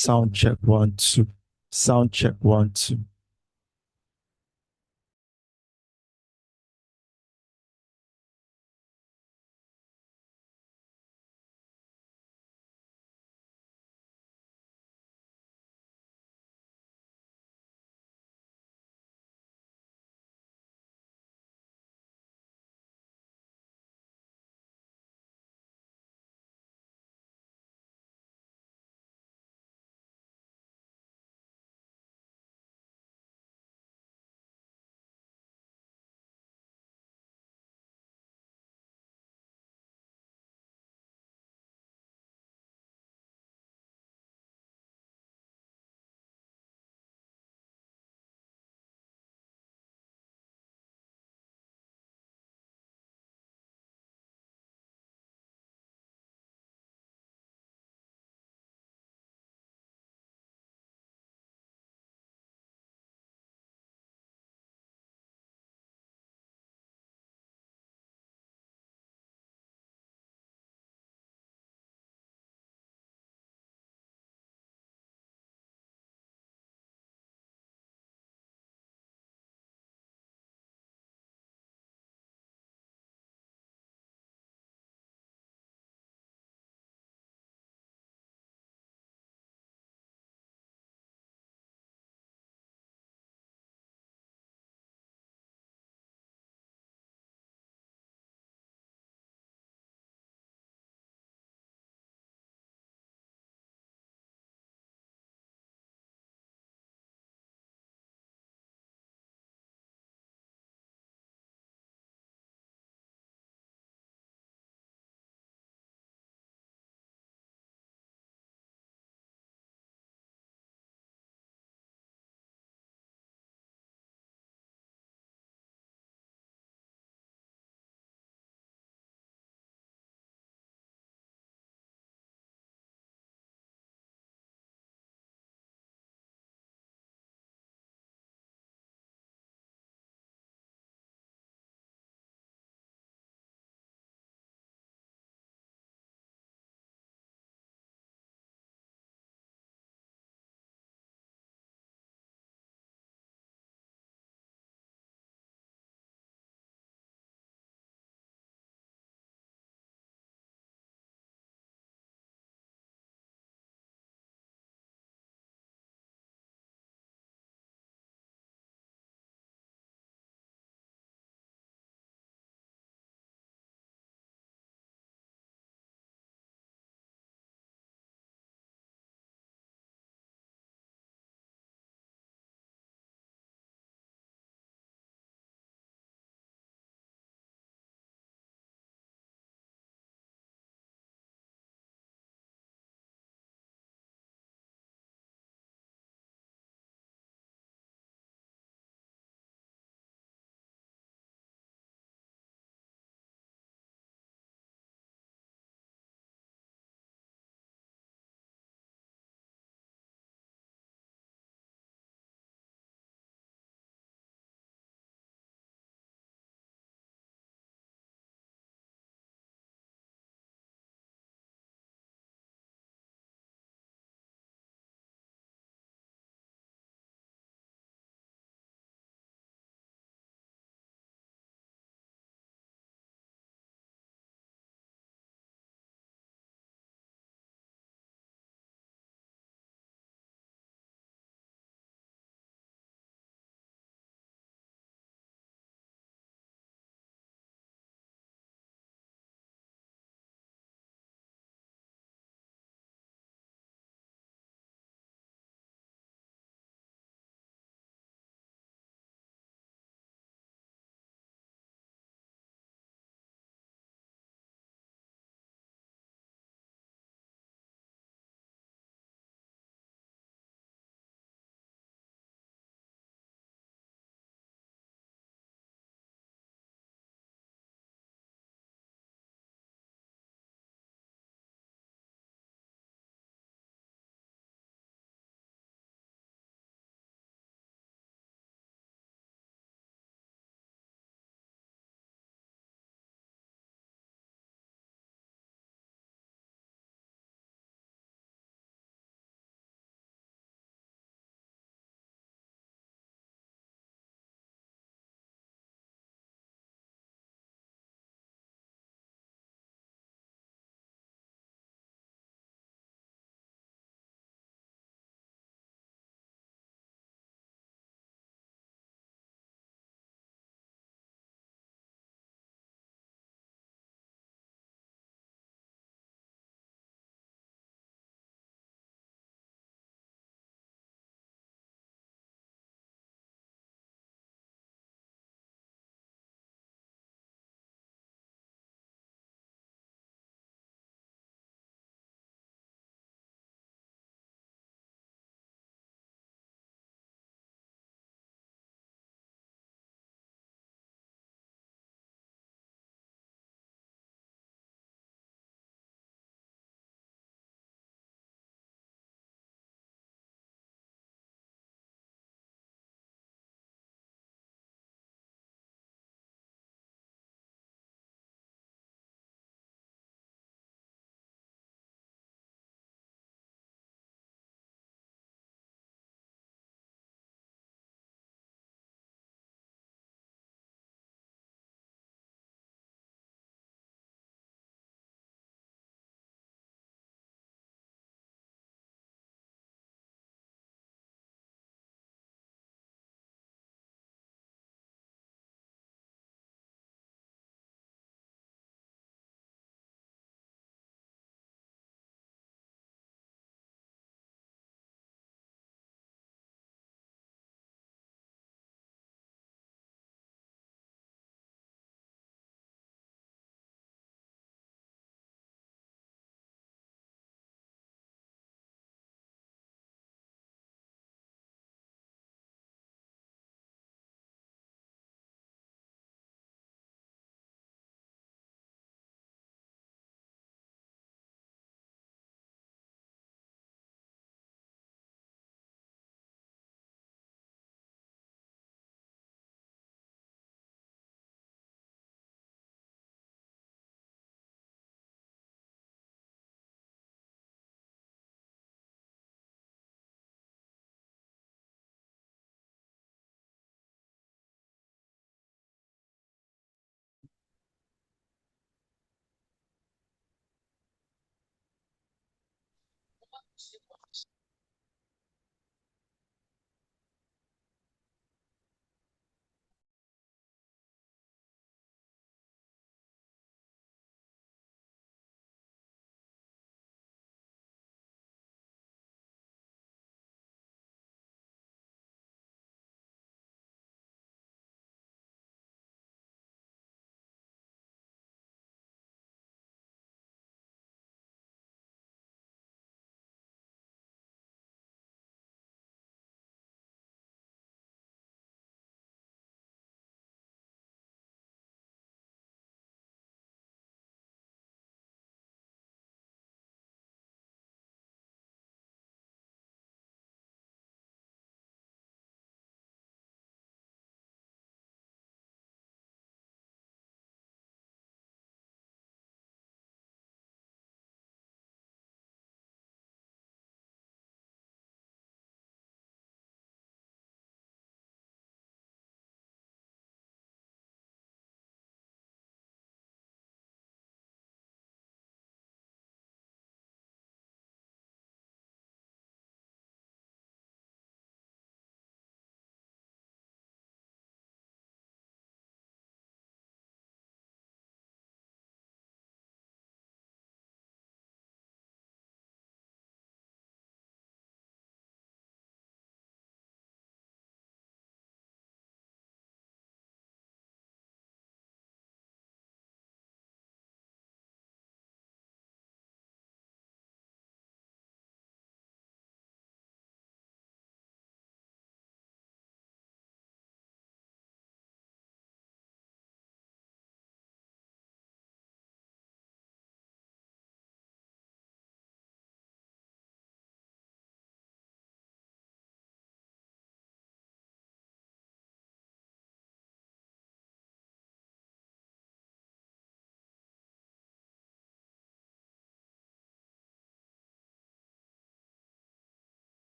Sound check one, two. Sound check one, two.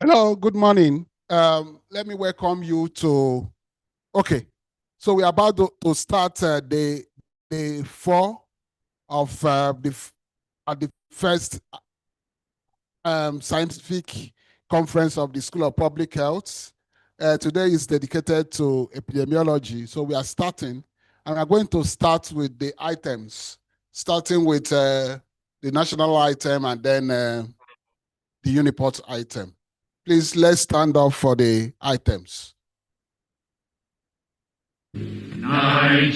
Hello, good morning. Let me welcome you to, okay, so we're about to start day 4 of the first scientific conference of the School of Public Health. Today is dedicated to epidemiology, so we are starting, and we're going to start with the items, starting with the national item and then the UNIPORT item. Please, let's stand up for the items. Nigeria,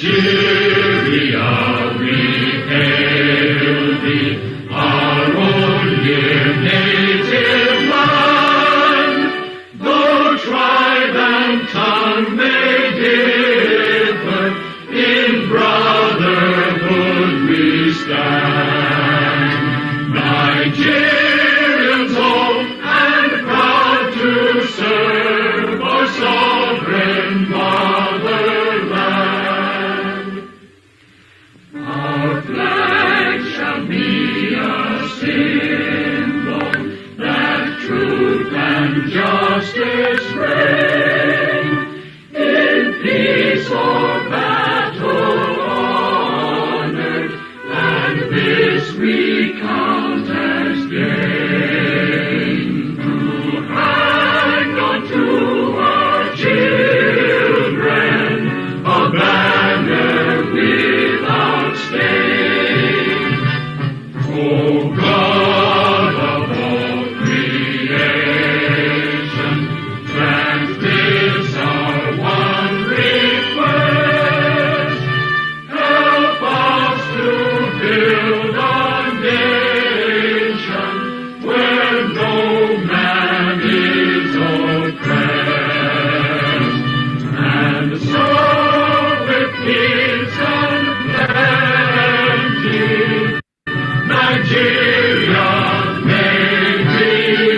we hail thee, our own dear native land. Though tribe and tongue may differ, in brotherhood we stand. Nigerians old and proud to serve our sovereign motherland. Our flag shall be a symbol that truth and justice reign. In peace or battle honored, and this we count as gain. To hang on to our children a banner without stain. Oh God of all creation, grant this our one request. Help us to build a nation where no man is oppressed. And so with peace and plenty, Nigeria may be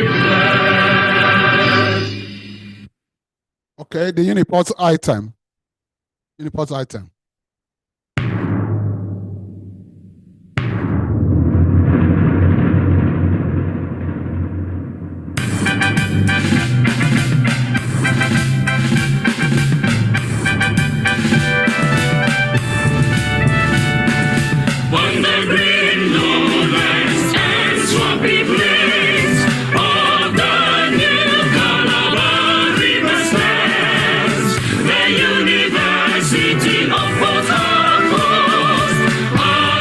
blessed. Okay, the UNIPORT item. UNIPORT item. On the green lowlands and swampy plains of the New Calabar River stands the University of Port Harcourt, a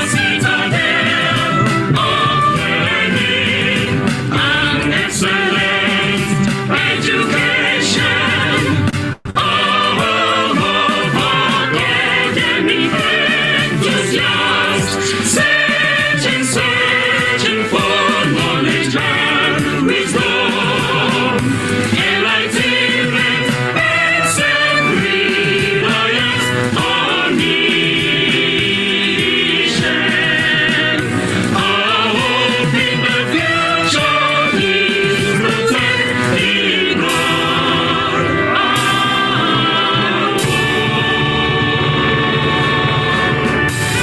citadel of learning and excellent education. All of our academic enthusiasts searching for knowledge and wisdom, enlightenment and self-reliance on mission. Our hope in the future is rooted in God.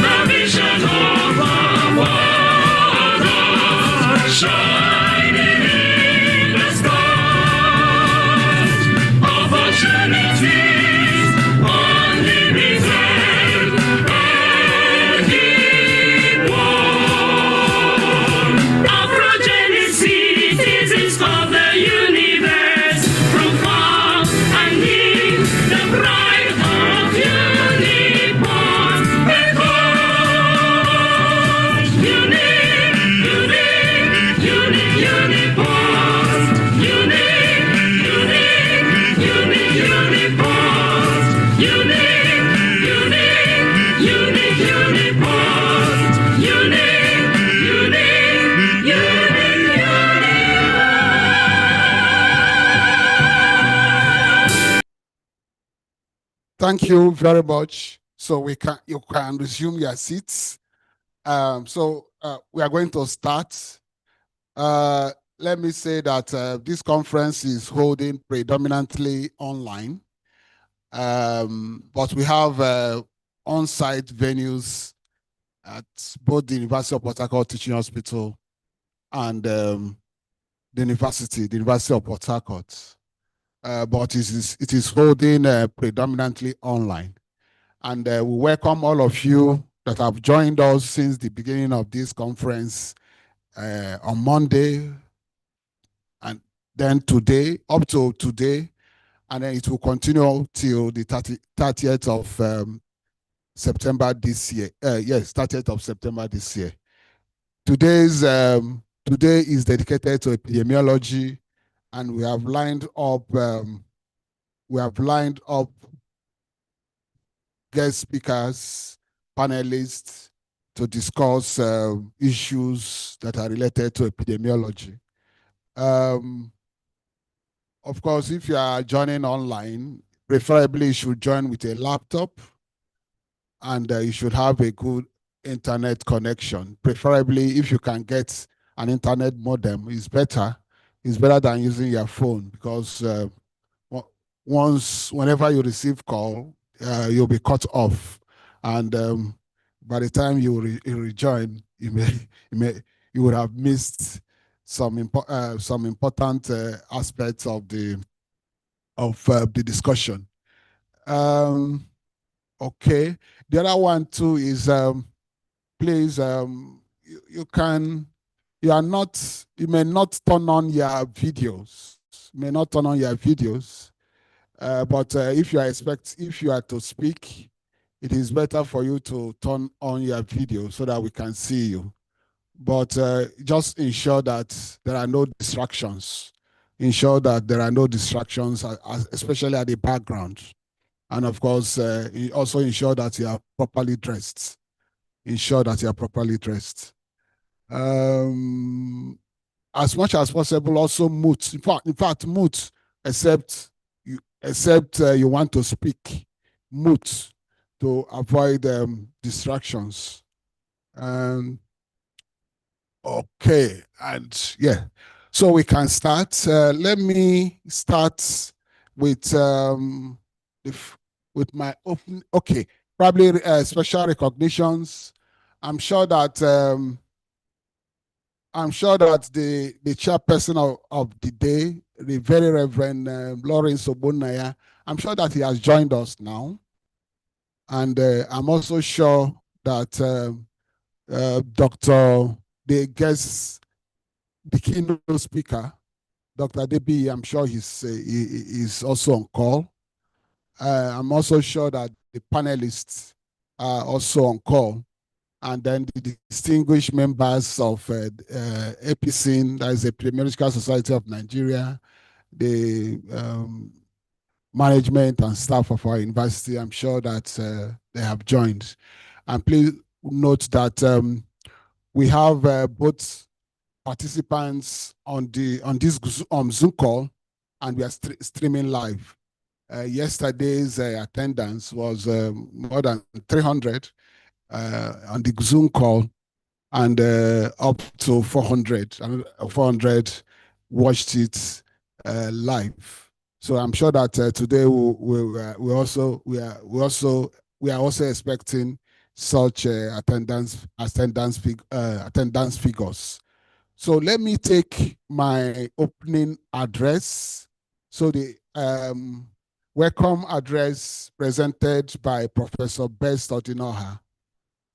The vision of our Father shining in the skies. Opportunities unlimited and equal. Our progeny citizens of the universe, from far and near, the pride of UNIPORT, because UNIPORT, Thank you very much. So you can resume your seats. We are going to start. Let me say that this conference is holding predominantly online, but we have on-site venues at both the University of Port Harcourt Teaching Hospital and the University of Port Harcourt. But it is holding predominantly online. And we welcome all of you that have joined us since the beginning of this conference on Monday, and then today, up to today, and then it will continue till the 30th of September this year. Yes, 30th of September this year. Today is dedicated to epidemiology, and we have lined up guest speakers, panelists to discuss issues that are related to epidemiology. Of course, if you are joining online, preferably you should join with a laptop, and you should have a good internet connection. Preferably, if you can get an internet modem, it's better. It's better than using your phone, because whenever you receive call, you'll be cut off, and by the time you rejoin, you would have missed some important aspects of the discussion. Okay, the other one too is please, you may not turn on your videos. But if you are to speak, it is better for you to turn on your video so that we can see you. But just ensure that there are no distractions. Especially at the background. And of course, also ensure that you are properly dressed. As much as possible, also mute. In fact, mute, except you want to speak. Mute to avoid distractions. Okay, and yeah, so we can start. Let me start with my open. Okay, probably special recognitions. I'm sure that the chairperson of the day, the very Reverend Lawrence Obunaya, I'm sure that he has joined us now, and I'm also sure that the keynote speaker, Dr. Debi, I'm sure he's also on call. I'm also sure that the panelists are also on call. And then the distinguished members of EPISIN, that is the Epidemiological Society of Nigeria, the management and staff of our university, I'm sure that they have joined. And please note that we have both participants on this Zoom call, and we are streaming live. Yesterday's attendance was more than 300 on the Zoom call, and up to 400 watched it live. So I'm sure that today we are also expecting such attendance figures. So let me take my opening address. So the welcome address presented by Professor Bess Totinoha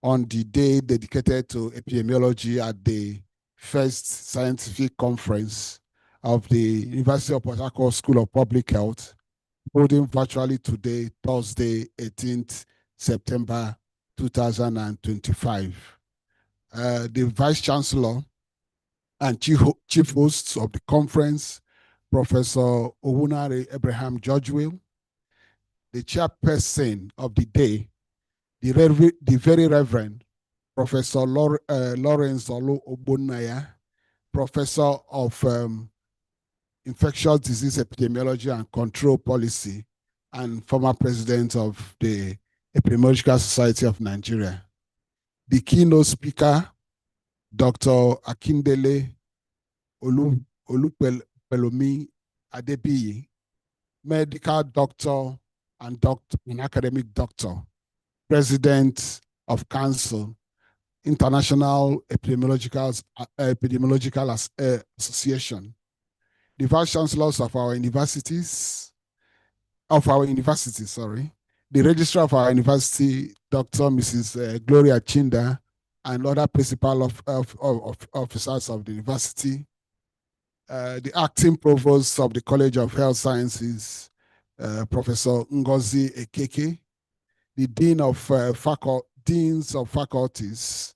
on the day dedicated to epidemiology at the first scientific conference of the University of Port Harcourt School of Public Health, holding virtually today, Thursday, 18th September 2025. The Vice Chancellor and chief hosts of the conference, Professor Owunare Abraham Georgewell, the chairperson of the day, the very Reverend Professor Lawrence Olu Obunaya, Professor of Infectious Disease Epidemiology and Control Policy, and former president of the Epidemiological Society of Nigeria. The keynote speaker, Dr. Akindele Olupelomi Adebiyi, medical doctor and academic doctor, president of Council, International Epidemiological Association, the vice chancellors of our universities, the registrar of our university, Dr. Mrs. Gloria Chinda, and other principal officers of the university, the acting provost of the College of Health Sciences, Professor Ngozi Ekeke, the deans of faculties,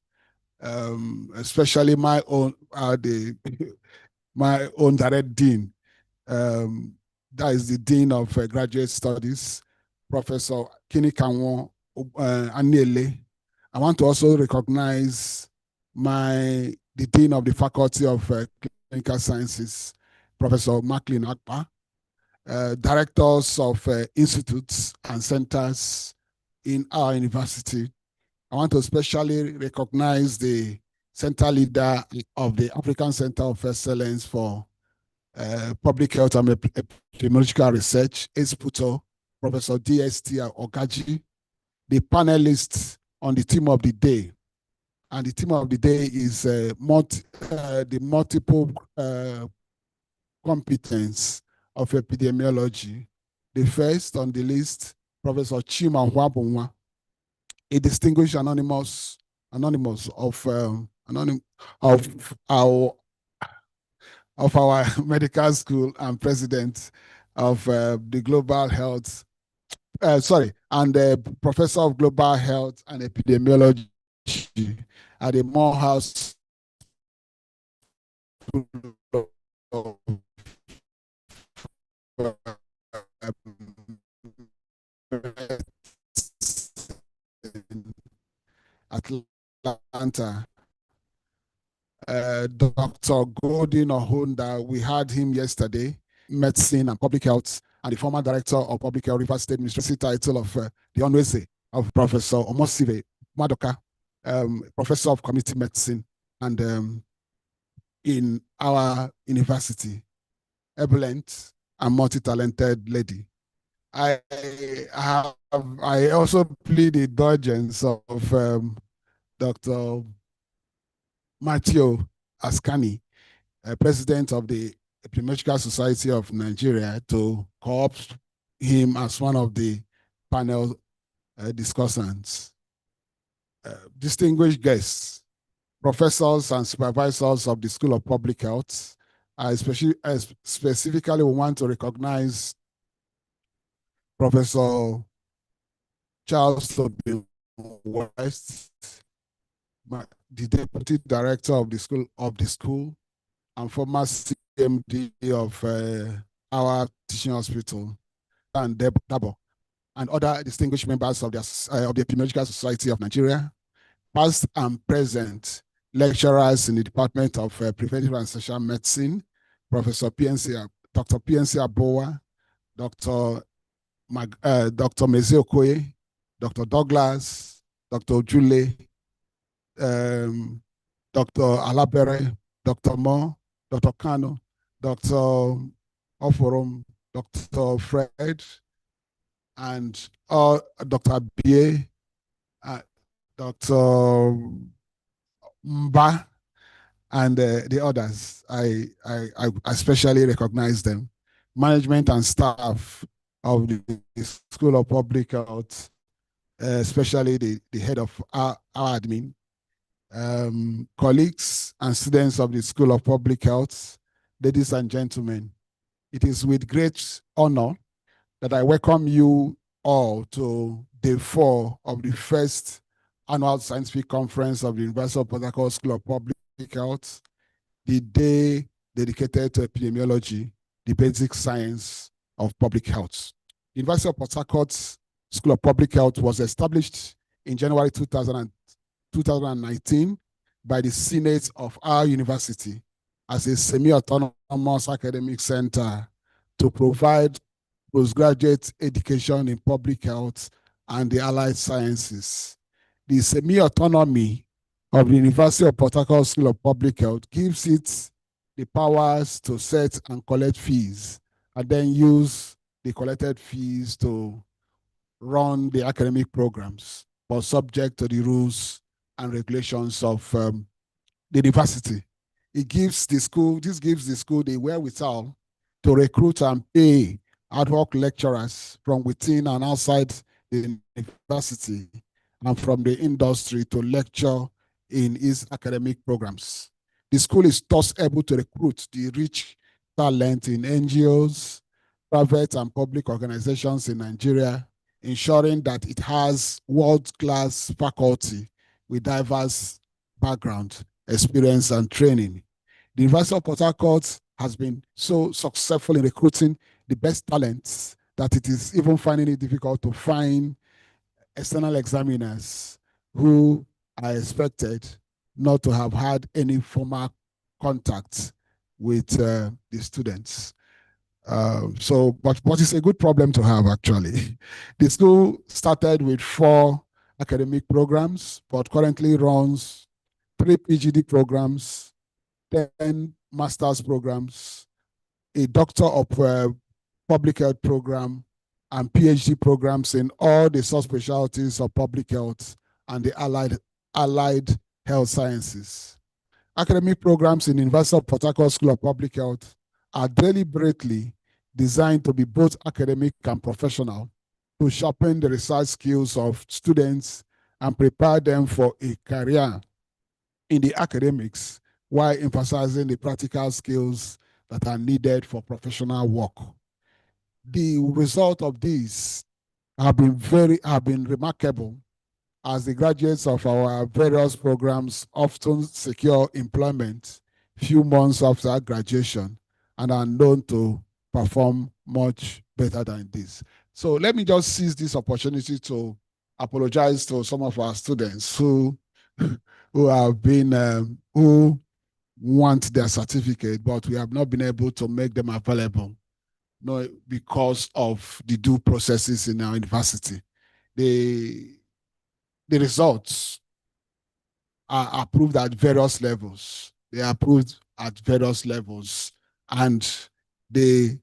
especially my own my own direct dean, that is the dean of graduate studies, Professor Kini Kanwo Aniele. I want to also recognize the dean of the faculty of clinical sciences, Professor Macklin Akpa, directors of institutes and centers in our university. I want to especially recognize the center leader of the African Center of Excellence for Public Health and Epidemiological Research, ESPUTO, Professor D.S.T. Ogaji, the panelists on the theme of the day. And the theme of the day is the multiple competence of epidemiology. The first on the list, Professor Chima Wabunwa, a distinguished anonymous of our medical school and president of the global health, and professor of global health and epidemiology at the Morehouse Atlanta. Dr. Golden Ohonda, we had him yesterday, medicine and public health, and the former director of public health, Rivers State Ministry, title of the Onwese of Professor Omosive Madoka, professor of community medicine, and in our university, ebullient and multi-talented lady. I also plead the indulgence of Dr. Matthew Askani, president of the Epidemiological Society of Nigeria, to co-opt him as one of the panel discussants. Distinguished guests, professors and supervisors of the School of Public Health, specifically we want to recognize Professor Charles Tobin West, the deputy director of the school, and former CMD of our teaching hospital, and Dabo, and other distinguished members of the Epidemiological Society of Nigeria, past and present lecturers in the Department of Preventive and Social Medicine, Dr. PNC Aboa, Dr. Meze Okoye, Dr. Douglas, Dr. Ojule, Dr. Alabere, Dr. Mo, Dr. Kano, Dr. Oforom, Dr. Fred, and Dr. Bie, Dr. Mba, and the others. I especially recognize them. Management and staff of the School of Public Health, especially the head of our admin, colleagues and students of the School of Public Health, ladies and gentlemen, it is with great honor that I welcome you all to day 4 of the first annual scientific conference of the University of Port Harcourt School of Public Health, the day dedicated to epidemiology, the basic science of public health. The University of Port Harcourt School of Public Health was established in January 2019 by the Senate of our university as a semi-autonomous academic center to provide postgraduate education in public health and the allied sciences. The semi-autonomy of the University of Port Harcourt School of Public Health gives it the powers to set and collect fees, and then use the collected fees to run the academic programs, but subject to the rules and regulations of the university. This gives the school the wherewithal to recruit and pay ad hoc lecturers from within and outside the university and from the industry to lecture in its academic programs. The school is thus able to recruit the rich talent in NGOs, private and public organizations in Nigeria, ensuring that it has world-class faculty with diverse background, experience, and training. The University of Port Harcourt has been so successful in recruiting the best talents that it is even finding it difficult to find external examiners who are expected not to have had any formal contact with the students. But it's a good problem to have, actually. The school started with 4 academic programs, but currently runs 3 PhD programs, 10 master's programs, a Doctor of Public Health program, and PhD programs in all the subspecialties of public health and the allied health sciences. Academic programs in University of Port Harcourt School of Public Health are deliberately designed to be both academic and professional to sharpen the research skills of students and prepare them for a career in the academics while emphasizing the practical skills that are needed for professional work. The result of these have been remarkable, as the graduates of our various programs often secure employment few months after graduation and are known to perform much better than this. So let me just seize this opportunity to apologize to some of our students who have been who want their certificate, but we have not been able to make them available, no, because of the due processes in our university. The results are approved at various levels. They are approved at various levels, and they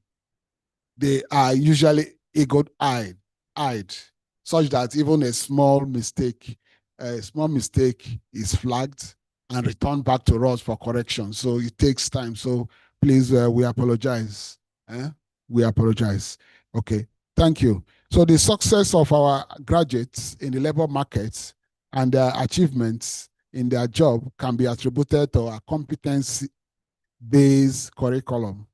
are usually eagle-eyed, such that even a small mistake is flagged and returned back to us for correction. So it takes time. So please, we apologize. We apologize. Okay, thank you. So the success of our graduates in the labor market and their achievements in their job can be attributed to our competency-based curriculum,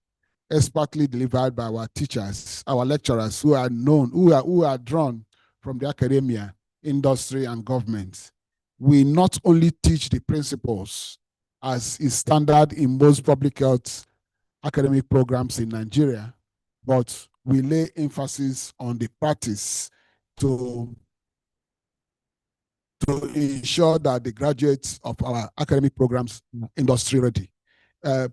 expertly delivered by our teachers, our lecturers who are known, who are drawn from the academia, industry, and government. We not only teach the principles as is standard in most public health academic programs in Nigeria, but we lay emphasis on the practice to ensure that the graduates of our academic programs are industry ready.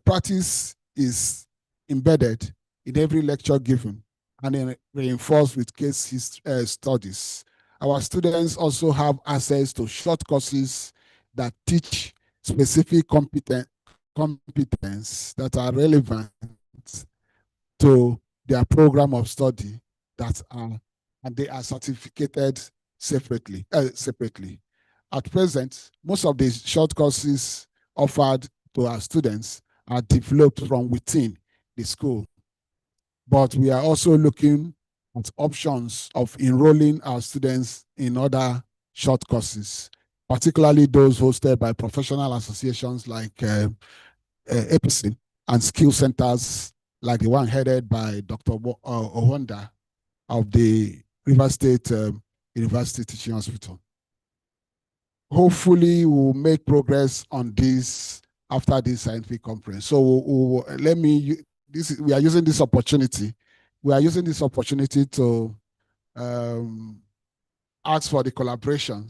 Practice is embedded in every lecture given and reinforced with case studies. Our students also have access to short courses that teach specific competence that are relevant to their program of study and they are certificated separately. At present, most of the short courses offered to our students are developed from within the school, but we are also looking at options of enrolling our students in other short courses, particularly those hosted by professional associations like EPICIN and skill centers like the one headed by Dr. Owonda of the River State University Teaching Hospital. Hopefully, we'll make progress on this after this scientific conference. So we are using this opportunity. We are using this opportunity to ask for the collaboration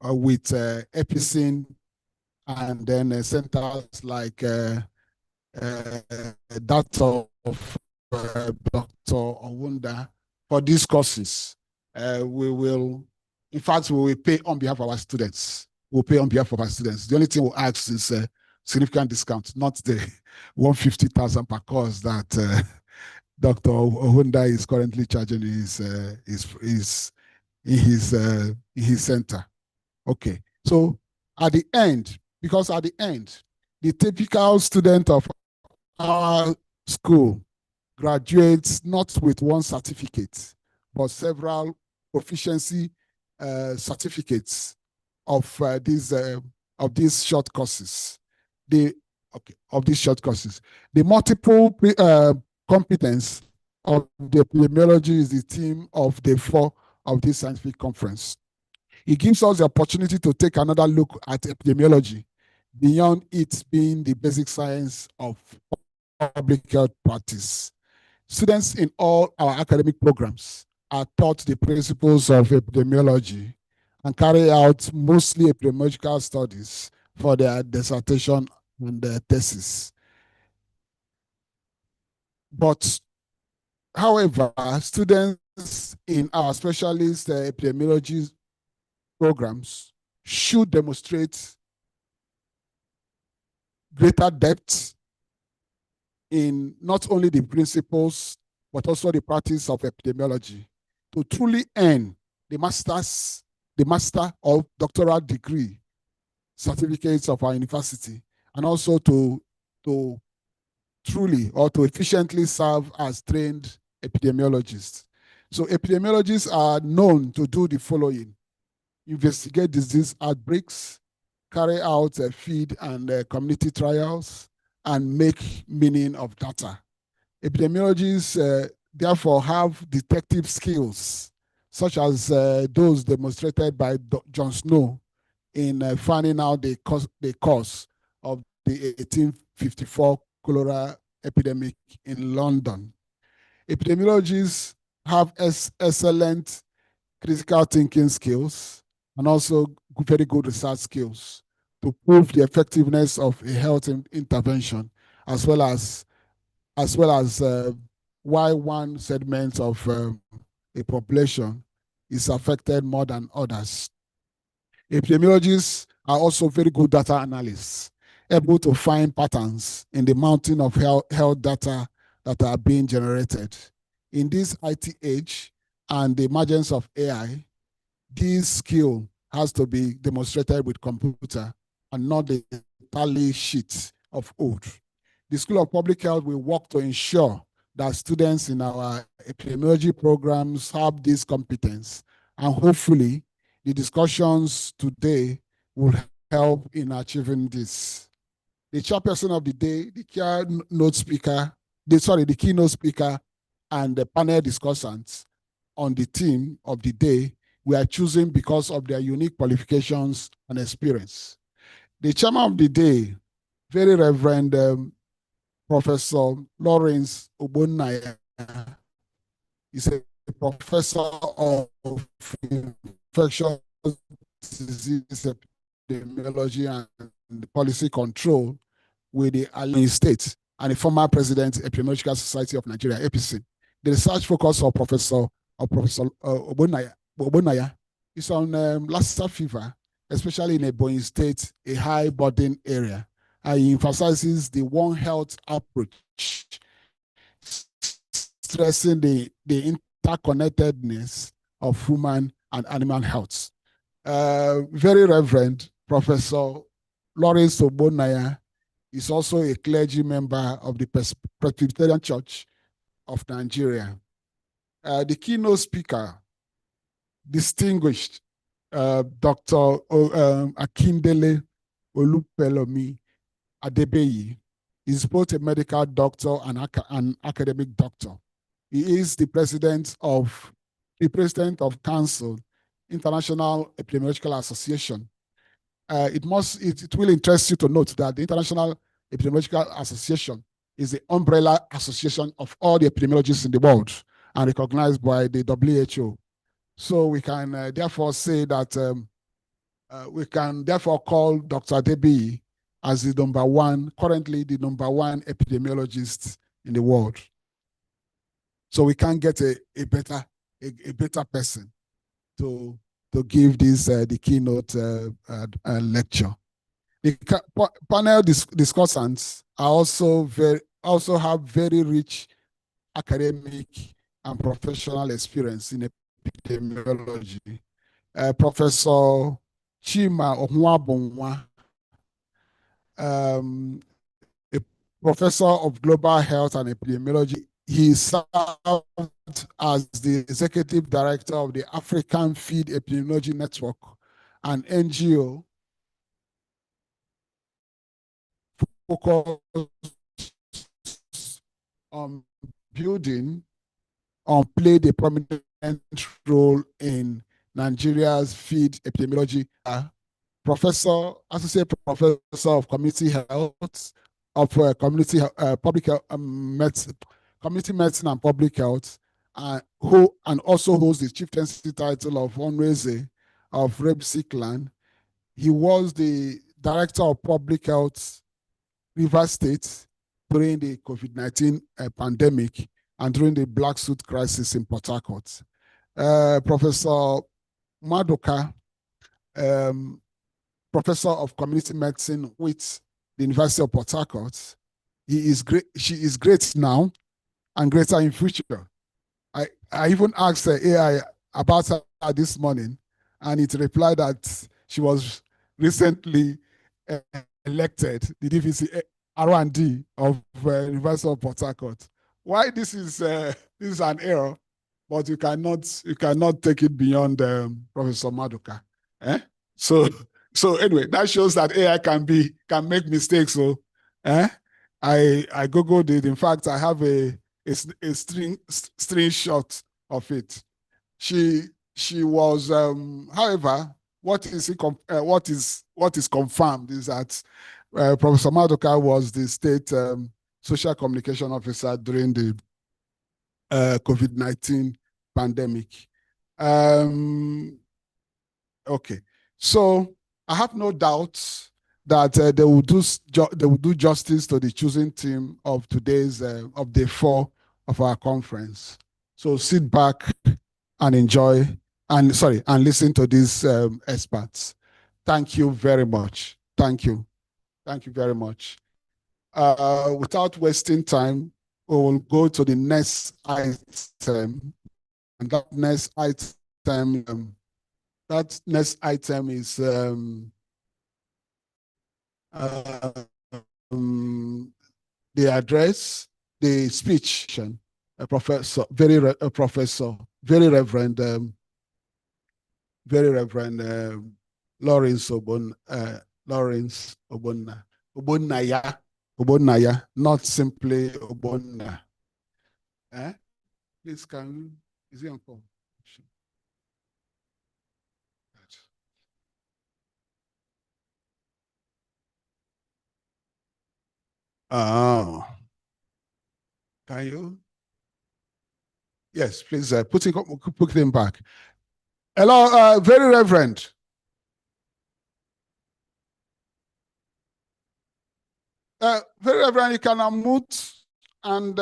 with EPICIN and then centers like that of Dr. Owonda for these courses. We will pay on behalf of our students. We'll pay on behalf of our students. The only thing we'll ask is a significant discount, not the 150,000 per course that Dr. Owonda is currently charging in his center. Okay, so at the end, the typical student of our school graduates not with one certificate, but several proficiency certificates of these short courses. Of these short courses, the multiple competence of the epidemiology is the theme of day 4 of this scientific conference. It gives us the opportunity to take another look at epidemiology beyond it being the basic science of public health practice. Students in all our academic programs are taught the principles of epidemiology and carry out mostly epidemiological studies for their dissertation and their thesis. But, however, students in our specialist epidemiology programs should demonstrate greater depth in not only the principles, but also the practice of epidemiology to truly earn the master or doctoral degree certificates of our university, and also to truly or to efficiently serve as trained epidemiologists. So epidemiologists are known to do the following: investigate disease outbreaks, carry out field and community trials, and make meaning of data. Epidemiologists therefore have detective skills, such as those demonstrated by John Snow in finding out the cause of the 1854 cholera epidemic in London. Epidemiologists have excellent critical thinking skills and also very good research skills to prove the effectiveness of a health intervention, as well as why one segment of a population is affected more than others. Epidemiologists are also very good data analysts, able to find patterns in the mountain of health data that are being generated. In this IT age and the emergence of AI, this skill has to be demonstrated with computer and not the tally sheet of old. The School of Public Health will work to ensure that students in our epidemiology programs have this competence, and hopefully the discussions today will help in achieving this. The chairperson of the day, the keynote speaker, and the panel discussants on the theme of the day we are choosing because of their unique qualifications and experience. The chairman of the day, very Reverend Professor Lawrence Ogbonnaya, is a professor of infectious disease epidemiology and policy control with the Alliance States and the former president, Epidemiological Society of Nigeria, EPIC. The research focus of Professor Ogbonnaya is on Lassa fever, especially in Ebonyi State, a high burden area. He emphasizes the One Health approach, stressing the interconnectedness of human and animal health. Very Reverend Professor Lawrence Ogbonnaya is also a clergy member of the Presbyterian Church of Nigeria. The keynote speaker, distinguished Dr. Akindele Olupelomi Adebeyi, is both a medical doctor and an academic doctor. He is the president of Council, International Epidemiological Association. It will interest you to note that the International Epidemiological Association is the umbrella association of all the epidemiologists in the world and recognized by the WHO. So we can therefore say that we can therefore call Dr. Adebeyi as currently the number one epidemiologist in the world. So we can get a better person to give this the keynote lecture. The panel discussants are also have very rich academic and professional experience in epidemiology. Professor Chima Onwabonwa, Professor of Global Health and Epidemiology. He served as the Executive Director of the African Feed Epidemiology Network, an NGO focused on building played a prominent role in Nigeria's feed epidemiology. Associate Professor of Community Health, of Public Health, Community Medicine and Public Health, and also holds the chieftaincy title of Onweze of Rebsi Clan. He was the Director of Public Health, Rivers State, during the COVID-19 pandemic and during the Black Suit crisis in Port Harcourt. Professor Madoka, Professor of Community Medicine with the University of Port Harcourt. He is great. She is great now and greater in future. I even asked the AI about her this morning, and it replied that she was recently elected the DVC R&D of University of Port Harcourt. Why this is an error, but you cannot take it beyond Professor Madoka. So anyway, that shows that AI can make mistakes. So I googled it. In fact, I have a screenshot of it. She was, however, what is confirmed is that Professor Madoka was the state social communication officer during the COVID-19 pandemic. Okay, so I have no doubts that they will do justice to the choosing team of today's of day 4 of our conference. So sit back and enjoy and listen to these experts. Thank you very much. Thank you very much. Without wasting time, we will go to the next item, and that next item is the address, the speech. A professor, very reverend Lawrence Obonnaya, not simply Obonna. Please, is he on call? Oh, can you? Yes, please put him back. Hello, very reverend. Very reverend, you can unmute and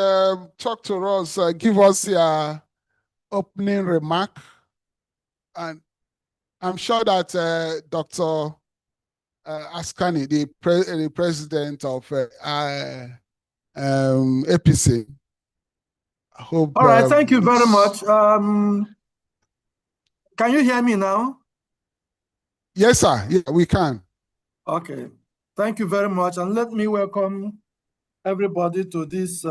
talk to us, give us your opening remark. And I'm sure that Dr. Askani, the president of APC. Hope, all right, thank you very much. Can you hear me now? Yes, sir. Yeah, we can. Okay. Thank you very much. And let me welcome everybody to this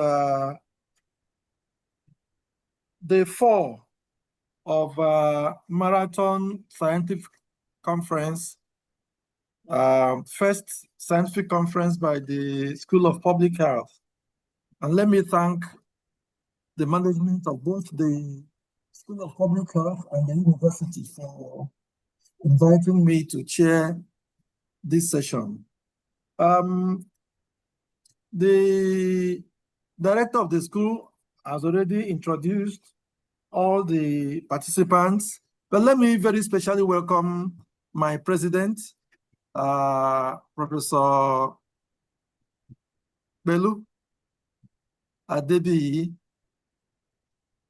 day 4 of Marathon Scientific Conference, first scientific conference by the School of Public Health. And let me thank the management of both the School of Public Health and the university for inviting me to chair this session. The director of the school has already introduced all the participants, but let me very specially welcome my president, Professor Belu Adebiyi.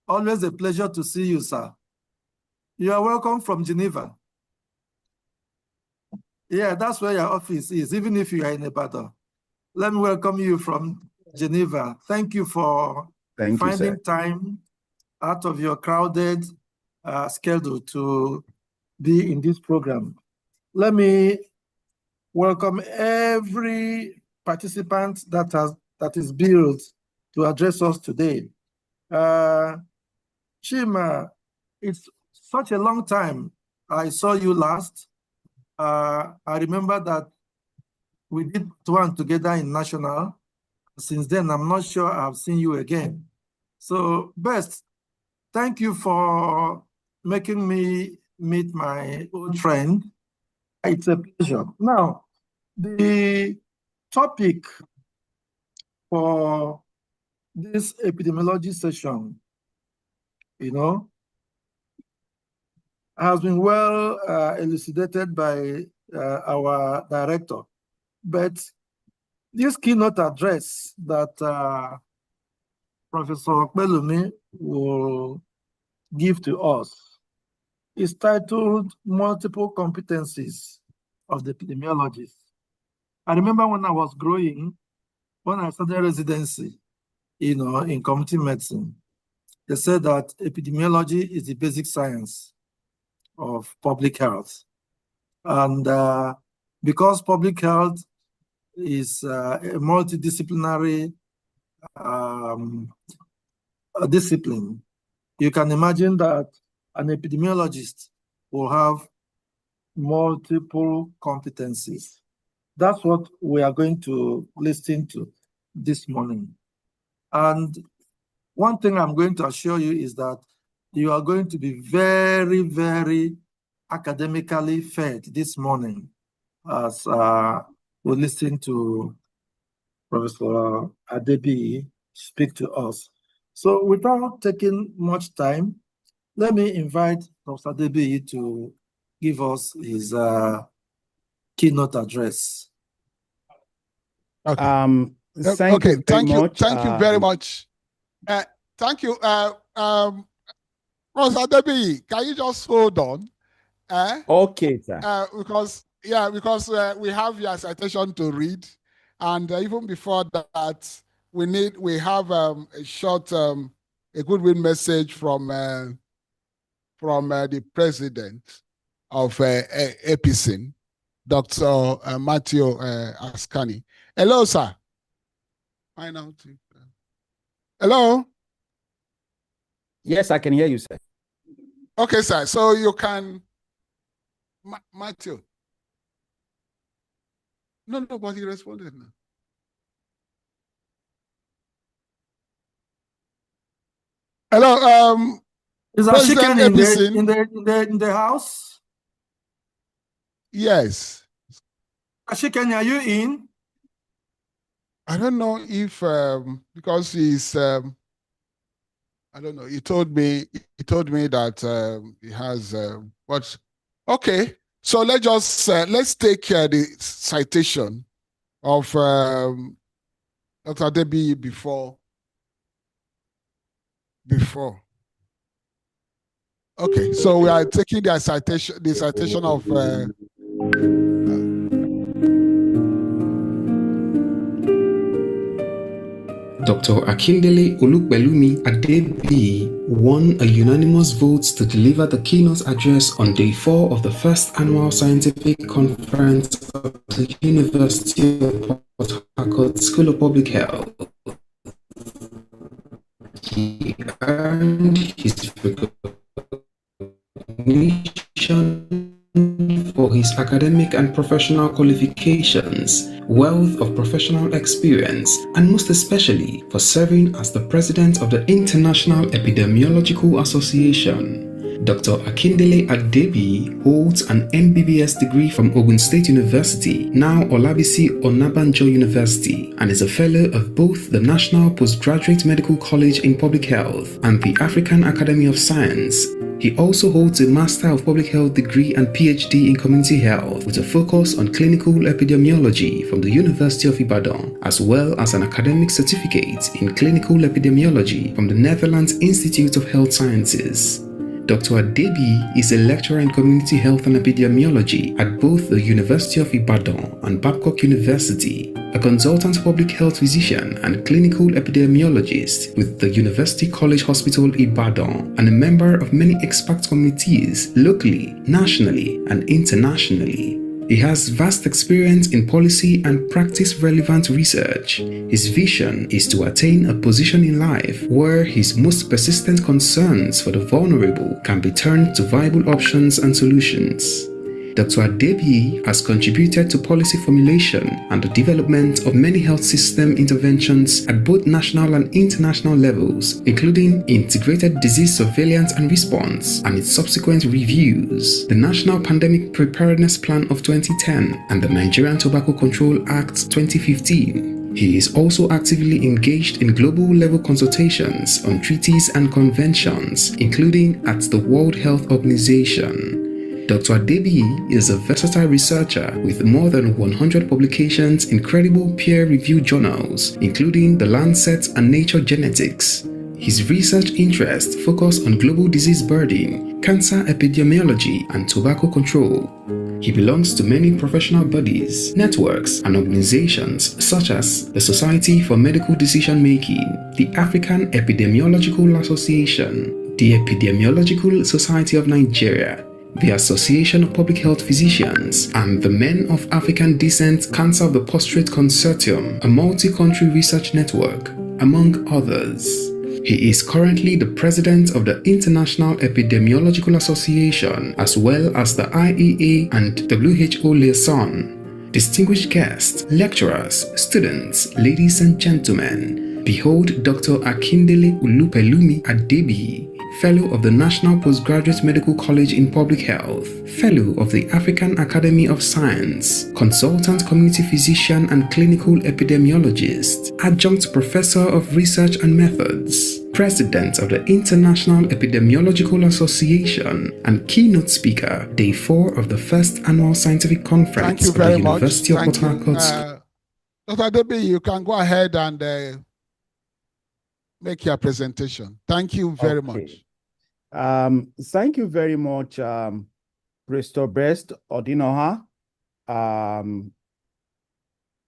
Always a pleasure to see you, sir. You are welcome from Geneva. Yeah, that's where your office is, even if you are in Ibadan. Let me welcome you from Geneva. Thank you for finding time out of your crowded schedule to be in this program. Let me welcome every participant that has that is built to address us today. Chima, it's such a long time. I saw you last. I remember that we did one together in National. Since then, I'm not sure I've seen you again. So, Best, thank you for making me meet my old friend. It's a pleasure. Now, the topic for this epidemiology session, has been well elucidated by our director. But this keynote address that Professor Pelumi will give to us is titled Multiple Competencies of the Epidemiologist. I remember when I was growing, when I started residency, in community medicine, they said that epidemiology is the basic science of public health. And because public health is a multidisciplinary discipline, you can imagine that an epidemiologist will have multiple competencies. That's what we are going to listen to this morning. And one thing I'm going to assure you is that you are going to be very, very academically fed this morning as we listen to Professor Adebi speak to us. So without taking much time, let me invite Professor Adebi to give us his keynote address. Okay. Thank you very much. Thank you. Professor Adebi, can you just hold on? Okay, sir. Because we have your citation to read, and even before that, we have a short, a goodwill message from the president of EPICIN, Dr. Matthew Askani. Hello, sir. Hello. Yes, I can hear you, sir. Okay, sir. So you can, Matthew. No, but he responded now. Hello, is President in the house? Yes. Ashiken, are you in? I don't know if because he's I don't know. He told me that he has what. Okay, so let's take the citation of Dr. Adebi before. Okay, so we are taking the citation of Dr. Akindele Olupelumi Adebi won a unanimous vote to deliver the keynote address on day 4 of the first annual scientific conference of the University of Port Harcourt School of Public Health. He earned his recognition for his academic and professional qualifications, wealth of professional experience, and most especially for serving as the president of the International Epidemiological Association. Dr. Akindele Adebi holds an MBBS degree from Ogun State University, now Olabisi Onabanjo University, and is a fellow of both the National Postgraduate Medical College in Public Health and the African Academy of Science. He also holds a Master of Public Health degree and PhD in Community Health with a focus on clinical epidemiology from the University of Ibadan, as well as an academic certificate in clinical epidemiology from the Netherlands Institute of Health Sciences. Dr. Adebi is a lecturer in community health and epidemiology at both the University of Ibadan and Babcock University, a consultant public health physician and clinical epidemiologist with the University College Hospital Ibadan, and a member of many expert committees locally, nationally, and internationally. He has vast experience in policy and practice-relevant research. His vision is to attain a position in life where his most persistent concerns for the vulnerable can be turned to viable options and solutions. Dr. Adebiyi has contributed to policy formulation and the development of many health system interventions at both national and international levels, including Integrated Disease Surveillance and Response and its subsequent reviews, the National Pandemic Preparedness Plan of 2010, and the Nigerian Tobacco Control Act 2015. He is also actively engaged in global-level consultations on treaties and conventions, including at the World Health Organization. Dr. Adebiyi is a versatile researcher with more than 100 publications in credible peer-reviewed journals, including The Lancet and Nature Genetics. His research interests focus on global disease burden, cancer epidemiology, and tobacco control. He belongs to many professional bodies, networks, and organizations such as the Society for Medical Decision Making, the African Epidemiological Association, the Epidemiological Society of Nigeria, the Association of Public Health Physicians, and the Men of African Descent Cancer of the Prostate Consortium, a multi-country research network, among others. He is currently the president of the International Epidemiological Association, as well as the IEA and WHO liaison. Distinguished guests, lecturers, students, ladies and gentlemen, behold Dr. Akindele Olupelumi Adebiyi, Fellow of the National Postgraduate Medical College in Public Health, Fellow of the African Academy of Science, Consultant Community Physician and Clinical Epidemiologist, Adjunct Professor of Research and Methods, President of the International Epidemiological Association, and Keynote Speaker, Day 4 of the First Annual Scientific Conference of the University of Port Harcourt. Dr. Adebiyi, you can go ahead and make your presentation. Thank you very much. Thank you very much, Bristol Best Odinoha,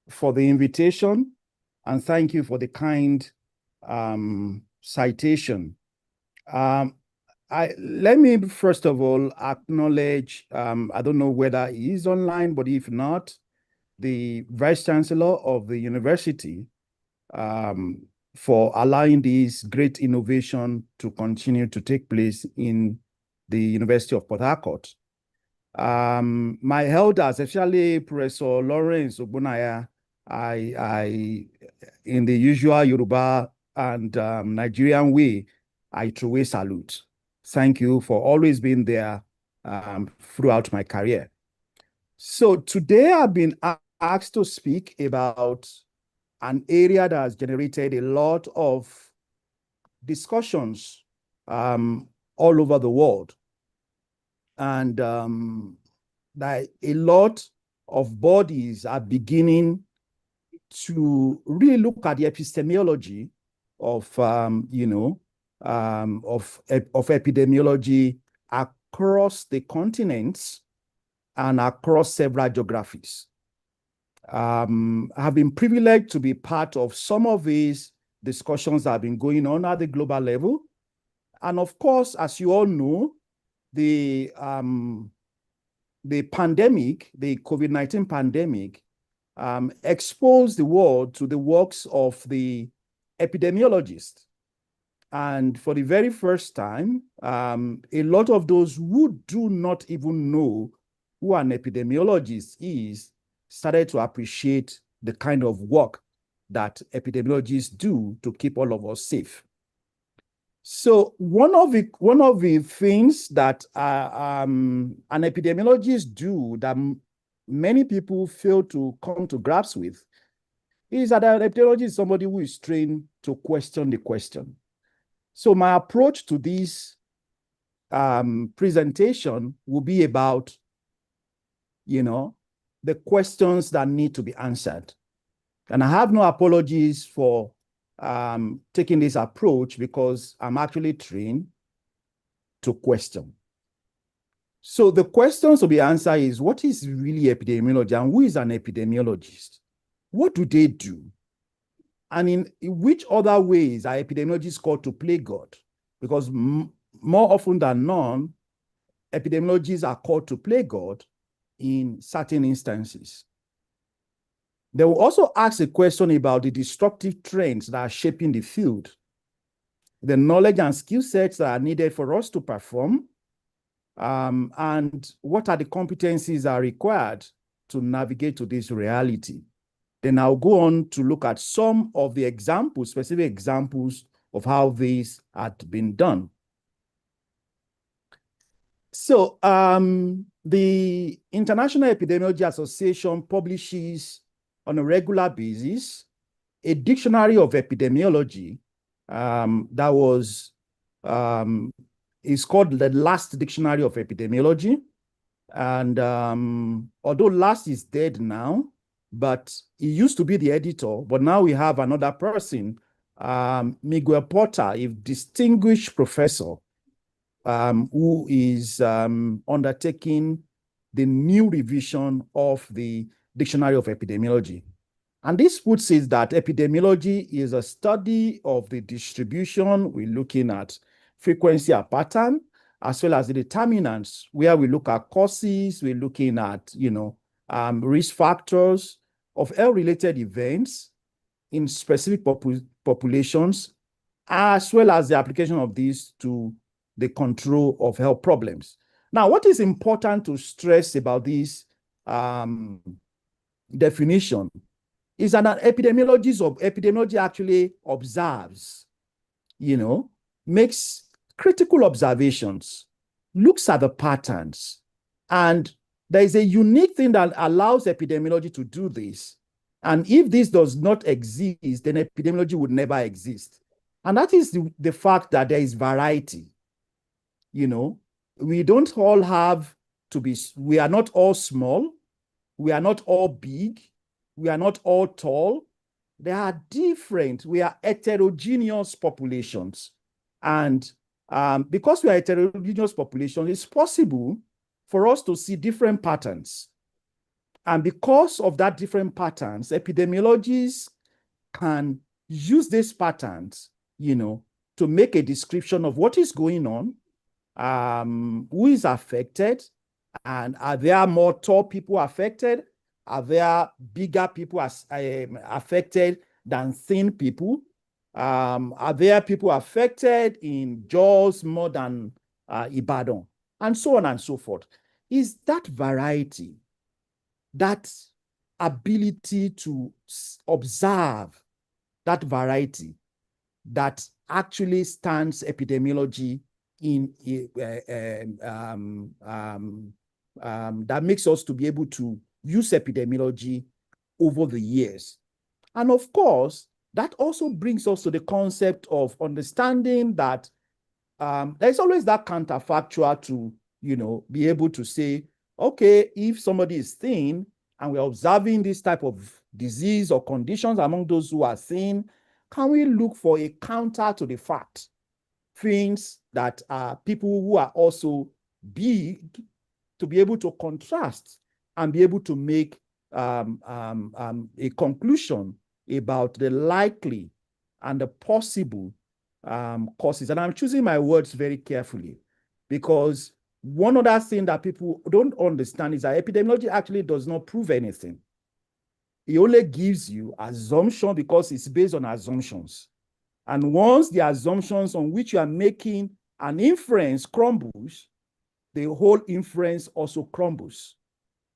for the invitation, and thank you for the kind citation. Let me first of all acknowledge, I don't know whether he is online, but if not, the Vice Chancellor of the university for allowing this great innovation to continue to take place in the University of Port Harcourt. My elders, especially Professor Lawrence Ogbonaya, in the usual Yoruba and Nigerian way, I truly salute. Thank you for always being there throughout my career. So today I've been asked to speak about an area that has generated a lot of discussions all over the world. And that a lot of bodies are beginning to really look at the epistemology of, of epidemiology across the continents and across several geographies. I have been privileged to be part of some of these discussions that have been going on at the global level. And of course, as you all know, the pandemic, the COVID-19 pandemic, exposed the world to the works of the epidemiologists. And for the very first time, a lot of those who do not even know who an epidemiologist is started to appreciate the kind of work that epidemiologists do to keep all of us safe. So one of the things that an epidemiologist do that many people fail to come to grasp with is that an epidemiologist is somebody who is trained to question the question. So my approach to this presentation will be about, the questions that need to be answered. And I have no apologies for taking this approach because I'm actually trained to question. So the questions to be answered is, what is really epidemiology and who is an epidemiologist? What do they do? And in which other ways are epidemiologists called to play God? Because more often than not, epidemiologists are called to play God in certain instances. They will also ask a question about the disruptive trends that are shaping the field, the knowledge and skill sets that are needed for us to perform, and what are the competencies that are required to navigate to this reality. Then I'll go on to look at some of the examples, specific examples of how this had been done. So the International Epidemiology Association publishes on a regular basis a dictionary of epidemiology that was is called the Last Dictionary of Epidemiology. And although Last is dead now, but he used to be the editor, but now we have another person, Miguel Porter, a distinguished professor who is undertaking the new revision of the Dictionary of Epidemiology. And this puts it that epidemiology is a study of the distribution. We're looking at frequency and pattern, as well as the determinants, where we look at causes, we're looking at, risk factors of health-related events in specific populations, as well as the application of these to the control of health problems. Now, what is important to stress about this definition is that epidemiology actually observes, makes critical observations, looks at the patterns, and there is a unique thing that allows epidemiology to do this. And if this does not exist, then epidemiology would never exist. And that is the fact that there is variety. We don't all have to be, we are not all small, we are not all big, we are not all tall. They are different. We are heterogeneous populations. And because we are heterogeneous populations, it's possible for us to see different patterns. And because of that different patterns, epidemiologists can use these patterns, to make a description of what is going on, who is affected, and are there more tall people affected? Are there bigger people affected than thin people? Are there people affected in Jos more than Ibadan? And so on and so forth. Is that variety, that ability to observe that variety, that actually stands epidemiology in that makes us to be able to use epidemiology over the years. And of course, that also brings us to the concept of understanding that there's always that counterfactual to, be able to say, okay, if somebody is thin and we're observing this type of disease or conditions among those who are thin, can we look for a counter to the fact? Things that are people who are also big, to be able to contrast and be able to make a conclusion about the likely and the possible causes. And I'm choosing my words very carefully, because one other thing that people don't understand is that epidemiology actually does not prove anything. It only gives you assumption because it's based on assumptions. And once the assumptions on which you are making an inference crumbles, the whole inference also crumbles.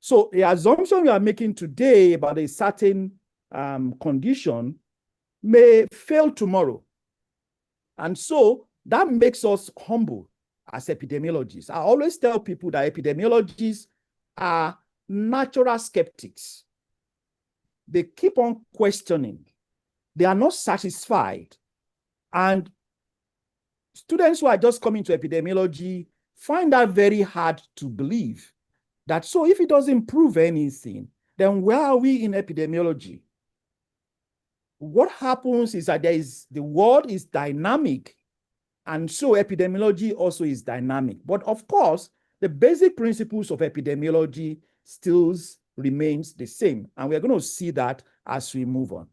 So the assumption you are making today about a certain condition may fail tomorrow. And so that makes us humble as epidemiologists. I always tell people that epidemiologists are natural skeptics. They keep on questioning. They are not satisfied. And students who are just coming to epidemiology find that very hard to believe. That so if it doesn't prove anything, then where are we in epidemiology? What happens is that the world is dynamic, and so epidemiology also is dynamic. But of course, the basic principles of epidemiology still remains the same, and we're going to see that as we move on.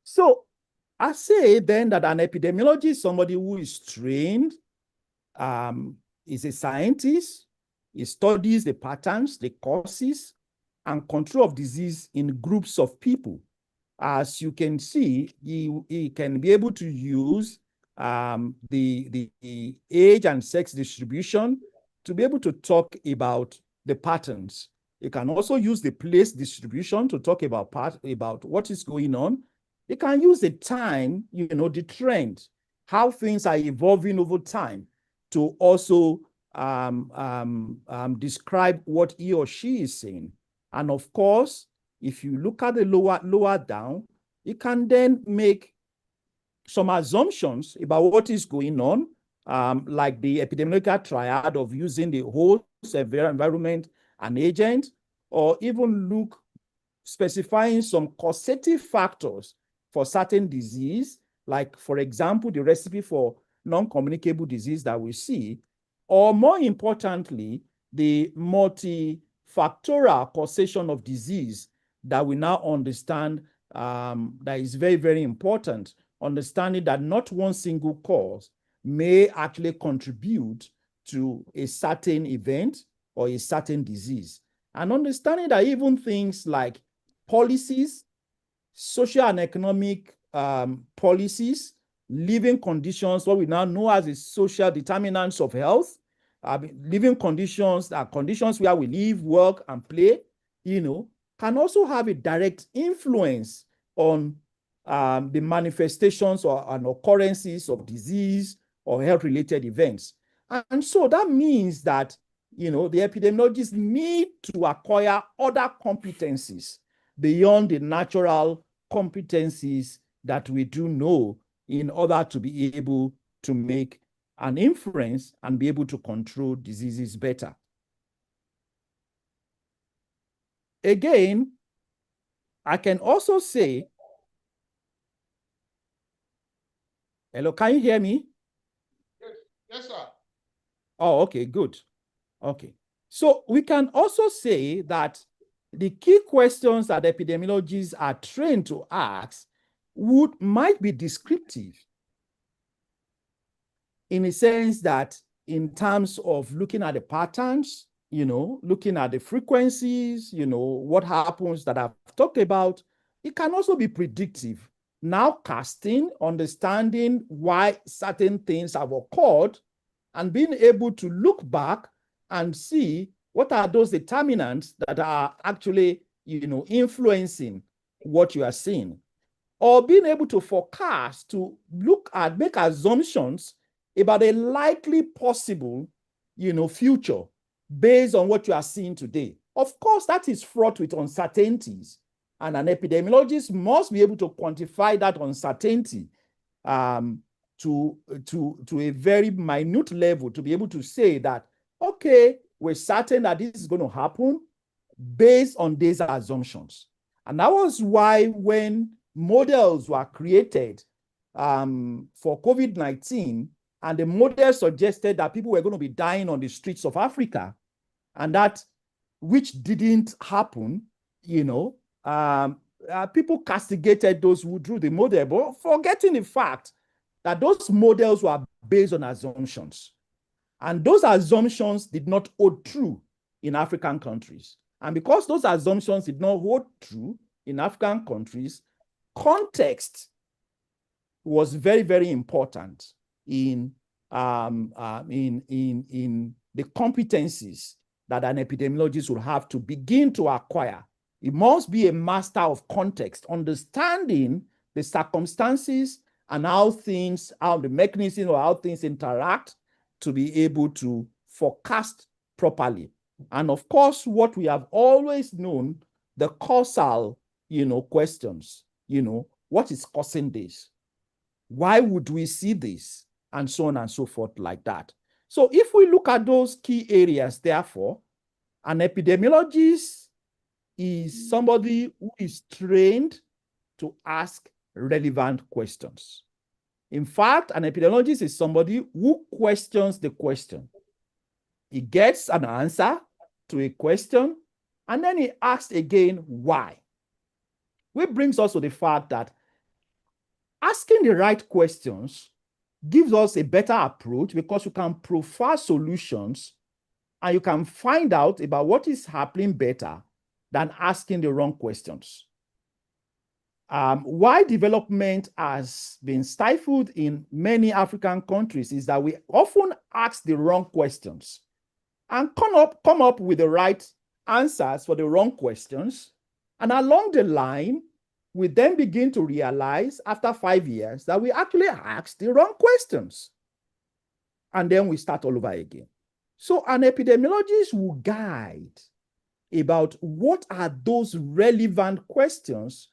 So I say then that an epidemiologist is somebody who is trained, is a scientist, It studies the patterns, the causes, and control of disease in groups of people. As you can see, he can be able to use the age and sex distribution to be able to talk about the patterns. You can also use the place distribution to talk about what is going on. You can use the time, the trend, how things are evolving over time, to also describe what he or she is saying. And of course, if you look at the lower down, you can then make some assumptions about what is going on, like the epidemiological triad of using the whole environment and agent, or even specifying some causative factors for certain disease, like, for example, the recipe for non-communicable disease that we see, or more importantly, the multifactorial causation of disease that we now understand that is very, very important, understanding that not one single cause may actually contribute to a certain event or a certain disease. And understanding that even things like policies, social and economic policies, living conditions, what we now know as the social determinants of health, living conditions are conditions where we live, work, and play, can also have a direct influence on the manifestations and occurrences of disease or health-related events. And so that means that, the epidemiologists need to acquire other competencies beyond the natural competencies that we do know in order to be able to make an inference and be able to control diseases better. Again, I can also say, hello, can you hear me? Yes, sir. Oh, okay, good. Okay. So we can also say that the key questions that epidemiologists are trained to ask might be descriptive, in a sense that in terms of looking at the patterns, looking at the frequencies, what happens that I've talked about. It can also be predictive, now casting, understanding why certain things have occurred, and being able to look back and see what are those determinants that are actually, influencing what you are seeing. Or being able to forecast, to look at, make assumptions about a likely possible, future based on what you are seeing today. Of course, that is fraught with uncertainties, and an epidemiologist must be able to quantify that uncertainty to a very minute level, to be able to say that, okay, we're certain that this is going to happen based on these assumptions. And that was why when models were created for COVID-19, and the model suggested that people were going to be dying on the streets of Africa, and that, which didn't happen, people castigated those who drew the model, but forgetting the fact that those models were based on assumptions. And those assumptions did not hold true in African countries. And because those assumptions did not hold true in African countries, context was very, very important in the competencies that an epidemiologist will have to begin to acquire. It must be a master of context, understanding the circumstances and how the mechanism or how things interact, to be able to forecast properly. And of course, what we have always known, the causal, questions, what is causing this? Why would we see this? And so on and so forth like that. So if we look at those key areas, therefore, an epidemiologist is somebody who is trained to ask relevant questions. In fact, an epidemiologist is somebody who questions the question. He gets an answer to a question, and then he asks again, why? Which brings us to the fact that asking the right questions gives us a better approach, because you can profile solutions and you can find out about what is happening better than asking the wrong questions. Why development has been stifled in many African countries is that we often ask the wrong questions and come up with the right answers for the wrong questions. And along the line, we then begin to realize after 5 years that we actually asked the wrong questions. And then we start all over again. So an epidemiologist will guide about what are those relevant questions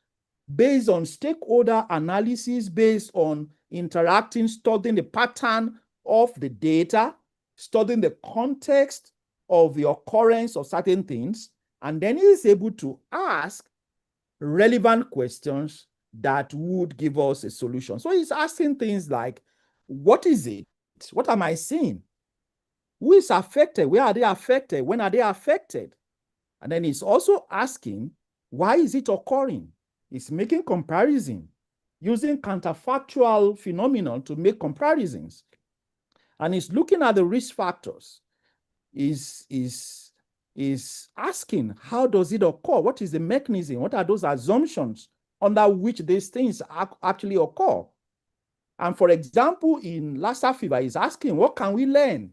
based on stakeholder analysis, based on interacting, studying the pattern of the data, studying the context of the occurrence of certain things, and then he is able to ask relevant questions that would give us a solution. So he's asking things like, what is it? What am I seeing? Who is affected? Where are they affected? When are they affected? And then he's also asking, why is it occurring? He's making comparison, using counterfactual phenomenon to make comparisons. And he's looking at the risk factors. Is asking, how does it occur? What is the mechanism? What are those assumptions under which these things actually occur? And for example, in Lassa fever, he's asking, what can we learn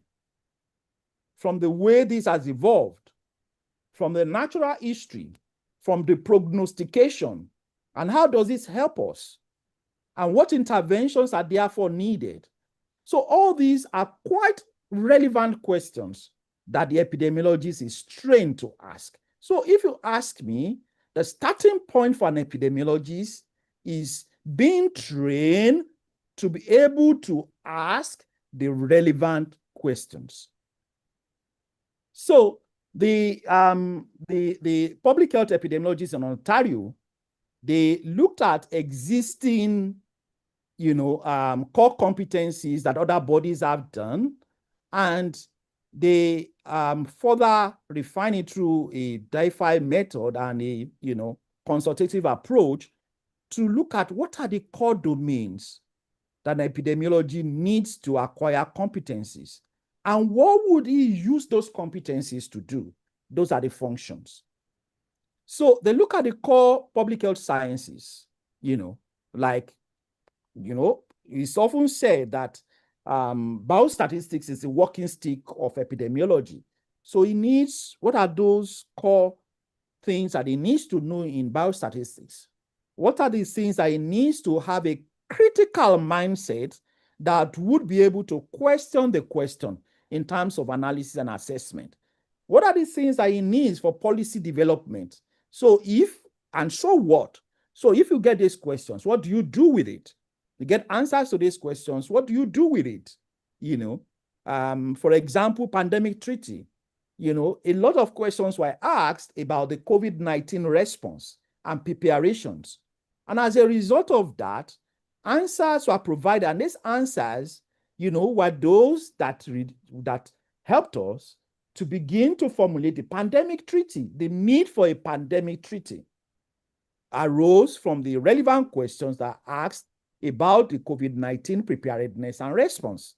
from the way this has evolved, from the natural history, from the prognostication, and how does this help us? And what interventions are therefore needed? So all these are quite relevant questions that the epidemiologist is trained to ask. So if you ask me, the starting point for an epidemiologist is being trained to be able to ask the relevant questions. So the public health epidemiologists in Ontario, they looked at existing, core competencies that other bodies have done, and they further refine it through a DIFI method and a consultative approach to look at what are the core domains that epidemiology needs to acquire competencies, and what would he use those competencies to do? Those are the functions. So they look at the core public health sciences, it's often said that biostatistics is the walking stick of epidemiology. So he needs, what are those core things that he needs to know in biostatistics? What are the things that he needs to have a critical mindset that would be able to question the question in terms of analysis and assessment? What are the things that he needs for policy development? So what? So if you get these questions, what do you do with it? You get answers to these questions, what do you do with it? For example, pandemic treaty, a lot of questions were asked about the COVID-19 response and preparations. And as a result of that, answers were provided, and these answers, were those that helped us to begin to formulate the pandemic treaty. The need for a pandemic treaty arose from the relevant questions that asked about the COVID-19 preparedness and response.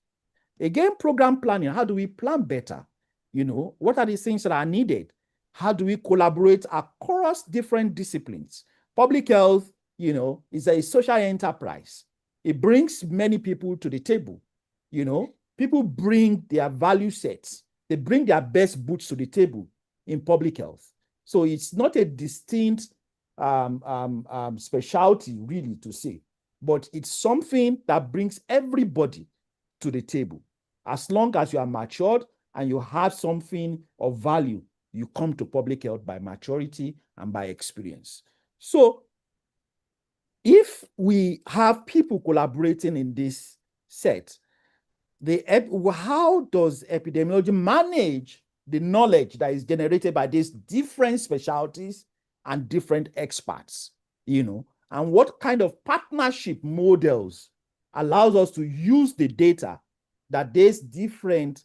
Again, program planning, how do we plan better? What are the things that are needed? How do we collaborate across different disciplines? Public health, is a social enterprise. It brings many people to the table. People bring their value sets. They bring their best boots to the table in public health. So it's not a distinct specialty, really, to say, but it's something that brings everybody to the table. As long as you are matured and you have something of value, you come to public health by maturity and by experience. So if we have people collaborating in this set, how does epidemiology manage the knowledge that is generated by these different specialties and different experts, and what kind of partnership models allows us to use the data that these different,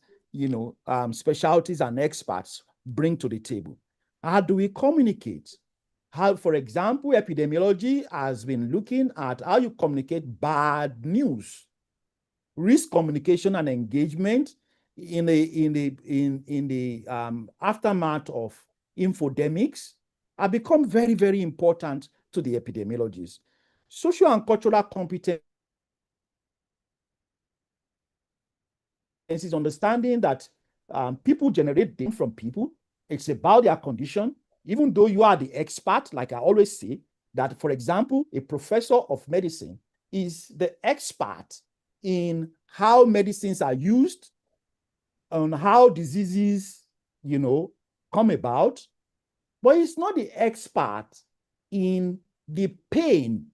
specialties and experts bring to the table? How do we communicate? How, for example, epidemiology has been looking at how you communicate bad news. Risk communication and engagement in the aftermath of infodemics have become very, very important to the epidemiologists. Social and cultural competence is understanding that people generate data from people. It's about their condition. Even though you are the expert, like I always say, that, for example, a professor of medicine is the expert in how medicines are used, on how diseases, come about, but he's not the expert in the pain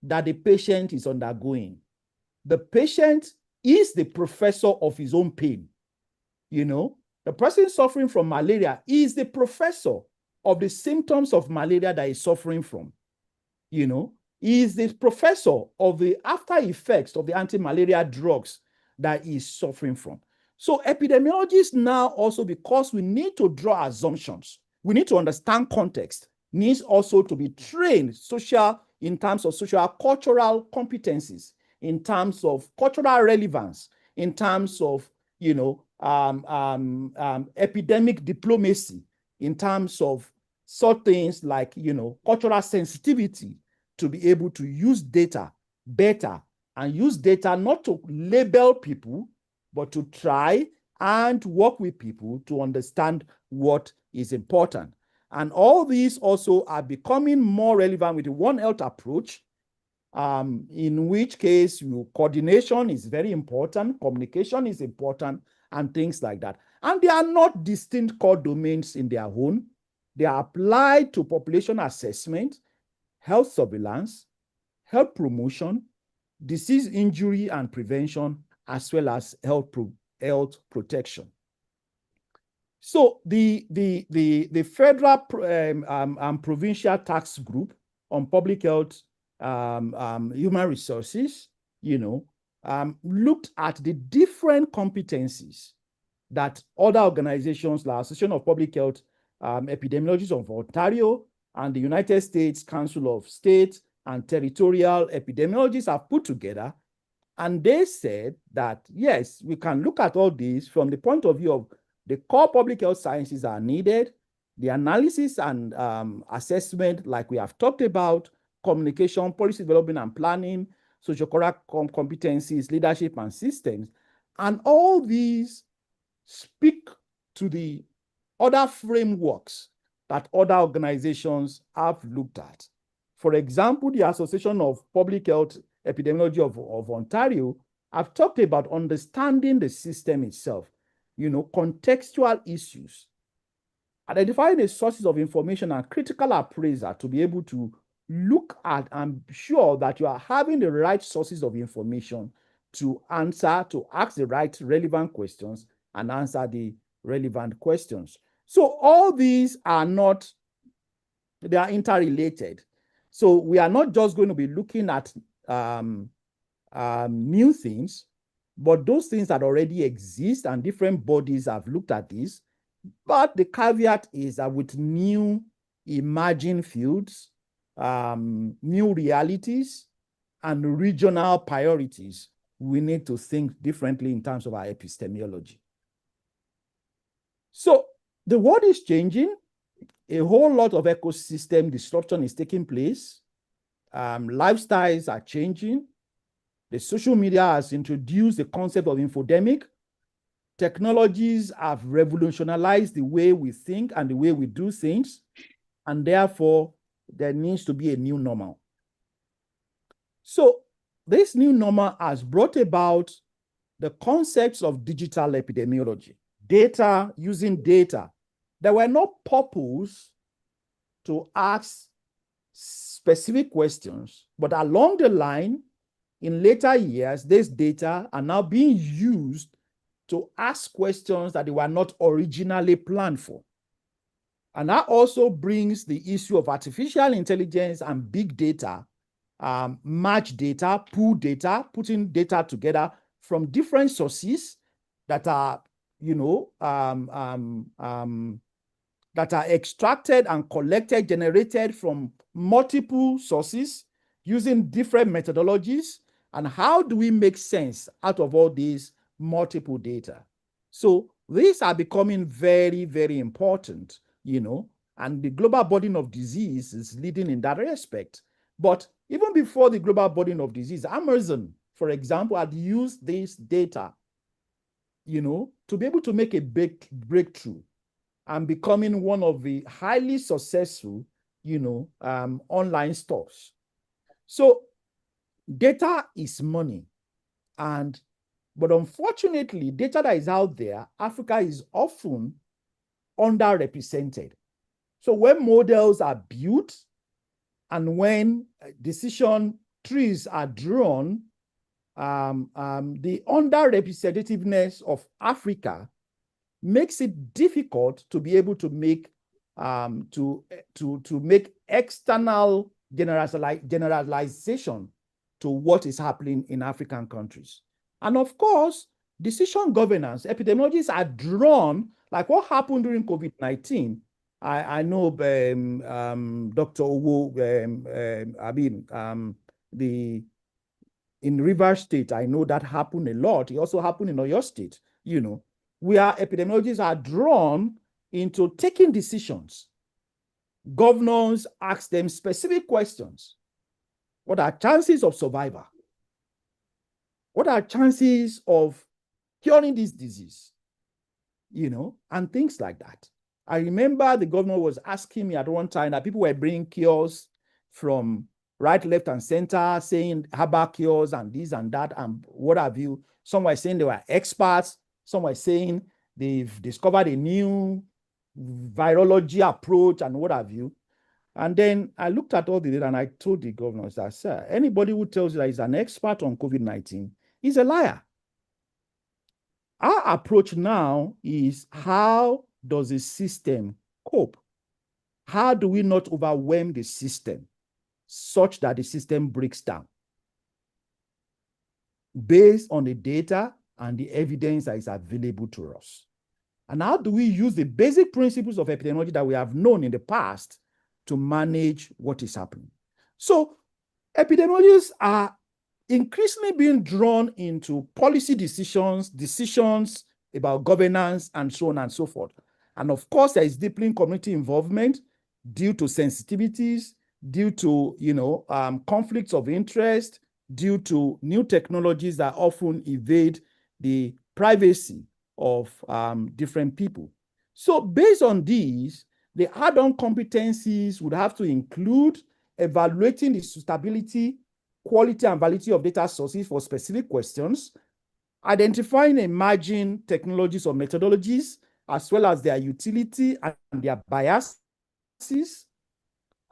that the patient is undergoing. The patient is the professor of his own pain. The person suffering from malaria is the professor of the symptoms of malaria that he's suffering from. He is the professor of the after effects of the anti-malaria drugs that he's suffering from. So epidemiologists now also, because we need to draw assumptions, we need to understand context, needs also to be trained in terms of social cultural competencies, in terms of cultural relevance, in terms of epidemic diplomacy, in terms of such things like cultural sensitivity, to be able to use data better, and use data not to label people, but to try and work with people to understand what is important. And all these also are becoming more relevant with the One Health approach, in which case coordination is very important, communication is important, and things like that. And they are not distinct core domains in their own. They are applied to population assessment, health surveillance, health promotion, disease injury and prevention, as well as health protection. So the federal and provincial task group on public health, human resources, looked at the different competencies that other organizations like Association of Public Health Epidemiologists of Ontario and the United States Council of State and Territorial Epidemiologists have put together. And they said that, yes, we can look at all these from the point of view of the core public health sciences are needed, the analysis and assessment, like we have talked about, communication, policy development and planning, socio-cultural competencies, leadership and systems. And all these speak to the other frameworks that other organizations have looked at. For example, the Association of Public Health Epidemiology of Ontario have talked about understanding the system itself, contextual issues, identifying the sources of information and critical appraiser to be able to look at and be sure that you are having the right sources of information to ask the right relevant questions and answer the relevant questions. So all these are they are interrelated. So we are not just going to be looking at new things, but those things that already exist, and different bodies have looked at this. But the caveat is that with new emerging fields, new realities, and regional priorities, we need to think differently in terms of our epistemology. So the world is changing. A whole lot of ecosystem disruption is taking place. Lifestyles are changing. The social media has introduced the concept of infodemic. Technologies have revolutionized the way we think and the way we do things. And therefore, there needs to be a new normal. So this new normal has brought about the concepts of digital epidemiology, data, using data. There were no purpose to ask specific questions, but along the line, in later years, this data are now being used to ask questions that they were not originally planned for. And that also brings the issue of artificial intelligence and big data, match data, pool data, putting data together from different sources that are, that are extracted and collected, generated from multiple sources using different methodologies. And how do we make sense out of all these multiple data? So these are becoming very, very important, and the global burden of disease is leading in that respect. But even before the global burden of disease, Amazon, for example, had used this data, to be able to make a big breakthrough and becoming one of the highly successful, online stores. So data is money. But unfortunately, data that is out there, Africa is often underrepresented. So when models are built and when decision trees are drawn, the underrepresentativeness of Africa makes it difficult to be able to make to make external generalization to what is happening in African countries. And of course, decision governance, epidemiologists are drawn, like what happened during COVID-19. I know Dr. Owo, in Rivers State, I know that happened a lot. It also happened in Oyo State, where epidemiologists are drawn into taking decisions. Governors ask them specific questions. What are chances of survival? What are chances of curing this disease? And things like that. I remember the governor was asking me at one time that people were bringing cures from right, left, and center, saying herbal cures and this and that and what have you. Some were saying they were experts. Some were saying they've discovered a new virology approach and what have you. And then I looked at all the data and I told the governor, I said, anybody who tells you that he's an expert on COVID-19 is a liar. Our approach now is, how does the system cope? How do we not overwhelm the system such that the system breaks down based on the data and the evidence that is available to us? And how do we use the basic principles of epidemiology that we have known in the past to manage what is happening? So epidemiologists are increasingly being drawn into policy decisions about governance, and so on and so forth. And of course, there is deepening community involvement due to sensitivities, due to conflicts of interest, due to new technologies that often evade the privacy of different people. So based on these, the add-on competencies would have to include evaluating the suitability, quality, and validity of data sources for specific questions, identifying emerging technologies or methodologies, as well as their utility and their biases,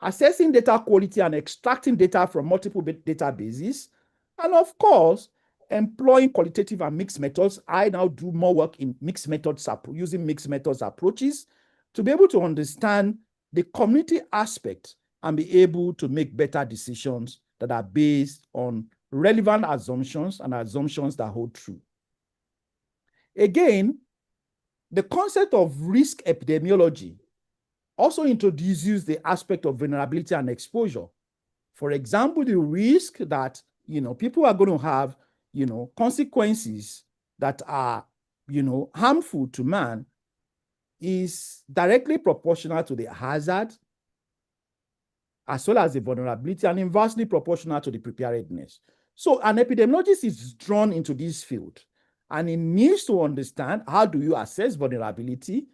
assessing data quality and extracting data from multiple databases, and of course, employing qualitative and mixed methods. I now do more work in mixed methods, using mixed methods approaches to be able to understand the community aspect and be able to make better decisions that are based on relevant assumptions and assumptions that hold true. Again, the concept of risk epidemiology also introduces the aspect of vulnerability and exposure. For example, the risk that people are going to have consequences that are harmful to man is directly proportional to the hazard, as well as the vulnerability, and inversely proportional to the preparedness. So an epidemiologist is drawn into this field, and he needs to understand, how do you assess vulnerability?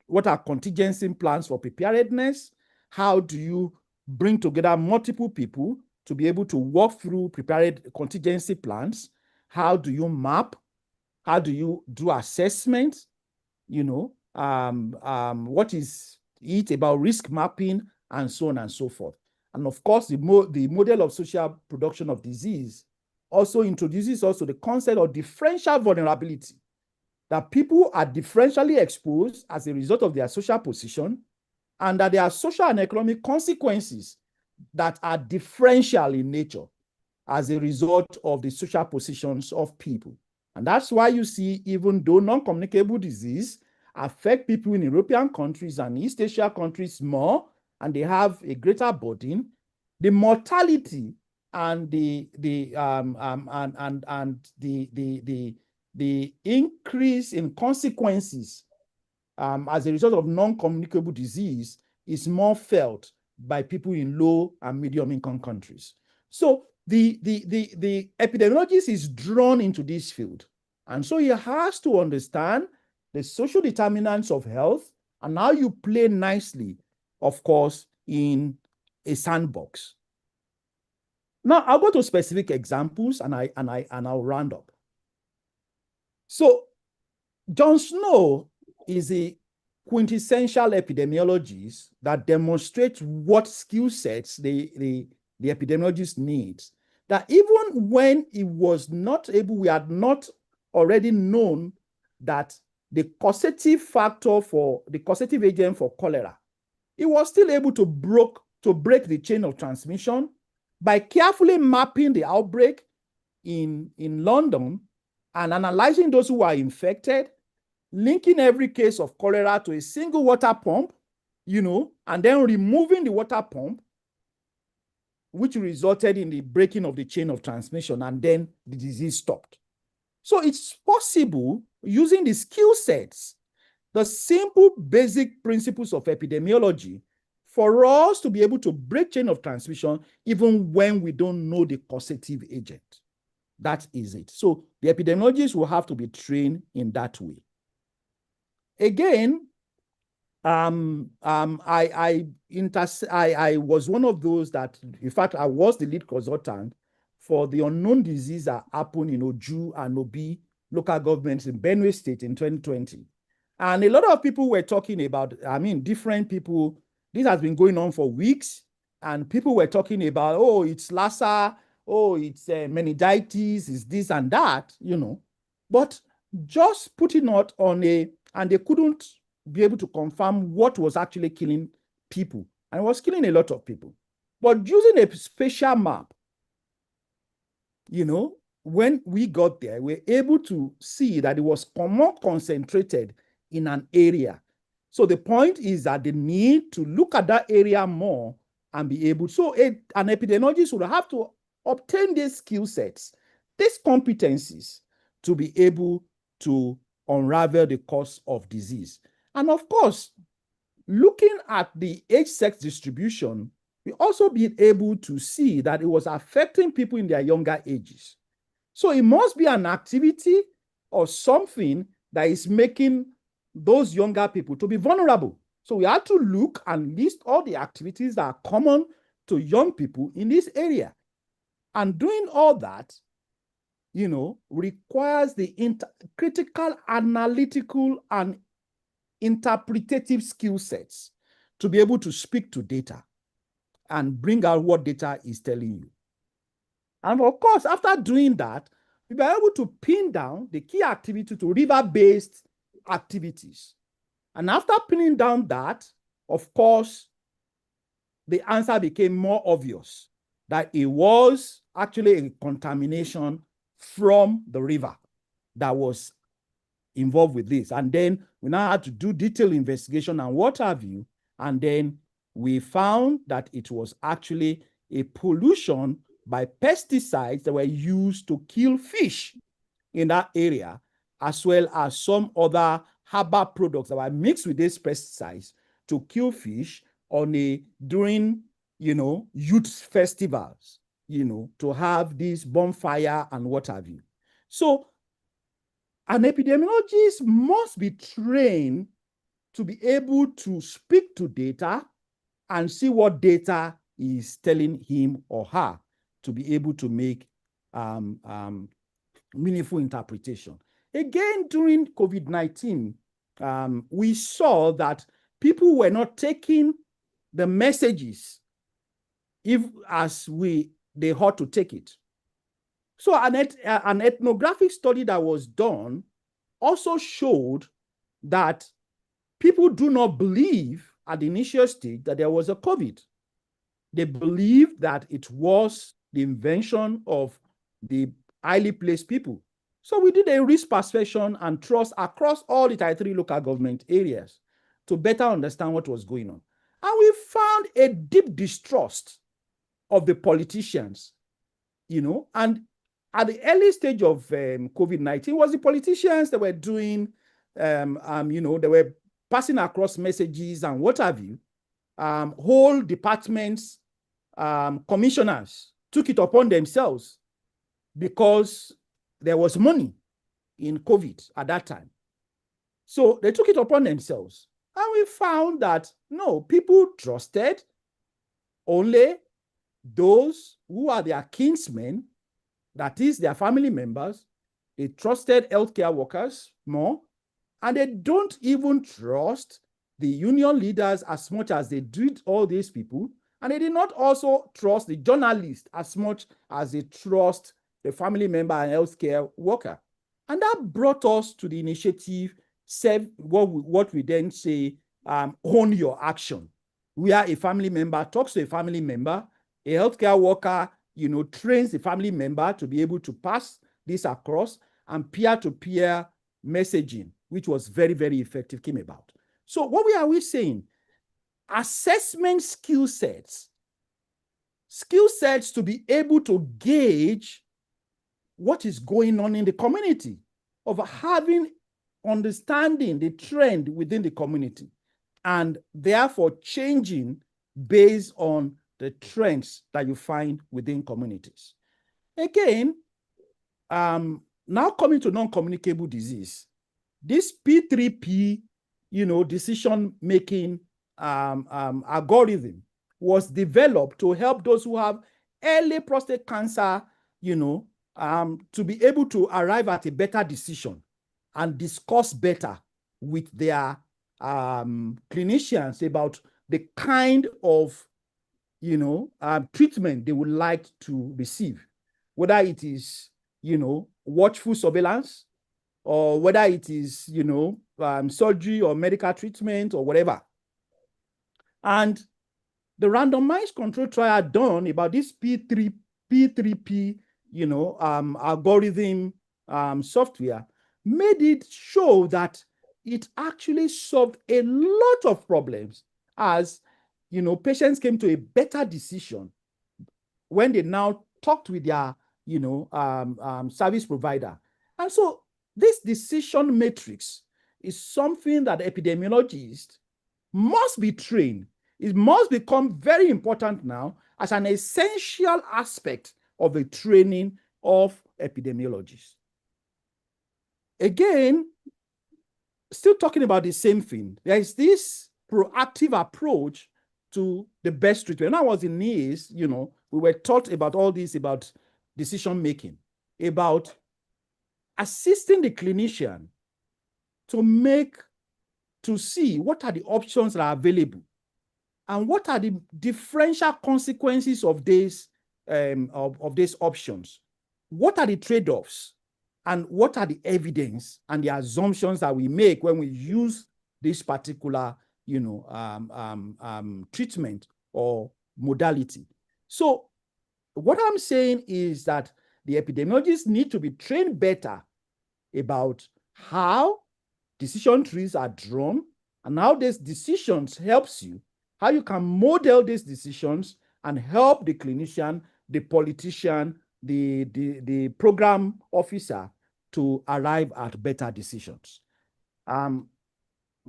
What are contingency plans for preparedness? How do you bring together multiple people to be able to work through prepared contingency plans? How do you map? How do you do assessment? What is it about risk mapping, and so on and so forth. And of course, the model of social production of disease also introduces the concept of differential vulnerability, that people are differentially exposed as a result of their social position, and that there are social and economic consequences that are differential in nature as a result of the social positions of people. And that's why you see, even though non-communicable disease affect people in European countries and East Asia countries more, and they have a greater burden, the mortality and the the increase in consequences as a result of non-communicable disease is more felt by people in low and medium income countries. So the epidemiologist is drawn into this field. And so he has to understand the social determinants of health and how you play nicely, of course, in a sandbox. Now I'll go to specific examples and I'll round up. So John Snow is a quintessential epidemiologist that demonstrates what skill sets the epidemiologist needs. That even when he was not able, we had not already known that the causative factor for the causative agent for cholera, he was still able to break the chain of transmission by carefully mapping the outbreak in London and analyzing those who are infected, linking every case of cholera to a single water pump, and then removing the water pump, which resulted in the breaking of the chain of transmission, and then the disease stopped. So it's possible, using the skill sets, the simple basic principles of epidemiology, for us to be able to break chain of transmission even when we don't know the causative agent. That is it. So the epidemiologists will have to be trained in that way. Again, I was one of those that, in fact, I was the lead consultant for the unknown disease that happened in Oju and Obi local governments in Benue State in 2020. And a lot of people were talking about, different people, this has been going on for weeks, and people were talking about, oh, it's Lassa, oh, it's meningitis, it's this and that, But just putting it on and they couldn't be able to confirm what was actually killing people. And it was killing a lot of people. But using a spatial map, when we got there, we were able to see that it was more concentrated in an area. So the point is that they need to look at that area more and be able. So an epidemiologist would have to obtain these skill sets, these competencies, to be able to unravel the cause of disease. And of course, looking at the age-sex distribution, we also be able to see that it was affecting people in their younger ages. So it must be an activity or something that is making those younger people to be vulnerable. So we have to look and list all the activities that are common to young people in this area. And doing all that, requires the critical, analytical, and interpretative skill sets to be able to speak to data and bring out what data is telling you. And of course, after doing that, we were able to pin down the key activity to river-based activities. And after pinning down that, of course, the answer became more obvious, that it was actually a contamination from the river that was involved with this. And then we now had to do detailed investigation and what have you. And then we found that it was actually a pollution by pesticides that were used to kill fish in that area, as well as some other herbal products that were mixed with these pesticides to kill fish during youth festivals, to have this bonfire and what have you. So an epidemiologist must be trained to be able to speak to data and see what data is telling him or her, to be able to make meaningful interpretation. Again, during COVID-19, we saw that people were not taking the messages as they ought to take it. So an ethnographic study that was done also showed that people do not believe at the initial stage that there was a COVID. They believed that it was the invention of the highly placed people. So we did a risk perception and trust across all the Tier 3 local government areas to better understand what was going on. And we found a deep distrust of the politicians, and at the early stage of COVID-19, it was the politicians that were doing, they were passing across messages and what have you. Whole departments, commissioners took it upon themselves because there was money in COVID at that time. So they took it upon themselves. And we found that, no, people trusted only those who are their kinsmen, that is their family members. They trusted healthcare workers more, and they don't even trust the union leaders as much as they did all these people. And they did not also trust the journalist as much as they trust the family member and healthcare worker. And that brought us to the initiative, what we then say, own your action, where a family member talks to a family member, a healthcare worker, trains the family member to be able to pass this across, and peer-to-peer messaging, which was very, very effective, came about. So what are we saying? Assessment skill sets to be able to gauge what is going on in the community, of having understanding the trend within the community, and therefore changing based on the trends that you find within communities. Again, now coming to non-communicable disease, this P3P, decision-making algorithm was developed to help those who have early prostate cancer, to be able to arrive at a better decision and discuss better with their clinicians about the kind of treatment they would like to receive, whether it is, watchful surveillance, or whether it is, surgery or medical treatment or whatever. And the randomized control trial done about this P3P, algorithm software made it show that it actually solved a lot of problems, as patients came to a better decision when they now talked with their service provider. And so this decision matrix is something that epidemiologists must be trained. It must become very important now as an essential aspect of the training of epidemiologists. Again, still talking about the same thing, there is this proactive approach to the best treatment. When I was in NIS, we were taught about all this, about decision making, about assisting the clinician to see what are the options that are available and what are the differential consequences of these options. What are the trade-offs, and what are the evidence and the assumptions that we make when we use this particular treatment or modality. So what I'm saying is that the epidemiologists need to be trained better about how decision trees are drawn and how these decisions helps you, how you can model these decisions and help the clinician, the politician, the program officer to arrive at better decisions.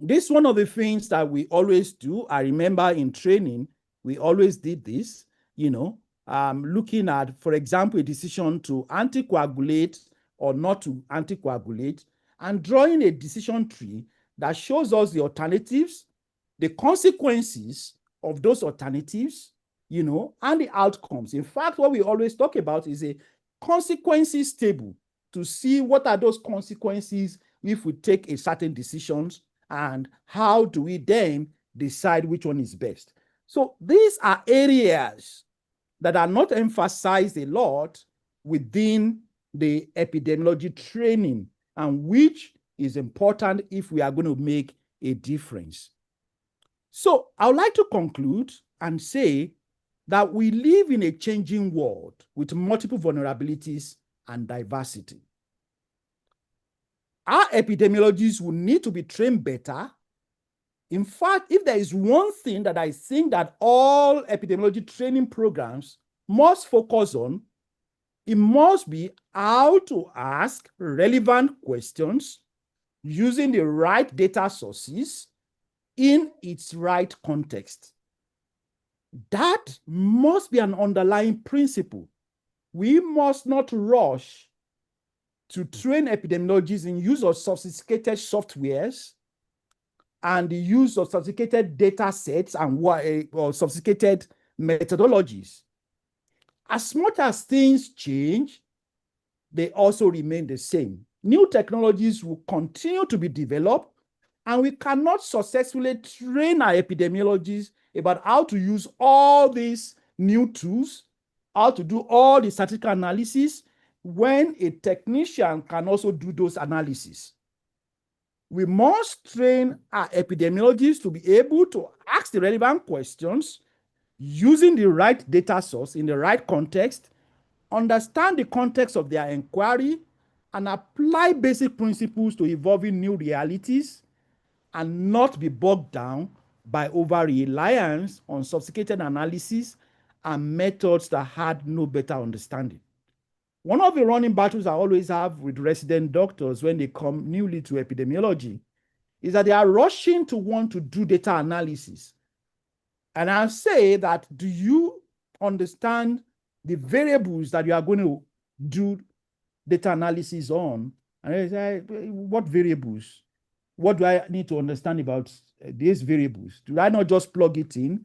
This is one of the things that we always do. I remember in training, we always did this, looking at, for example, a decision to anticoagulate or not to anticoagulate, and drawing a decision tree that shows us the alternatives, the consequences of those alternatives, and the outcomes. In fact, what we always talk about is a consequences table to see what are those consequences if we take a certain decisions, and how do we then decide which one is best. So these are areas that are not emphasized a lot within the epidemiology training, and which is important if we are going to make a difference. So I would like to conclude and say that we live in a changing world with multiple vulnerabilities and diversity. Our epidemiologists will need to be trained better. In fact, if there is one thing that I think that all epidemiology training programs must focus on, It must be how to ask relevant questions using the right data sources in its right context. That must be an underlying principle. We must not rush to train epidemiologists in use of sophisticated softwares and the use of sophisticated data sets and or sophisticated methodologies. As much as things change, they also remain the same. New technologies will continue to be developed, and we cannot successfully train our epidemiologists about how to use all these new tools, how to do all the statistical analysis, when a technician can also do those analyses. We must train our epidemiologists to be able to ask the relevant questions using the right data source in the right context, understand the context of their inquiry, and apply basic principles to evolving new realities, and not be bogged down by over-reliance on sophisticated analysis and methods that had no better understanding. One of the running battles I always have with resident doctors when they come newly to epidemiology is that they are rushing to want to do data analysis. And I'll say that, do you understand the variables that you are going to do data analysis on? And I say, what variables? What do I need to understand about these variables? Do I not just plug it in?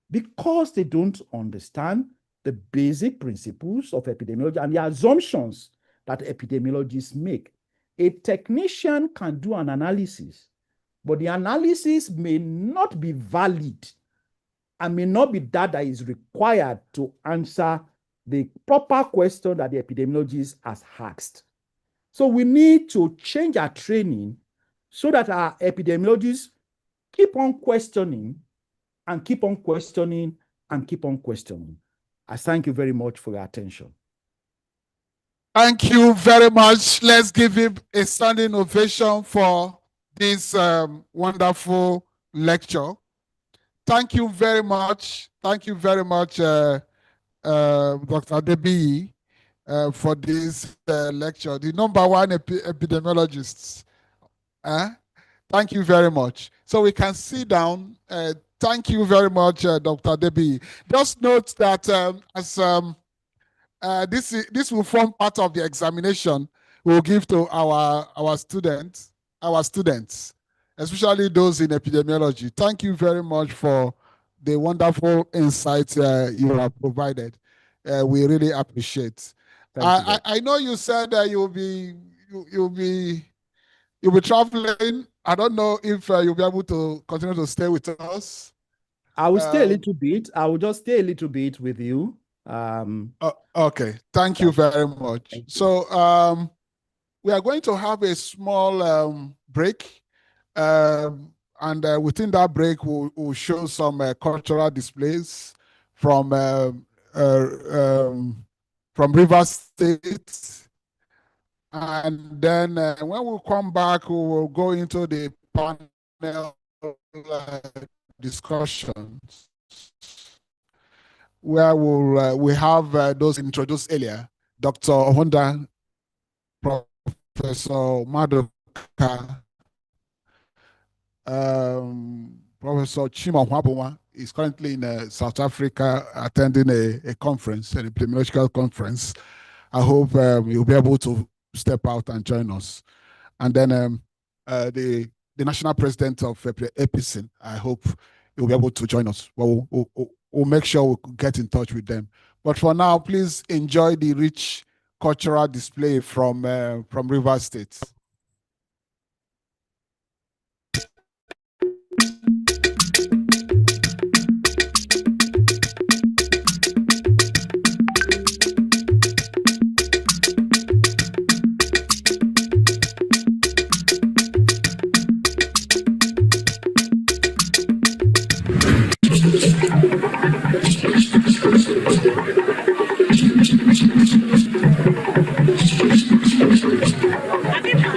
Because they don't understand the basic principles of epidemiology and the assumptions that epidemiologists make. A technician can do an analysis, but the analysis may not be valid and may not be that is required to answer the proper question that the epidemiologist has asked. So we need to change our training so that our epidemiologists keep on questioning and keep on questioning and keep on questioning. I thank you very much for your attention. Thank you very much. Let's give him a standing ovation for this wonderful lecture. Thank you very much. Thank you very much, Dr. Adebiyi, for this lecture. The #1 epidemiologist. Thank you very much. So we can sit down. Thank you very much, Dr. Adebiyi. Just note that this will form part of the examination we'll give to our students, especially those in epidemiology. Thank you very much for the wonderful insights you have provided. We really appreciate. I know you said that you'll be traveling. I don't know if you'll be able to continue to stay with us. I will stay a little bit. I will just stay a little bit with you. Okay. Thank you very much. So we are going to have a small break. And within that break, we'll show some cultural displays from Rivers State. And then when we come back, we will go into the panel discussions where we have those introduced earlier, Dr. Honda, Professor Madoka, Professor Chima Wabuma is currently in South Africa attending a conference, an epidemiological conference. I hope you'll be able to step out and join us. And then the national president of EPICIN, I hope you'll be able to join us. Well, we'll make sure we get in touch with them. But for now, please enjoy the rich cultural display from Rivers State. Have you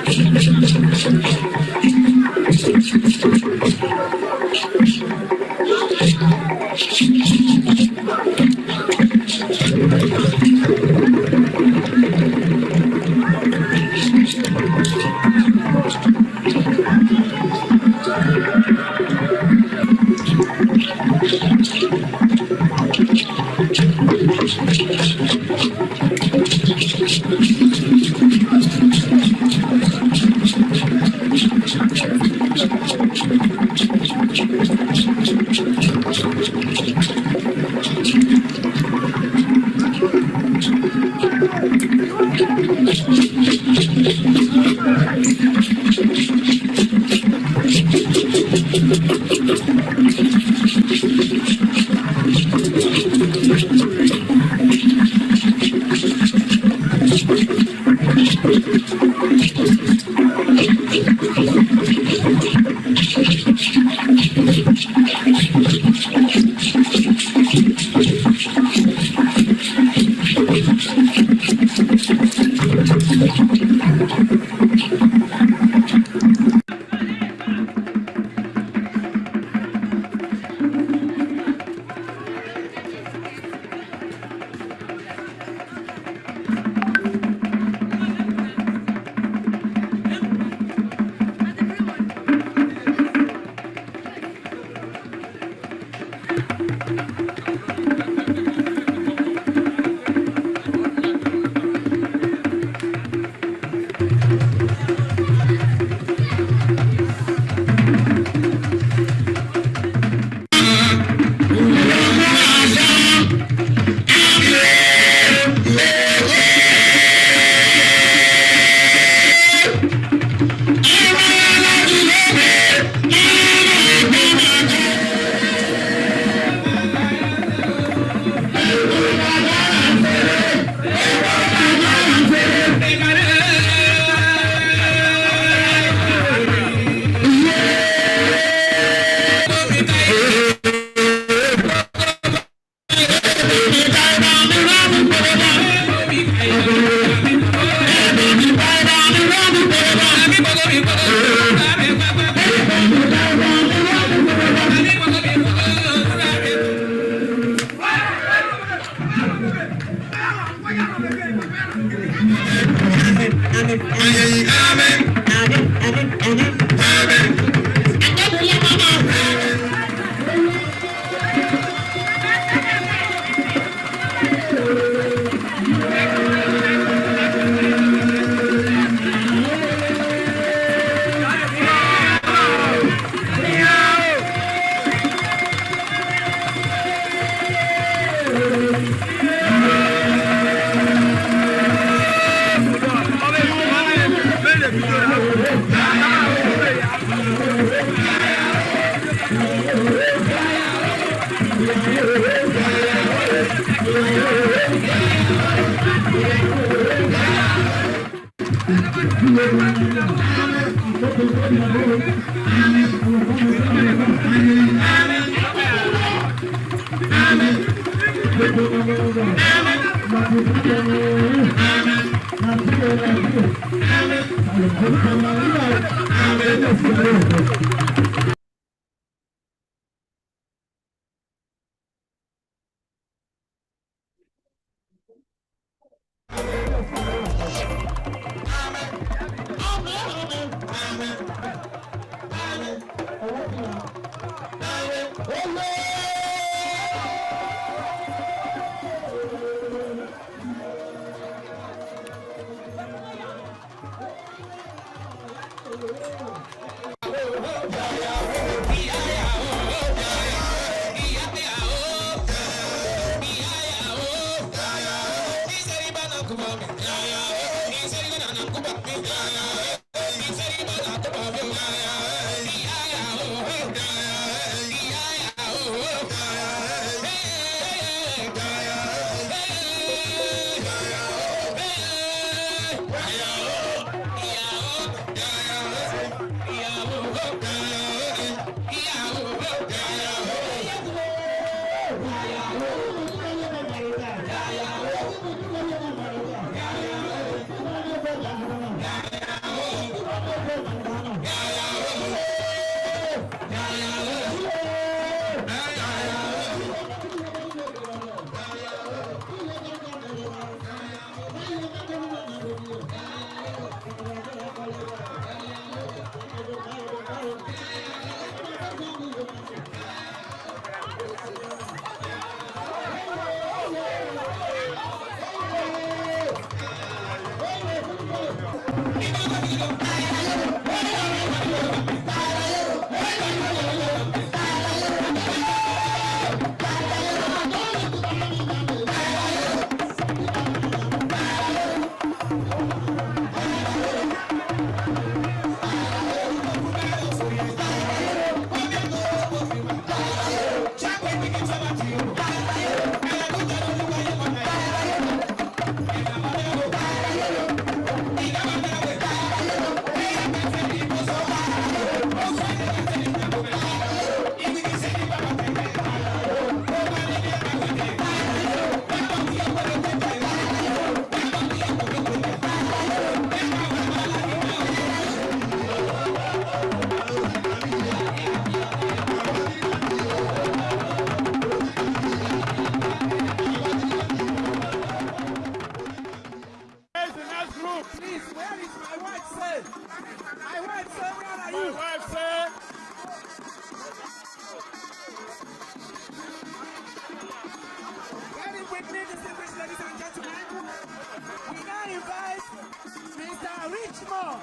Mr. Richmond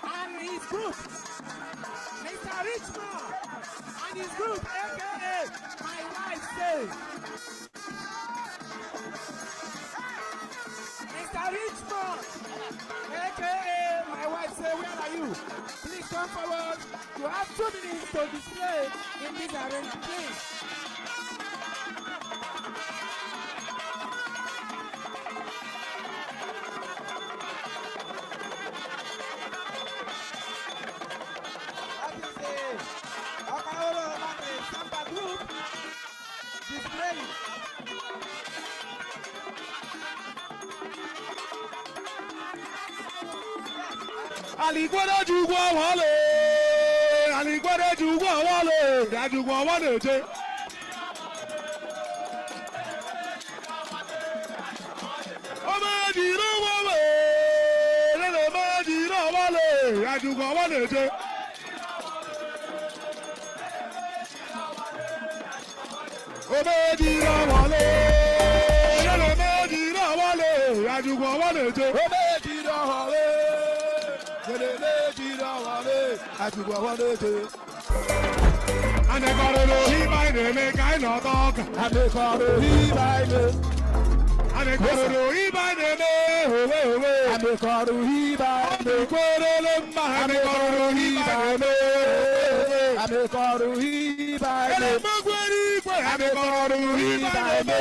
and his group. Mr. Richmond and his group, aka my wife say. Mr. Richmond, aka my wife say, where are you? Please come forward. You have 2 minutes to display in this arena, please. That is the Okaolo Samba group displaying. Aligbọ́dọ̀ ju gbọ́ wọ́n lè. Aligbọ́dọ̀ ju gbọ́ wọ́n lè. Dájú gbọ́ wọ́n lè jẹ́. Ọmọ ìdìrò wọ́n lè. Lẹ́lẹ̀ ọmọ ìdìrò wọ́n lè. Dájú gbọ́ wọ́n lè jẹ́. Ọmọ ìdìrò wọ́n lè. Lẹ́lẹ̀ ọmọ ìdìrò wọ́n lè. Dájú gbọ́ wọ́n lè jẹ́. Ọmọ ìdìrò wọ́n lè. And I got to he by the make I not talk. And I got to he by the. And I got to he by the me. And I got to he by the. And I got to he by the. And I got to he by the. And I got to he by the.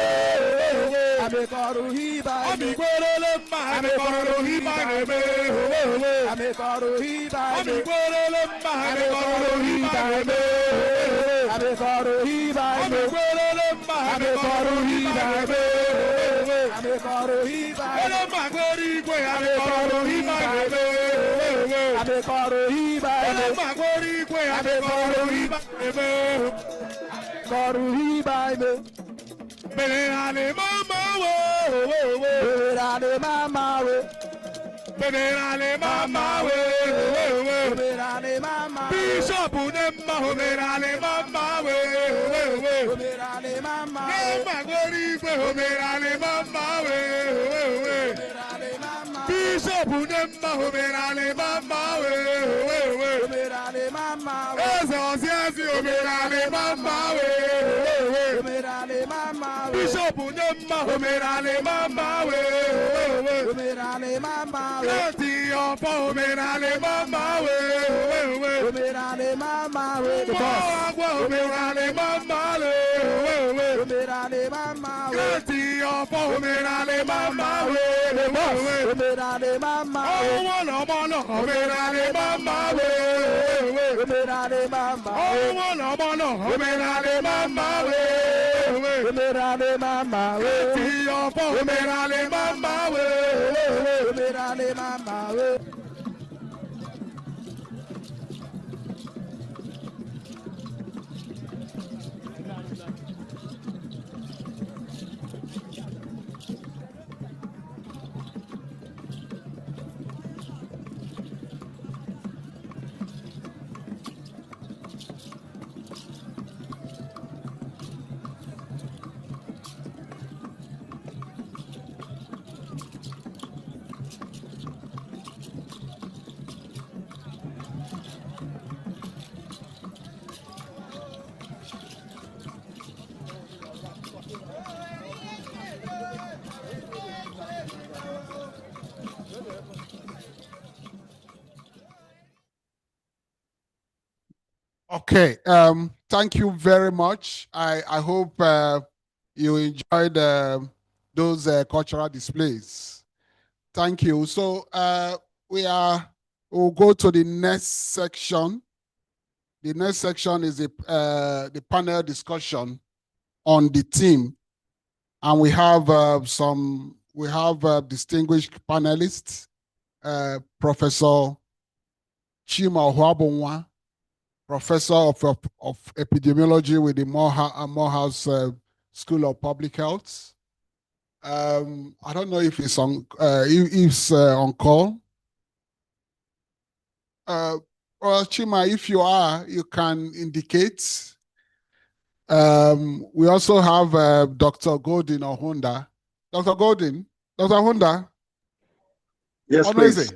And I got to he by the. And I got to he by the. And I got to he by the. Ame karu hi bai me. Ame karu hi bai me. Ame karu hi bai me. Ame karu hi bai me. Ame karu hi bai me. Ame karu hi bai me. Karu hi bai me. Benale mama wo. Benale mama wo. Benale mama wo. Benale mama. Bishop unemma benale mama wo. Benale mama. Nemma gori kwe benale mama wo. Benale mama. Bishop unemma benale mama wo. Benale mama. Ezoziasi benale mama wo. Benale mama. Bishop unemma benale mama wo. Benale mama. Lati opo benale mama wo. Benale mama wo. Benale mama wo. Benale mama wo. Lati opo benale mama wo. Benale mama wo. Omo no benale mama wo. Benale mama wo. Omo no benale mama wo. Benale mama wo. Lati opo benale mama wo. Benale mama wo. Okay, thank you very much. I hope you enjoyed those cultural displays. Thank you. So we'll go to the next section. The next section is the panel discussion on the theme, and we have distinguished panelists, Professor Chima Huabonwa, Professor of Epidemiology with the Morehouse School of Public Health. I don't know if it's on call. Well, Chima, if you are, you can indicate. We also have Dr. Godin Ohunda. Dr. Godin, Dr. Ohunda. Yes, please.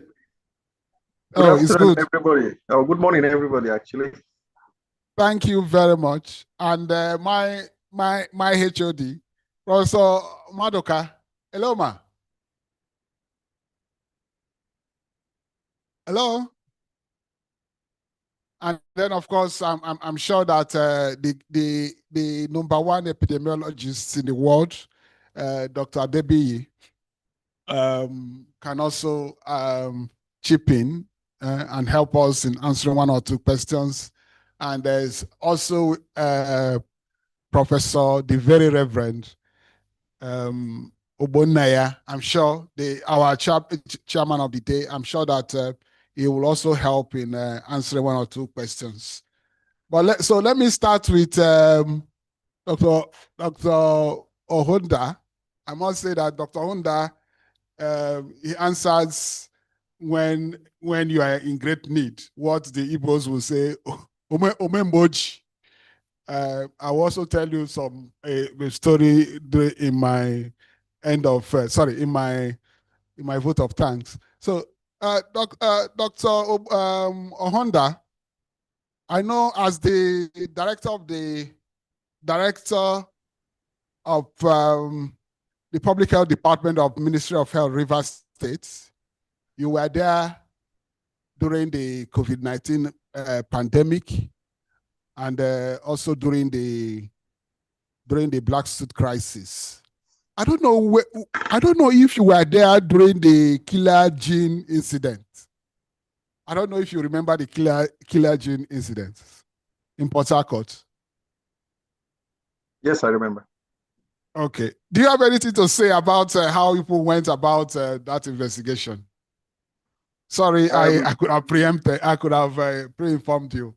Oh, it's good. Everybody. Oh, good morning, everybody, actually. Thank you very much. And my HOD, Professor Madoka. Hello, ma. Hello. And then, of course, I'm sure that the number one epidemiologist in the world, Dr. Adebiyi, can also chip in and help us in answering one or two questions. And there's also Professor, the very Reverend Obonaya. I'm sure our chairman of the day, I'm sure that he will also help in answering one or two questions. But so let me start with Dr. Ohunda. I must say that Dr. Ohunda, he answers when you are in great need, what the Igbos will say, Omemboji. I will also tell you some a story in my end of in my vote of thanks. So, Dr. Ohonda, I know as the director of the Public Health Department of Ministry of Health, Rivers State, you were there during the COVID-19 pandemic, and also during the Black Suit crisis. I don't know if you were there during the killer gene incident. I don't know if you remember the killer gene incident in Port Harcourt. Yes, I remember. Okay. Do you have anything to say about how people went about that investigation? Sorry, I could have preempted. I could have pre-informed you.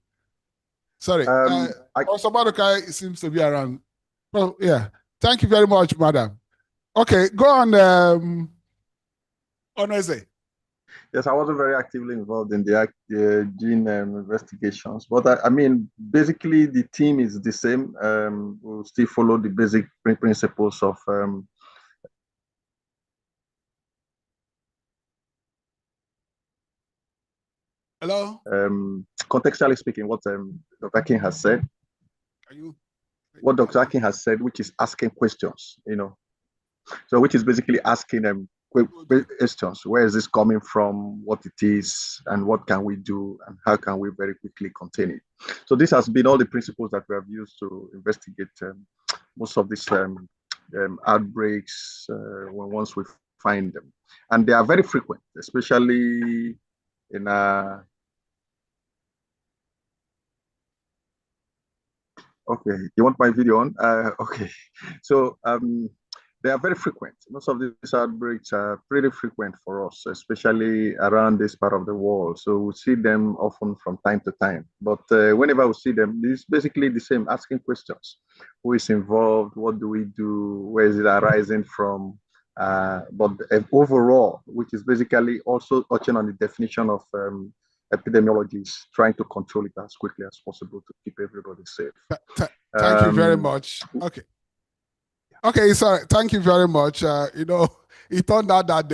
Sorry. Also, Madoka seems to be around. Oh, yeah. Thank you very much, madam. Okay, go on, Oneze. Yes, I wasn't very actively involved in the gene investigations, but I mean, basically the team is the same. We'll still follow the basic principles of hello. Contextually speaking, what Dr. King has said. What Dr. King has said, which is asking questions, so which is basically asking them questions. Where is this coming from? What it is, and what can we do, and how can we very quickly contain it? So this has been all the principles that we have used to investigate most of these outbreaks once we find them, and they are very frequent, especially in okay, you want my video on? Okay, so they are very frequent. Most of these outbreaks are pretty frequent for us, especially around this part of the world. So we see them often from time to time. But whenever we see them, it's basically the same, asking questions. Who is involved? What do we do? Where is it arising from? But overall, which is basically also touching on the definition of epidemiology, is trying to control it as quickly as possible to keep everybody safe. Thank you very much. Okay. Okay, sorry. Thank you very much. It turned out that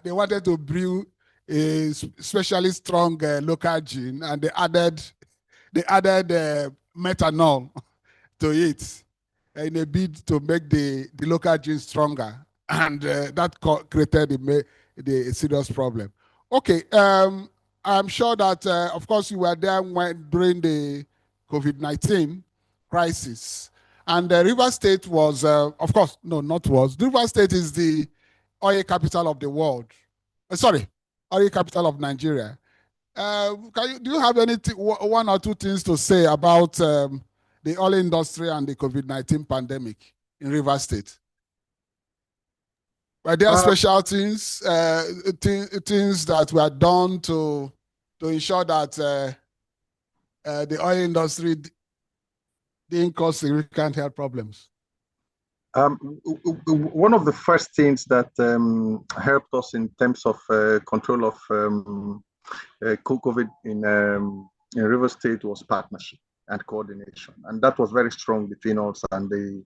they wanted to brew a especially strong local gene, and they added methanol to it in a bid to make the local gene stronger, and that created a serious problem. Okay, I'm sure that of course you were there during the COVID-19 crisis. And Rivers State was, of course, no, not was. Rivers State is the oil capital of the world. Oil capital of Nigeria. Do you have one or two things to say about the oil industry and the COVID-19 pandemic in Rivers State? Were there special things that were done to ensure that the oil industry didn't cause significant health problems? One of the first things that helped us in terms of control of COVID in River State was partnership and coordination, and that was very strong between us and the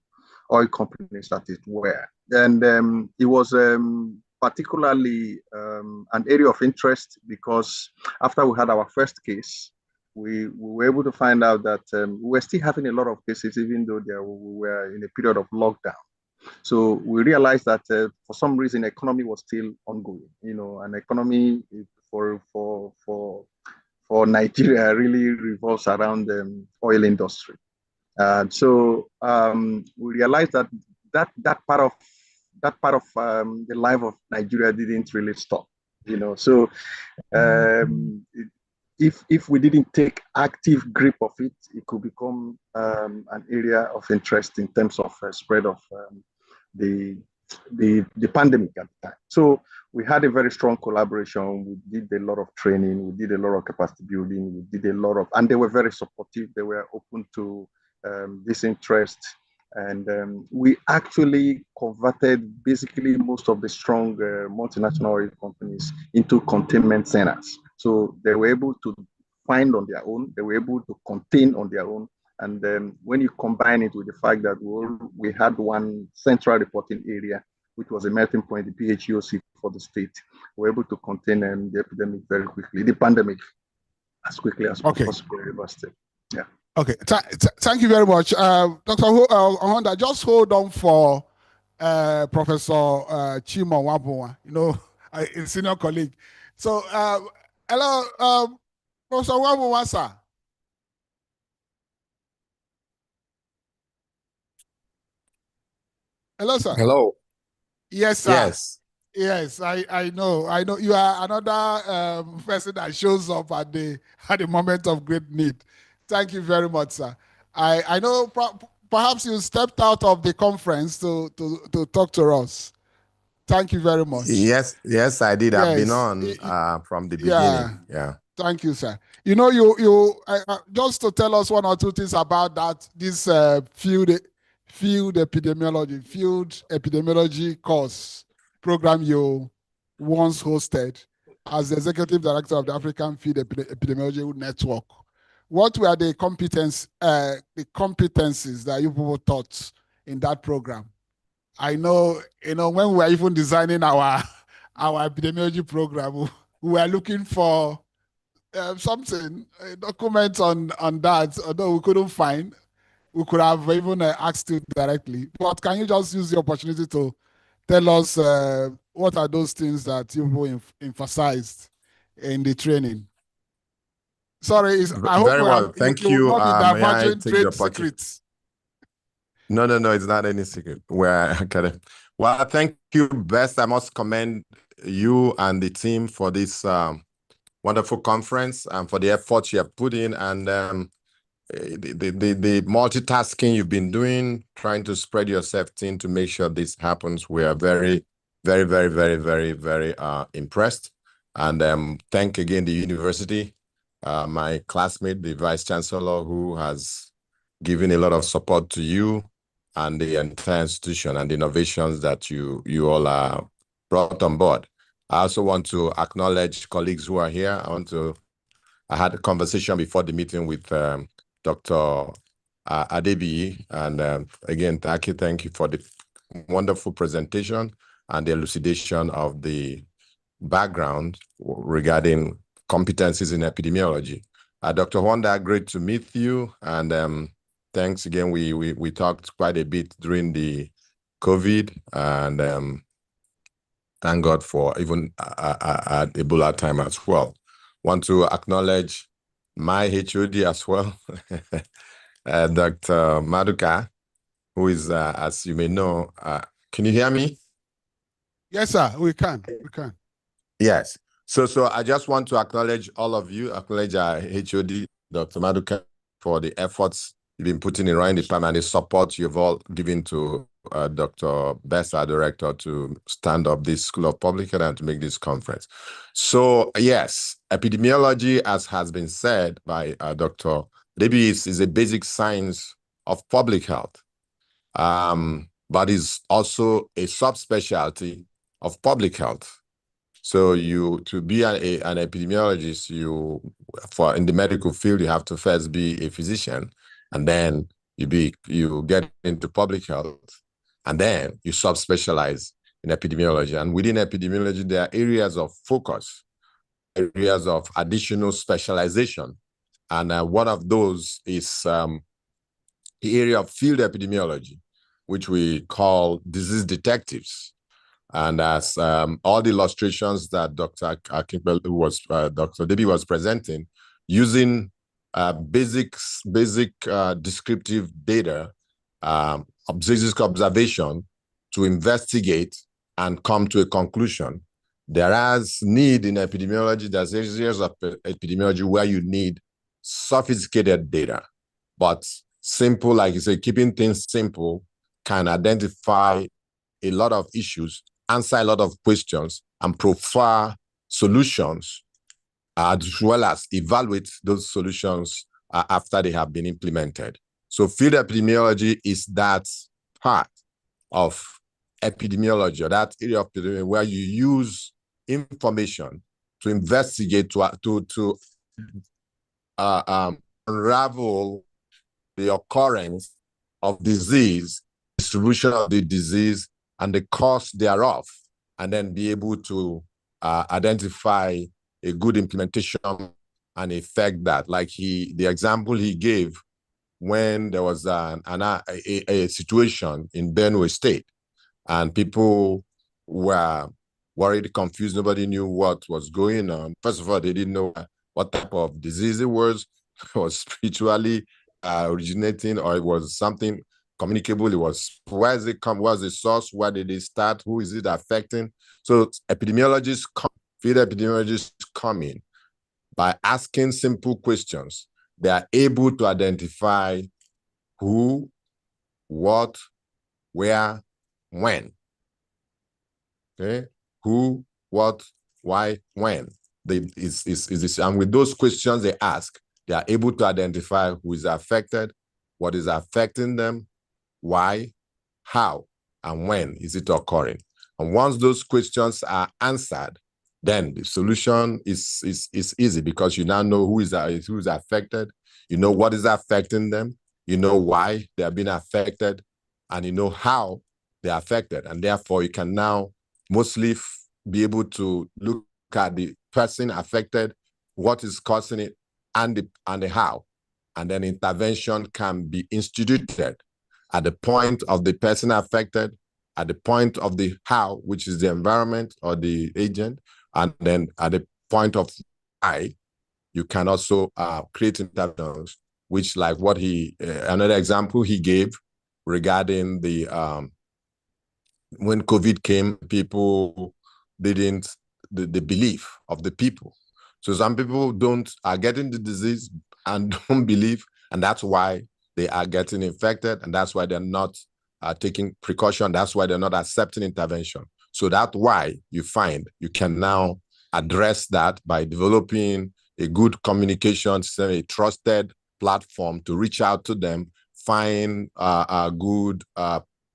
oil companies that it were. And it was particularly an area of interest because after we had our first case, we were able to find out that we were still having a lot of cases, even though we were in a period of lockdown. So we realized that for some reason, the economy was still ongoing. An economy for Nigeria really revolves around the oil industry. So we realized that part of the life of Nigeria didn't really stop. So if we didn't take active grip of it, it could become an area of interest in terms of spread of the pandemic at the time. So we had a very strong collaboration. We did a lot of training. We did a lot of capacity building. We did a lot of, and they were very supportive. They were open to this interest. And we actually converted basically most of the strong multinational oil companies into containment centers. So they were able to find on their own, they were able to contain on their own. And then when you combine it with the fact that we had one central reporting area, which was a melting point, the PHUOC for the state, we were able to contain the epidemic very quickly, the pandemic as quickly as possible. Yeah. Okay, thank you very much. Dr. Honda, just hold on for Professor Chimo Wabua, a senior colleague. So, hello, Professor Wabua, sir. Hello, sir. Hello. Yes, sir. Yes. Yes, I know. You are another person that shows up at the moment of great need. Thank you very much, sir. I know perhaps you stepped out of the conference to talk to us. Thank you very much. Yes, I did. Yes. I've been on from the beginning. Yeah. Thank you, sir. Just to tell us one or two things about this field epidemiology course program you once hosted as the executive director of the African Field Epidemiology Network. What were the competencies that you people taught in that program? I know, when we were even designing our epidemiology program, we were looking for something, a document on that, although we couldn't find. We could have even asked you directly. But can you just use the opportunity to tell us what are those things that you emphasized in the training? Sorry, I very hope well. Thank you. Not be diverging trade secrets. No, it's not any secret. Well, thank you. Best, I must commend you and the team for this wonderful conference and for the efforts you have put in and the multitasking you've been doing, trying to spread yourself thin to make sure this happens. We are very, very, very, very, very, very impressed. And thank again the university, my classmate, the Vice Chancellor, who has given a lot of support to you and the entire institution and the innovations that you all brought on board. I also want to acknowledge colleagues who are here. I had a conversation before the meeting with Dr. Adebi, and again, thank you for the wonderful presentation and the elucidation of the background regarding competencies in epidemiology. Dr. Honda, great to meet you, and thanks again. We talked quite a bit during the COVID, and thank God for even at Ebola time as well. Want to acknowledge my HOD as well, Dr. Maduka, who is, as you may know, can you hear me? Yes, sir, we can. Yes. So I just want to acknowledge all of you, acknowledge our HOD, Dr. Maduka, for the efforts you've been putting in around the time and the support you've all given to Dr. Best, our director, to stand up this School of Public Health and to make this conference. So yes, epidemiology, as has been said by Dr. Debbie, is a basic science of public health, but is also a subspecialty of public health. So to be an epidemiologist, in the medical field, you have to first be a physician, and then you get into public health, and then you subspecialize in epidemiology. And within epidemiology, there are areas of focus, areas of additional specialization. And one of those is the area of field epidemiology, which we call disease detectives. And as all the illustrations that Dr. Dr. Debbie was presenting, using basic descriptive data, basic observation to investigate and come to a conclusion. There is need in epidemiology, there's areas of epidemiology where you need sophisticated data, but simple, like you say, keeping things simple can identify a lot of issues, answer a lot of questions, and profile solutions, as well as evaluate those solutions after they have been implemented. So field epidemiology is that part of epidemiology, or that area of epidemiology where you use information to investigate, to unravel the occurrence of disease, distribution of the disease, and the cause thereof, and then be able to identify a good implementation and effect that. Like the example he gave when there was a situation in Benue State, and people were worried, confused. Nobody knew what was going on. First of all, they didn't know what type of disease it was spiritually originating, or it was something communicable. It was, where does it come? What's the source? Where did it start? Who is it affecting? So epidemiologists, field epidemiologists come in by asking simple questions. They are able to identify who, what, where, when. Okay, who, what, why, when. And with those questions they ask, they are able to identify who is affected, what is affecting them, why, how, and when is it occurring. And once those questions are answered, then the solution is easy, because you now know who is affected, you know what is affecting them, you know why they are being affected, and you know how they are affected. And therefore, you can now mostly be able to look at the person affected, what is causing it, and the how. And then intervention can be instituted at the point of the person affected, at the point of the how, which is the environment or the agent, and then at the point of why, you can also create interventions, which, like what another example he gave regarding the when COVID came, people didn't, the belief of the people. So some people are getting the disease and don't believe, and that's why they are getting infected, and that's why they're not taking precaution. That's why they're not accepting intervention. So that's why you find you can now address that by developing a good communication system, a trusted platform to reach out to them, find a good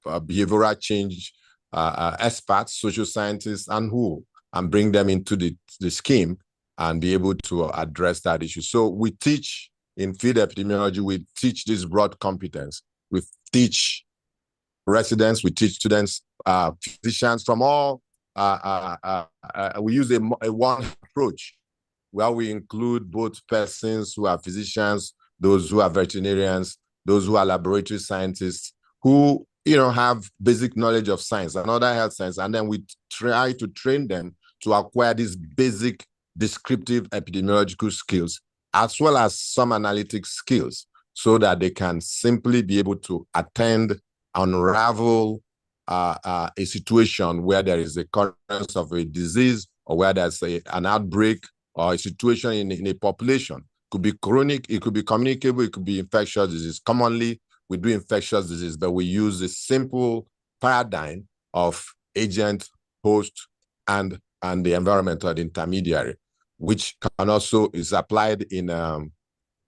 behavioral change experts, social scientists, and bring them into the scheme and be able to address that issue. So we teach in field epidemiology, we teach this broad competence. We teach residents, we teach students, physicians from all, we use a one approach where we include both persons who are physicians, those who are veterinarians, those who are laboratory scientists, who have basic knowledge of science and other health science, and then we try to train them to acquire these basic descriptive epidemiological skills, as well as some analytic skills, so that they can simply be able to unravel a situation where there is a occurrence of a disease, or where there's an outbreak or a situation in a population. It could be chronic, it could be communicable, it could be infectious disease. Commonly, we do infectious disease, but we use a simple paradigm of agent, host, and the environment, or the intermediary, which can also is applied in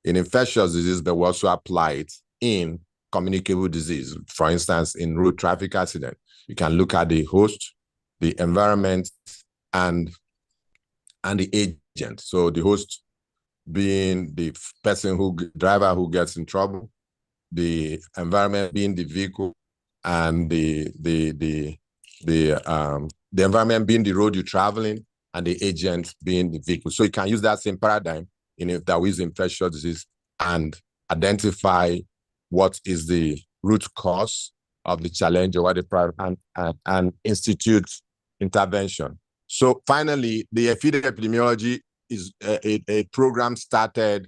infectious disease, but we also apply it in communicable disease. For instance, in road traffic accident, you can look at the host, the environment, and the agent. So the host being the driver who gets in trouble, the environment being the vehicle, and the the environment being the road you're traveling and the agent being the vehicle. So you can use that same paradigm in if there is infectious disease and identify what is the root cause of the challenge or what the problem and institute intervention. So finally, the epidemiology is a program started,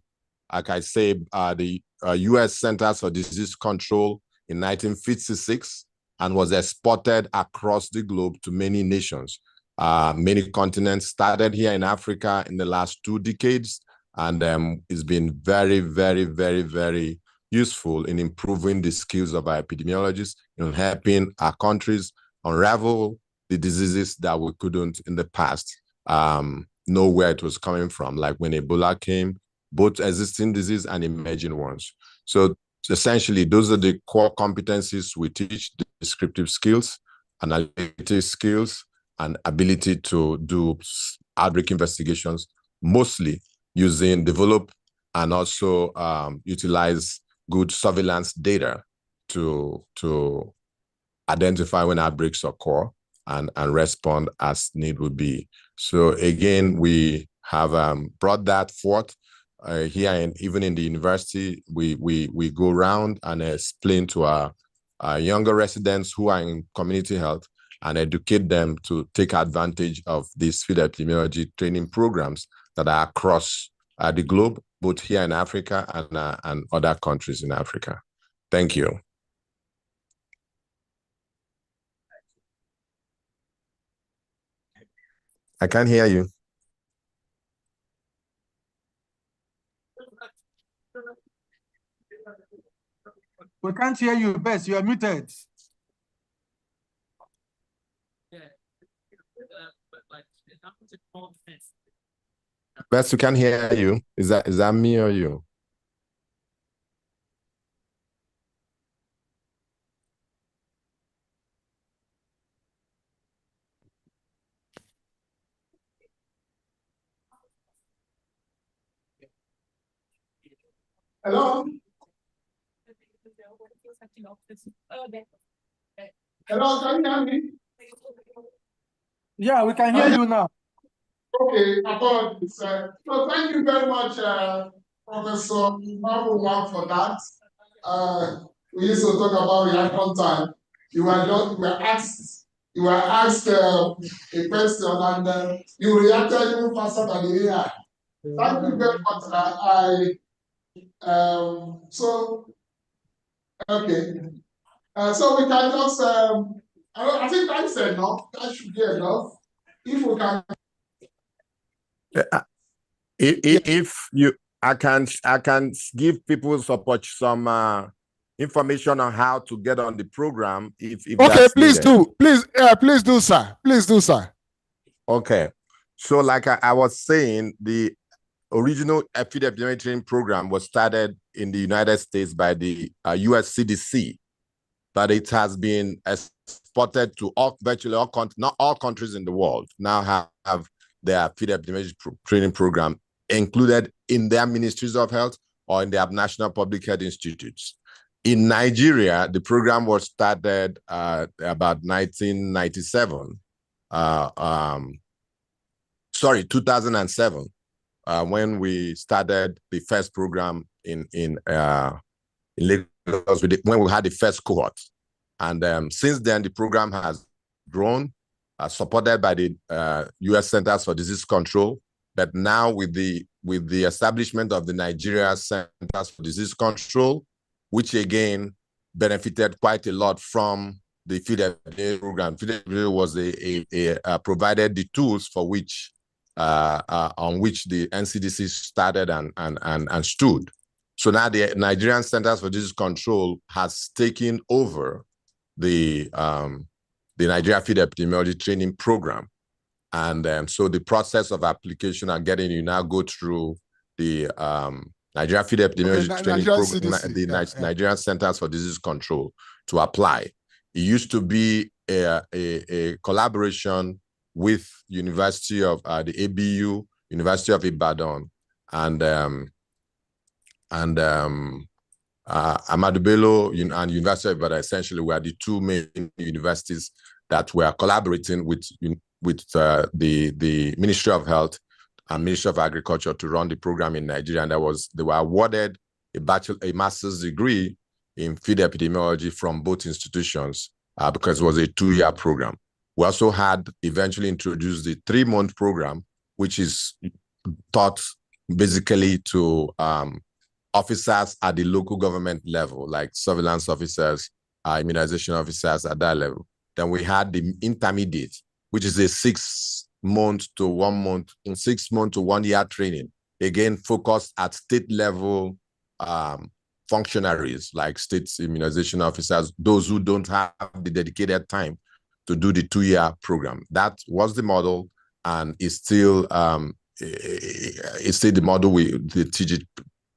like I say, the U.S. Centers for Disease Control in 1956 and was exported across the globe to many nations. Many continents, started here in Africa in the last 2 decades, and it's been very, very, very, very useful in improving the skills of our epidemiologists, in helping our countries unravel the diseases that we couldn't in the past know where it was coming from, like when Ebola came, both existing disease and emerging ones. So essentially, those are the core competencies we teach: descriptive skills, analytic skills, and ability to do outbreak investigations, mostly using develop and also utilize good surveillance data to identify when outbreaks occur and respond as need would be. So again, we have brought that forth here, and even in the university, we go around and explain to our younger residents who are in community health and educate them to take advantage of these field epidemiology training programs that are across the globe, both here in Africa and other countries in Africa. Thank you. I can't hear you. We can't hear you, Bess. You are muted. Best, we can hear you. Is that me or you? Hello? Hello, can you hear me? Yeah, we can hear you now. Okay, apologies. So thank you very much, Professor Maruwa, for that. We used to talk about reaction time. You were asked a question and you reacted even faster than the AI. Thank you very much. Okay. So we can just, I think that's enough. That should be enough. If we can. If you, I can give people some information on how to get on the program. If Okay, that's please needed. do. Please do, sir. Please do, sir. Okay. So like I was saying, the original epidemiology training program was started in the United States by the US CDC, but it has been exported to virtually all countries, not all countries in the world now have their epidemiology training program included in their ministries of health or in their national public health institutes. In Nigeria, the program was started about 2007, when we started the first program in Lagos, when we had the first cohort. And since then, the program has grown, supported by the U.S. Centers for Disease Control. But now with the establishment of the Nigeria Centers for Disease Control, which again benefited quite a lot from the field epidemiology program. Field epidemiology was provided the tools for which on which the NCDC started and stood. So now the Nigerian Centers for Disease Control has taken over the Nigeria Field Epidemiology Training Program. And so the process of application and getting you now go through the Nigeria Field Epidemiology Training Program, Nigerian Centers for Disease Control to apply. It used to be a collaboration with University of the ABU, University of Ibadan, and Ahmadu Bello and University of Ibadan essentially were the two main universities that were collaborating with the Ministry of Health and Ministry of Agriculture to run the program in Nigeria. And they were awarded a master's degree in field epidemiology from both institutions because it was a 2-year program. We also had eventually introduced the 3-month program, which is taught basically to officers at the local government level, like surveillance officers, immunization officers at that level. Then we had the intermediate, which is a 6 month to 1 month, in 6 month to 1 year training, again focused at state level functionaries like state immunization officers, those who don't have the dedicated time to do the 2-year program. That was the model, and is still the model the TG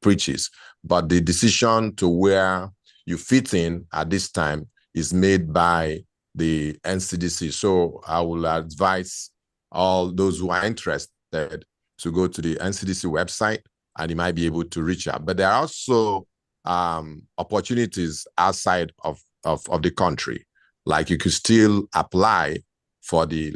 preaches. But the decision to where you fit in at this time is made by the NCDC. So I will advise all those who are interested to go to the NCDC website, and you might be able to reach out. But there are also opportunities outside of the country. Like you could still apply for the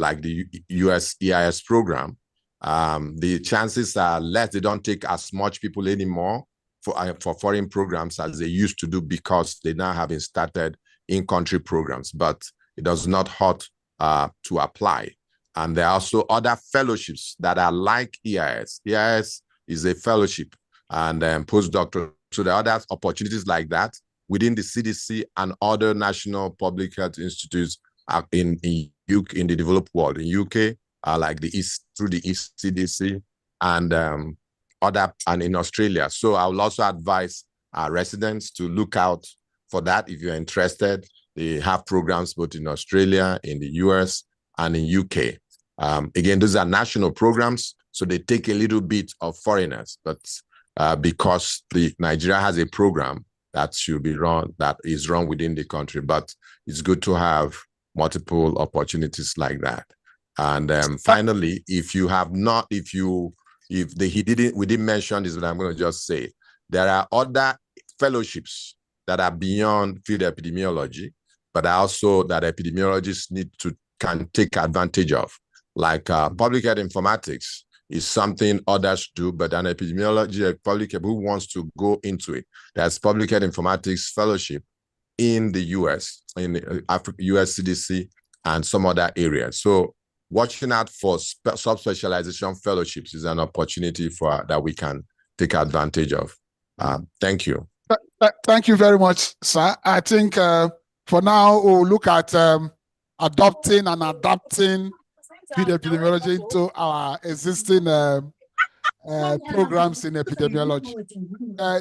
US EIS program. The chances are less. They don't take as much people anymore for foreign programs as they used to do, because they now have started in-country programs, but it does not hurt to apply. And there are also other fellowships that are like EIS. EIS is a fellowship and postdoctoral. So there are other opportunities like that within the CDC and other national public health institutes in the developed world. In UK, like through the ECDC and in Australia. So I will also advise our residents to look out for that if you're interested. They have programs both in Australia, in the US, and in UK. Again, those are national programs, so they take a little bit of foreigners, but because Nigeria has a program that should be run, that is run within the country, but it's good to have multiple opportunities like that. And finally, we didn't mention this, but I'm going to just say, there are other fellowships that are beyond field epidemiology, but also that epidemiologists can take advantage of. Like public health informatics is something others do, but an epidemiology, public health who wants to go into it, there's public health informatics fellowship in the US, in the US CDC and some other areas. So watching out for subspecialization fellowships is an opportunity that we can take advantage of. Thank you. Thank you very much, sir. I think for now, we'll look at adopting and adapting field epidemiology into our existing programs in epidemiology.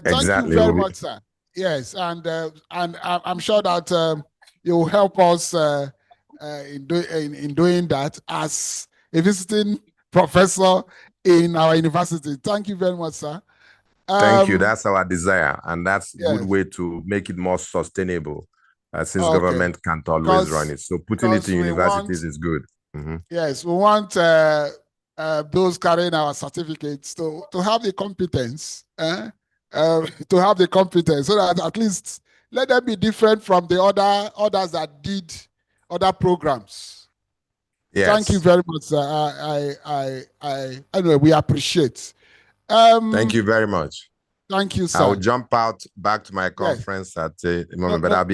Thank you very much, sir. Yes, and I'm sure that you will help us in doing that as a visiting professor in our university. Thank you very much, sir. Thank you. That's our desire, and that's a good way to make it more sustainable, since government can't always run it. So putting it in universities is good. Mm-hmm. Yes, we want those carrying our certificates to have the competence, so that at least let them be different from the others that did other programs. Yes. Thank you very much, sir. Anyway, we appreciate. Thank you very much. Thank you, sir. I'll jump back to my conference at the moment, but I'll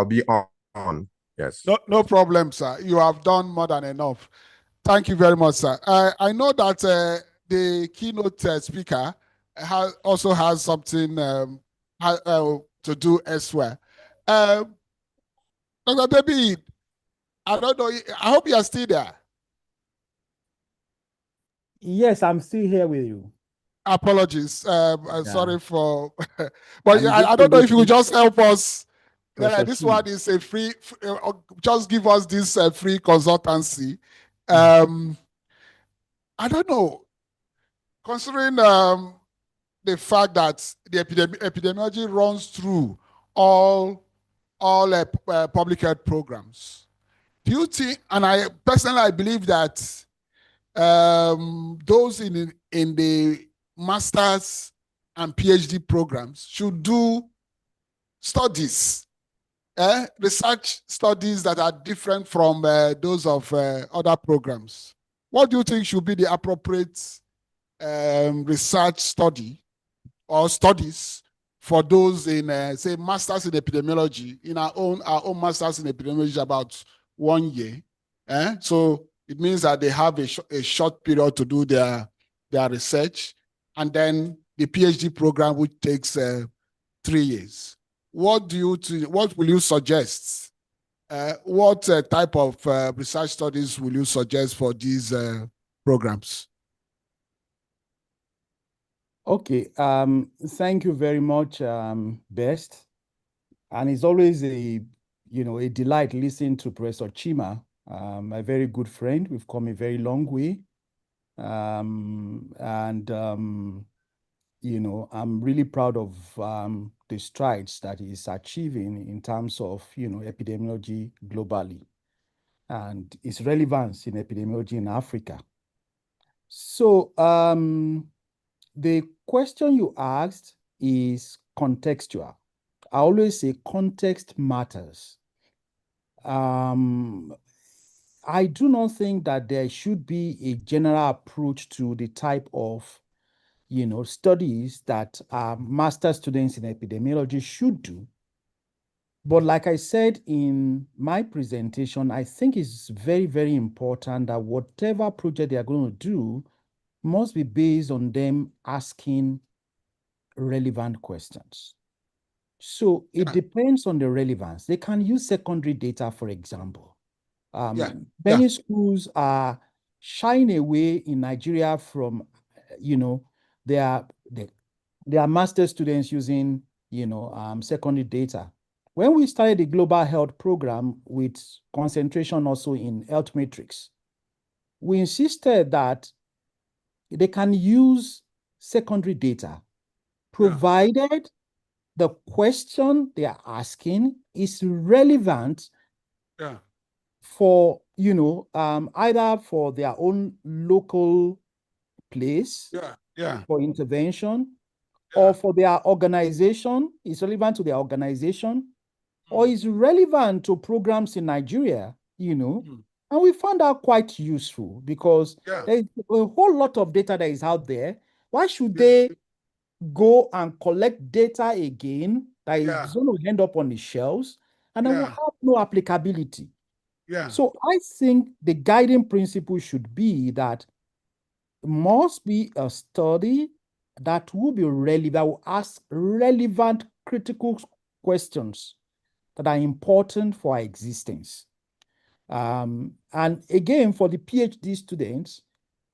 be on. Yes. No problem, sir. You have done more than enough. Thank you very much, sir. I know that the keynote speaker also has something to do elsewhere. Dr. David, I don't know. I hope you are still there. Yes, I'm still here with you. Apologies. I'm sorry for, but I don't know if you could just help us. This one is a free, just give us this free consultancy. I don't know, considering the fact that the epidemiology runs through all public health programs. Do you think, and I personally believe that those in the master's and PhD programs should do studies research studies that are different from those of other programs. What do you think should be the appropriate research study or studies for those in, say, masters in epidemiology? In our own masters in epidemiology, about 1 year. So it means that they have a short period to do their research, and then the PhD program, which takes 3 years. What will you suggest? What type of research studies will you suggest for these programs? Okay, thank you very much, Best. And it's always a delight listening to Professor Chima, a very good friend. We've come a very long way. I'm really proud of the strides that he's achieving in terms of, epidemiology globally and its relevance in epidemiology in Africa. So the question you asked is contextual. I always say context matters. I do not think that there should be a general approach to the type of studies that master students in epidemiology should do. But like I said in my presentation, I think it's very, very important that whatever project they are going to do must be based on them asking relevant questions. So it depends on the relevance. They can use secondary data, for example. Many schools are shying away in Nigeria from, their master students using, secondary data. When we started the global health program with concentration also in health metrics, we insisted that they can use secondary data, provided the question they are asking is relevant for, either for their own local place for intervention, or for their organization, is relevant to their organization, or is relevant to programs in Nigeria, and we found that quite useful because there's a whole lot of data that is out there. Why should they go and collect data again that is going to end up on the shelves and then will have no applicability? So I think the guiding principle should be that it must be a study that will be relevant, that will ask relevant critical questions that are important for our existence. And again, for the PhD students,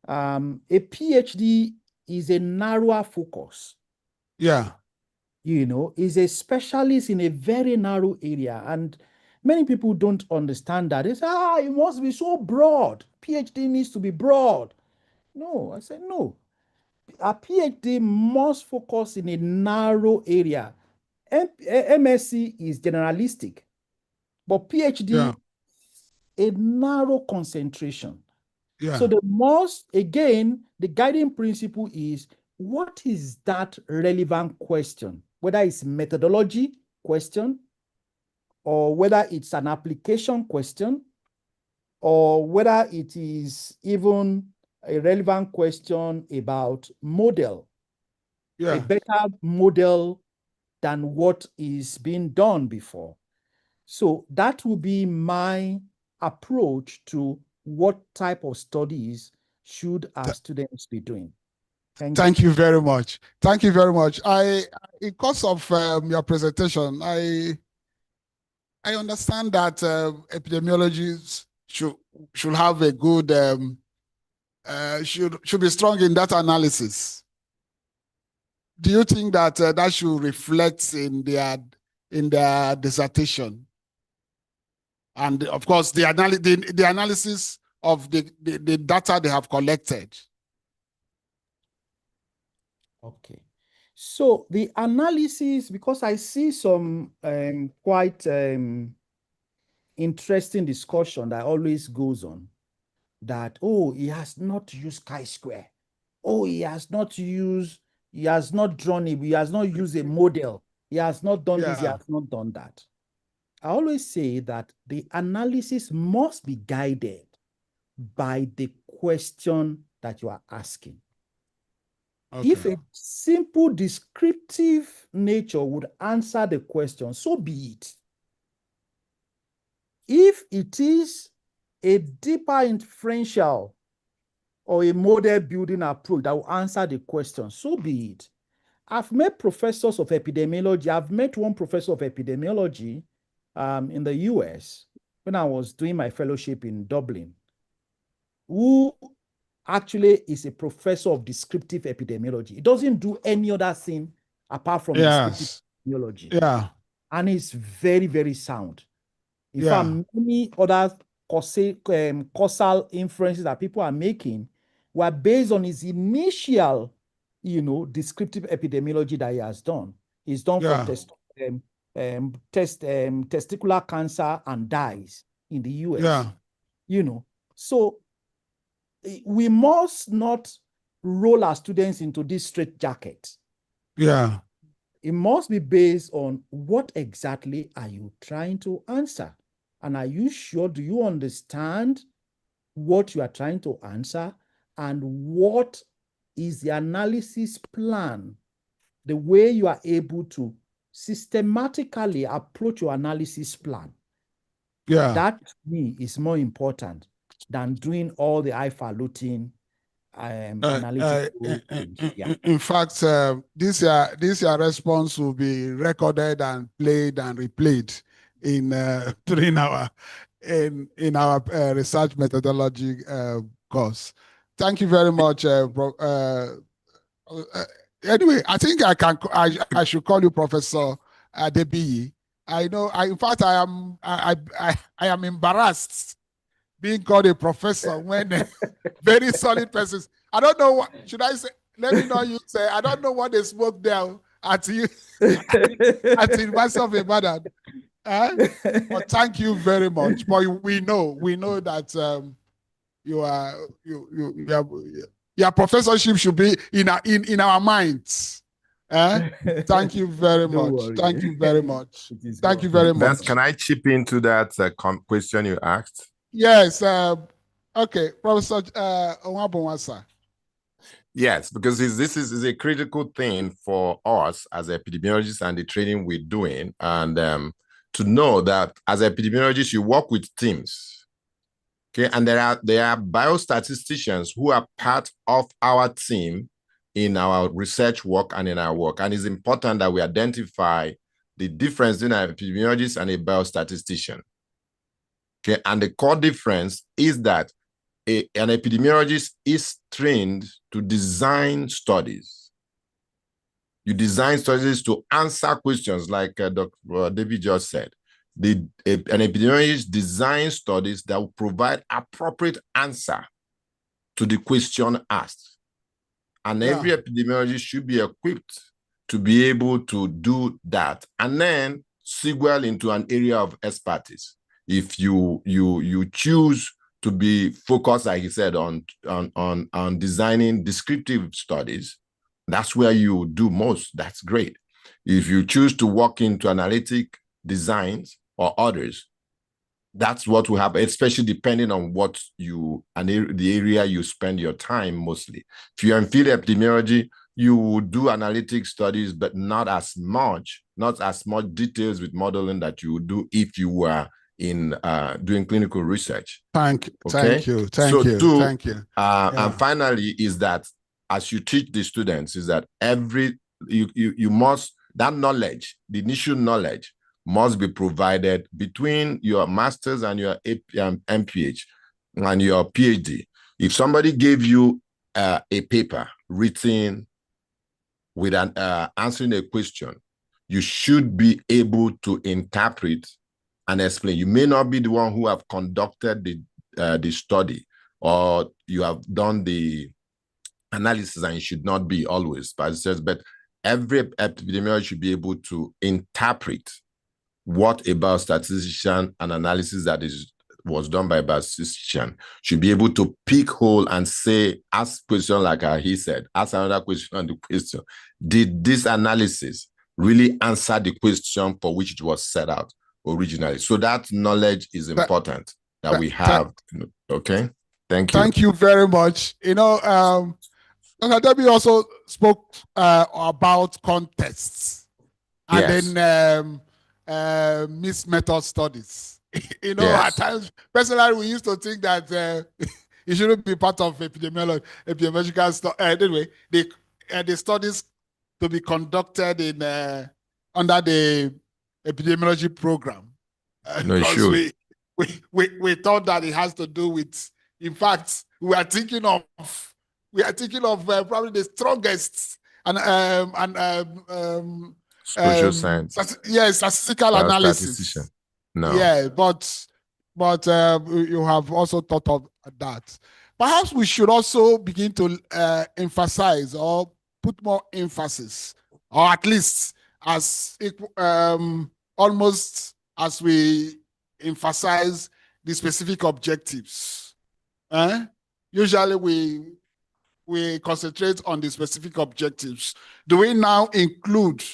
a PhD is a narrower focus. Is a specialist in a very narrow area. And many people don't understand that. They say, it must be so broad. PhD needs to be broad. No, I said, no. A PhD must focus in a narrow area. MSc is generalistic, but PhD, a narrow concentration. So the guiding principle is, what is that relevant question? Whether it's methodology question, or whether it's an application question, or whether it is even a relevant question about model, a better model than what is being done before. So that will be my approach to what type of studies should our students be doing. Thank you very much. Thank you very much. In course of your presentation, I understand that epidemiologists should have a good should be strong in data analysis. Do you think that that should reflect in their dissertation? And of course, the analysis of the data they have collected. Okay. So the analysis, because I see some quite interesting discussion that always goes on, that, he has not used chi-square. He has not drawn it, he has not used a model. He has not done this, he has not done that. I always say that the analysis must be guided by the question that you are asking. Okay. If a simple descriptive nature would answer the question, so be it. If it is a deeper inferential or a model building approach that will answer the question, so be it. I've met professors of epidemiology. I've met one professor of epidemiology in the US when I was doing my fellowship in Dublin, who actually is a professor of descriptive epidemiology. He doesn't do any other thing apart from descriptive epidemiology. Yeah. And it's very, very sound. In Yeah. fact, many other causal inferences that people are making were based on his initial, descriptive epidemiology that he has done. He's done for testicular cancer and dies in the US. Yeah. So we must not roll our students into this straitjacket. Yeah. It must be based on what exactly are you trying to answer? And are you sure? Do you understand what you are trying to answer? And what is the analysis plan? The way you are able to systematically approach your analysis plan. Yeah. That, to me, is more important than doing all the highfalutin analytical things. Yeah. In fact, this your response will be recorded and played and replayed in during our research methodology course. Thank you very much. Anyway, I think I should call you Professor Adebiyi. I know. In fact, I am embarrassed being called a professor when very solid persons. I don't know what should I say. Let me not use say. I don't know what they smoke there at you at the University of Ibadan. But thank you very much. But we know that your professorship should be in our minds. Thank you very much. Thank you very much. Thank you very much. Can I chip into that question you asked? Yes. Okay, Professor Onwabonwasa. Yes, because this is a critical thing for us as epidemiologists and the training we're doing, and to know that as epidemiologists you work with teams. Okay, and there are biostatisticians who are part of our team in our research work and in our work, and it's important that we identify the difference between an epidemiologist and a biostatistician. Okay, and the core difference is that an epidemiologist is trained to design studies. You design studies to answer questions like Dr. David just said. An epidemiologist designs studies that will provide appropriate answer to the question asked. And every epidemiologist should be equipped to be able to do that and then segue into an area of expertise. If you choose to be focused, like he said, on designing descriptive studies, that's where you do most. That's great. If you choose to walk into analytic designs or others, that's what will happen, especially depending on what the area you spend your time mostly. If you're in field epidemiology, you will do analytic studies, but not as much details with modeling that you would do if you were in doing clinical research. Thank you. And finally is that as you teach the students is that you must, that knowledge, the initial knowledge must be provided between your master's and your MPH and your PhD. If somebody gave you a paper written with answering a question, you should be able to interpret and explain. You may not be the one who have conducted the study, or you have done the analysis, and you should not be always. But every epidemiologist should be able to interpret what a biostatistician and analysis that was done by a biostatistician should be able to pick hole and say, ask question like he said, ask another question on the question. Did this analysis really answer the question for which it was set out? originally. So that knowledge is important that we have. Okay. Thank you. Thank you very much. Dr. Debbie also spoke about contests and then mixed method studies. At times, personally, we used to think that it shouldn't be part of epidemiological stuff. Anyway, the studies to be conducted in under the epidemiology program. No, it should. We thought that it has to do with. In fact, we are thinking of probably the strongest social science. Yes, statistical analysis. No. Yeah, but you have also thought of that. Perhaps we should also begin to emphasize or put more emphasis, or at least as almost as we emphasize the specific objectives. Usually we concentrate on the specific objectives. Do we now include,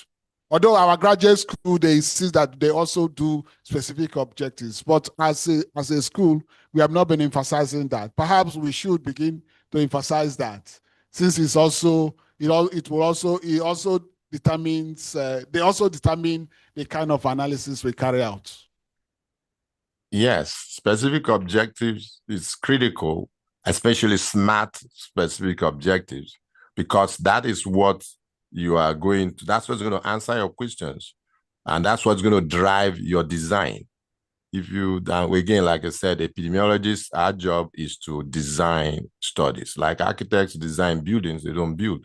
although our graduate school, they insist that they also do specific objectives, but as a school, we have not been emphasizing that. Perhaps we should begin to emphasize that, since they also determine the kind of analysis we carry out. Yes, specific objectives is critical, especially SMART specific objectives, because that is what you are going to, that's what's going to answer your questions. And that's what's going to drive your design. If you, again, like I said, epidemiologists, our job is to design studies. Like architects design buildings, they don't build,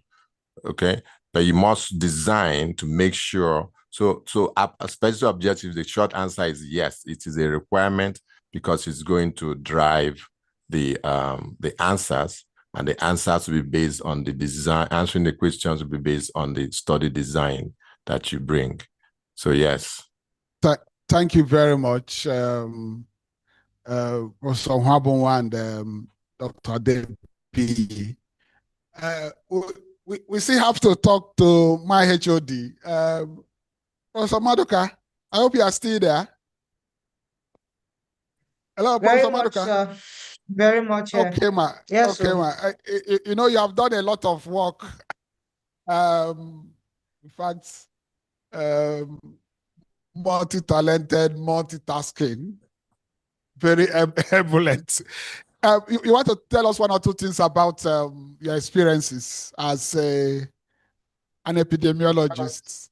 okay? But you must design to make sure. So a special objective, the short answer is yes, it is a requirement because it's going to drive the answers, and the answers will be based on the design, answering the questions will be based on the study design that you bring. So yes. Thank you very much, Professor Nwabunwa and Dr. Debbie. We still have to talk to my HOD. Professor Maduka, I hope you are still there. Hello, Professor Maduka. Very much. Okay, ma. Yes, okay, ma. You have done a lot of work. In fact, multi-talented, multitasking, very ebullient. You want to tell us one or two things about your experiences as an epidemiologist?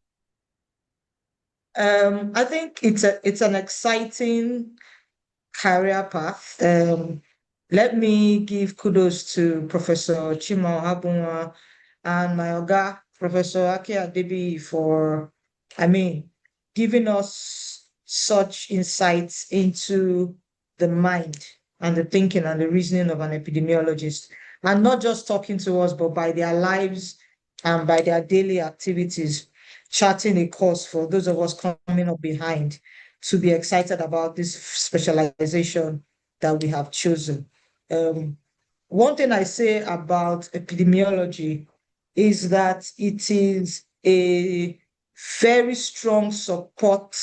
I think it's an exciting career path. Let me give kudos to Professor Chima Ohabunwa and my Oga, Professor Aki Adebi, for, giving us such insights into the mind and the thinking and the reasoning of an epidemiologist, and not just talking to us, but by their lives and by their daily activities, charting a course for those of us coming up behind to be excited about this specialization that we have chosen. One thing I say about epidemiology is that it is a very strong support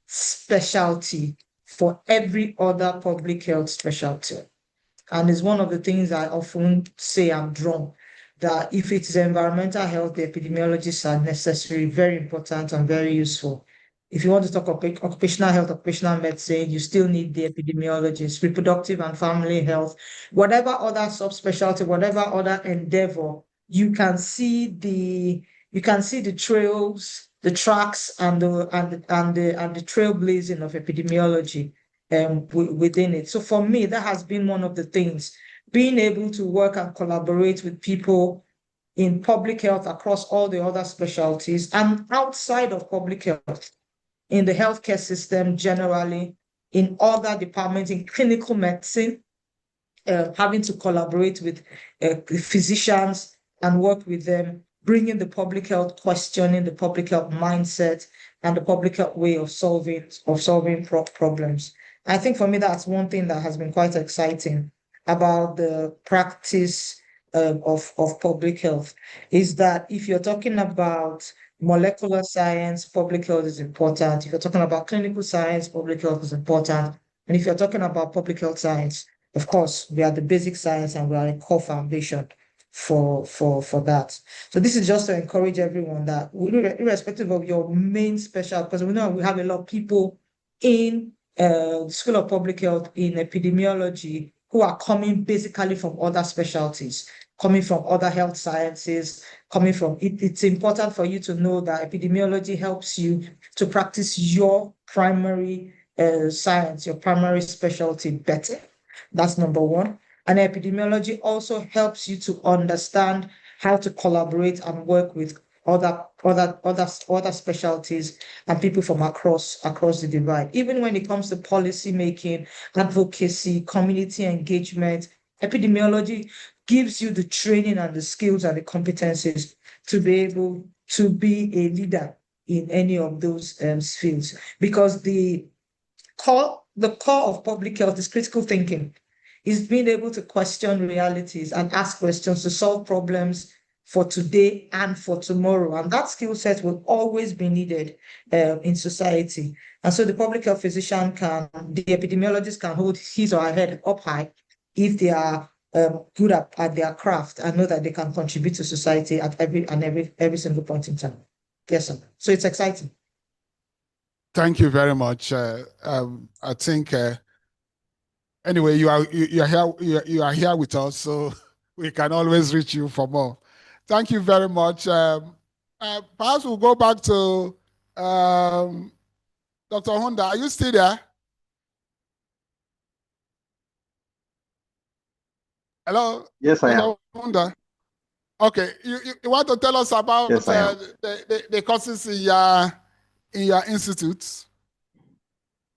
specialty for every other public health specialty. And it's one of the things I often say I'm drawn, that if it's environmental health, the epidemiologists are necessary, very important and very useful. If you want to talk occupational health, occupational medicine, you still need the epidemiologists, reproductive and family health, whatever other subspecialty, whatever other endeavor, you can see the trails, the tracks, and the trailblazing of epidemiology within it. So for me, that has been one of the things, being able to work and collaborate with people in public health across all the other specialties and outside of public health, in the healthcare system generally, in other departments, in clinical medicine, having to collaborate with physicians and work with them, bringing the public health questioning, the public health mindset, and the public health way of solving problems. I think for me, that's one thing that has been quite exciting about the practice of public health, is that if you're talking about molecular science, public health is important. If you're talking about clinical science, public health is important. And if you're talking about public health science, of course, we are the basic science and we are a core foundation for that. So this is just to encourage everyone that irrespective of your main special, because we know we have a lot of people in the School of Public Health in epidemiology who are coming basically from other specialties, coming from other health sciences, coming from it's important for you to know that epidemiology helps you to practice your primary science, your primary specialty better. That's number one. And epidemiology also helps you to understand how to collaborate and work with other specialties and people from across the divide. Even when it comes to policy making, advocacy, community engagement, epidemiology gives you the training and the skills and the competencies to be able to be a leader in any of those fields. Because the core of public health is critical thinking, is being able to question realities and ask questions to solve problems for today and for tomorrow. And that skill set will always be needed in society. And so the public health physician the epidemiologist can hold his or her head up high if they are good at their craft and know that they can contribute to society at every single point in time. Yes, sir. So it's exciting. Thank you very much. I think anyway, you are here with us, so we can always reach you for more. Thank you very much. Perhaps we'll go back to Dr. Honda. Are you still there? Hello? Yes, I am. Honda. Okay, you want to tell us about the courses in your institute?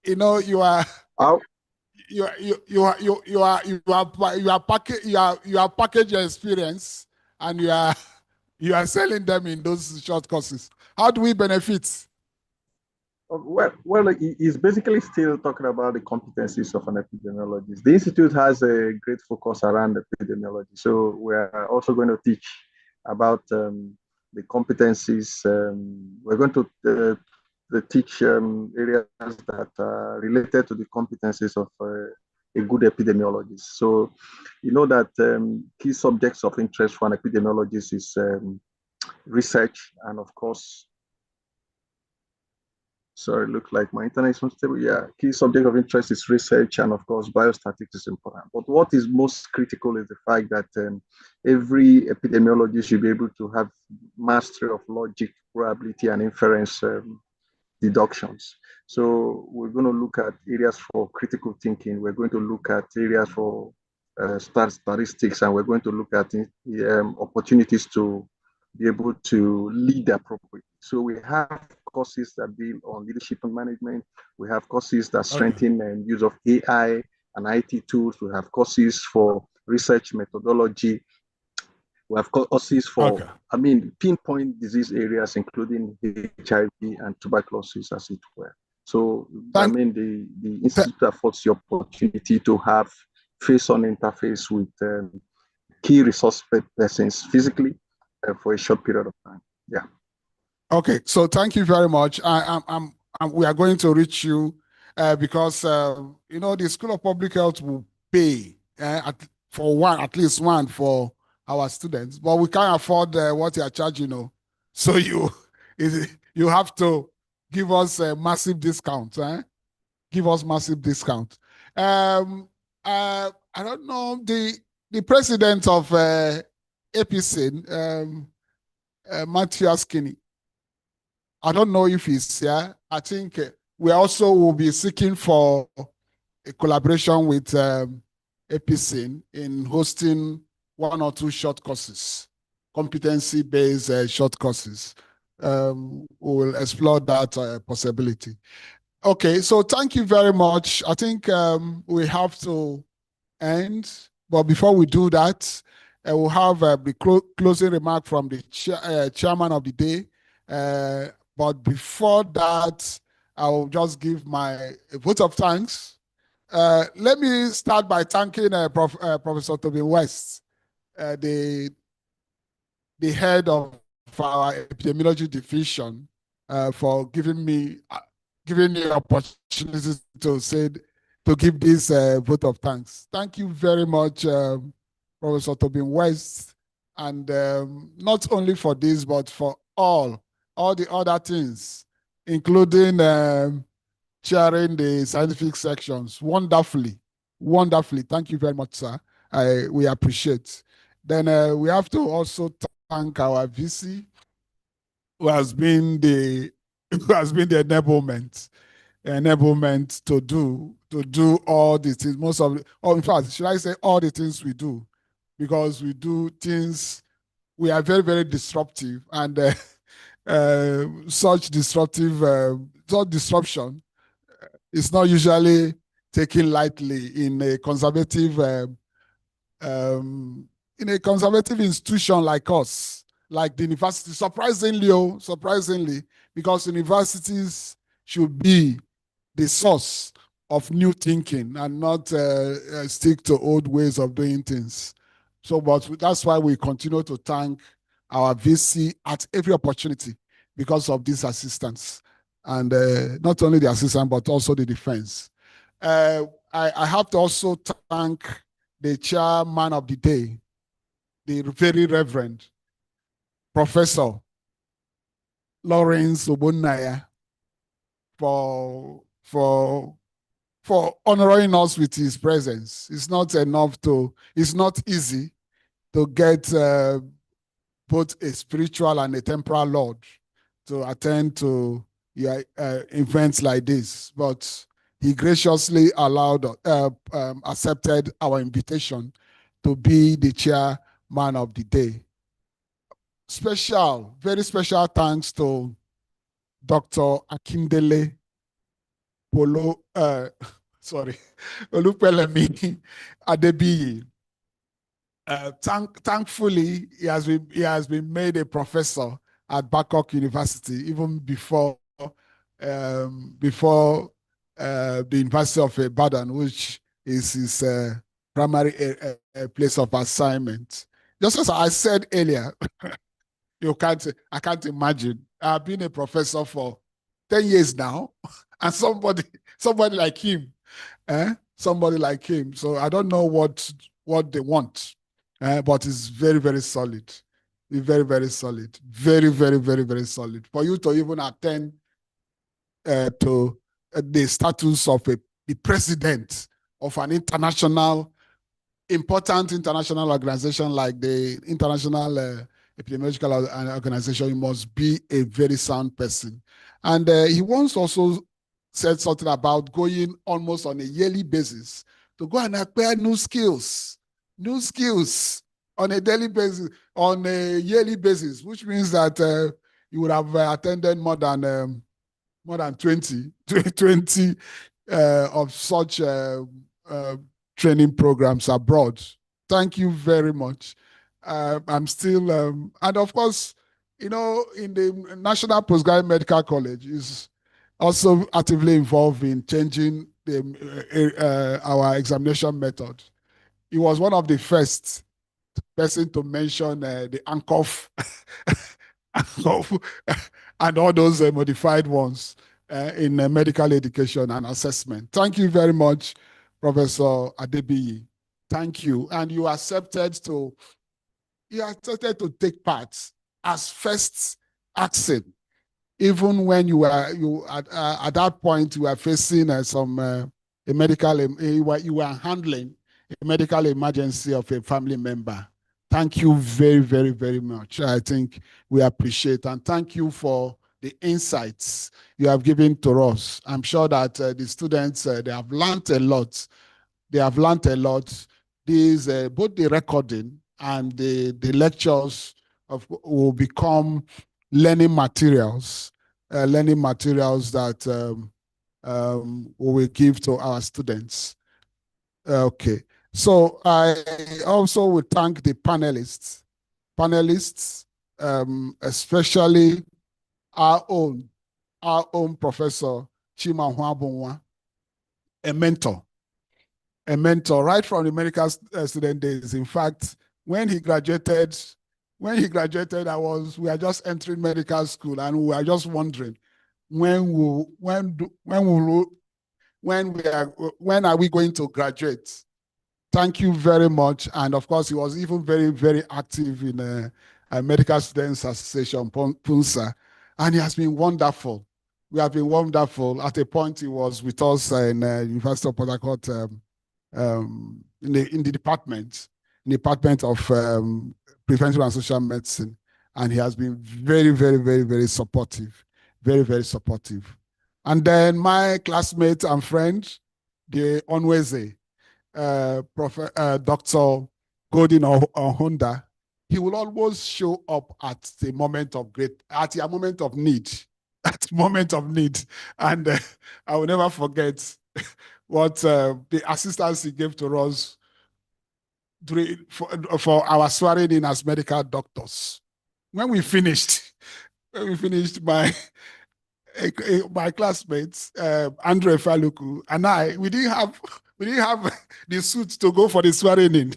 You know, you are package your experience and you are selling them in those short courses. How do we benefit? Well, he's basically still talking about the competencies of an epidemiologist. The Institute has a great focus around epidemiology. So we're also going to teach about the competencies. We're going to teach areas that are related to the competencies of a good epidemiologist. So you know that key subjects of interest for an epidemiologist is research and, of course, sorry, look like my internet is unstable. Yeah, key subject of interest is research, and of course, biostatistics is important. But what is most critical is the fact that every epidemiologist should be able to have mastery of logic, probability, and inference deductions. So we're going to look at areas for critical thinking. We're going to look at areas for statistics, and we're going to look at opportunities to be able to lead appropriately. So we have courses that deal on leadership and management. We have courses that strengthen use of AI and IT tools. We have courses for research methodology. We have courses for, pinpoint disease areas, including HIV and tuberculosis, as it were. So, the Institute affords the opportunity to have face-on interface with key resource persons physically for a short period of time. Yeah. Okay, so thank you very much. We are going to reach you because the School of Public Health will pay at least one for our students, but we can't afford what you are charging. So you have to give us a massive discount. Give us massive discount. I don't know the president of APCIN, Matthew Skinny. I don't know if he's here. I think we also will be seeking for a collaboration with APCIN in hosting 1 or 2 short courses, competency-based short courses. We will explore that possibility. Okay, so thank you very much. I think we have to end, but before we do that, we'll have the closing remark from the chairman of the day. But before that, I will just give my vote of thanks. Let me start by thanking Professor Tobin West, the head of our epidemiology division for giving me the opportunity to give this vote of thanks. Thank you very much, Professor Tobin West, and not only for this, but for all the other things, including chairing the scientific sections wonderfully. Thank you very much, sir. We appreciate. Then we have to also thank our VC, who has been the enablement to do all the things. In fact, should I say all the things we do, because we do things. We are very, very disruptive, and such disruption is not usually taken lightly in a conservative institution like us, like the university. Surprisingly, because universities should be the source of new thinking and not stick to old ways of doing things. So, but that's why we continue to thank our VC at every opportunity because of this assistance. And not only the assistance, but also the defense. I have to also thank the chairman of the day, the very Reverend Professor Lawrence Obonnaya, for honoring us with his presence. It's not easy to get both a spiritual and a temporal Lord to attend to events like this, but he graciously accepted our invitation to be the chairman of the day. Very special thanks to Dr. Akindele Olupelemi Adebiyi. Thankfully, he has been made a professor at Babcock University even before the University of Ibadan, which is his primary place of assignment. Just as I said earlier, I can't imagine. I've been a professor for 10 years now, and somebody like him, somebody like him. So I don't know what they want, but it's very, very solid. It's very, very solid. Very, very, very, very solid. For you to even attend to the status of the president of an important international organization like the International Epidemiological Organization, you must be a very sound person. And he once also said something about going almost on a yearly basis to go and acquire new skills on a daily basis, on a yearly basis, which means that you would have attended more than 20 of such training programs abroad. Thank you very much. I'm still, and of course, in the National Postgraduate Medical College is also actively involved in changing our examination method. He was one of the first person to mention the ANCOF and all those modified ones in medical education and assessment. Thank you very much, Professor Adebiyi. Thank you. And you accepted to take part as first accent, even when you were at that point you were facing you were handling a medical emergency of a family member. Thank you very, very, very much. I think we appreciate, and thank you for the insights you have given to us. I'm sure that the students, they have learned a lot. These, both the recording and the lectures will become learning materials that we will give to our students. Okay. So I also would thank the panelists, especially our own Professor Chima Huabunwa, a mentor right from the medical student days. In fact, when he graduated when he graduated, we are just entering medical school, and we were just wondering when are we going to graduate? Thank you very much. And of course, he was even very, very active in a Medical Students Association, PUNSA, and he has been wonderful. We have been wonderful. At a point, he was with us in University of Port Harcourt in the department of preventive and social medicine, and he has been very, very, very, very supportive, very, very supportive. And then my classmate and friend, the Onweze, Dr. Godin Honda, he will always show up at a moment of need, at a moment of need. And I will never forget what the assistance he gave to us for our swearing in as medical doctors. When we finished my classmates, Andre Faluku and I, we didn't have the suit to go for the swearing in.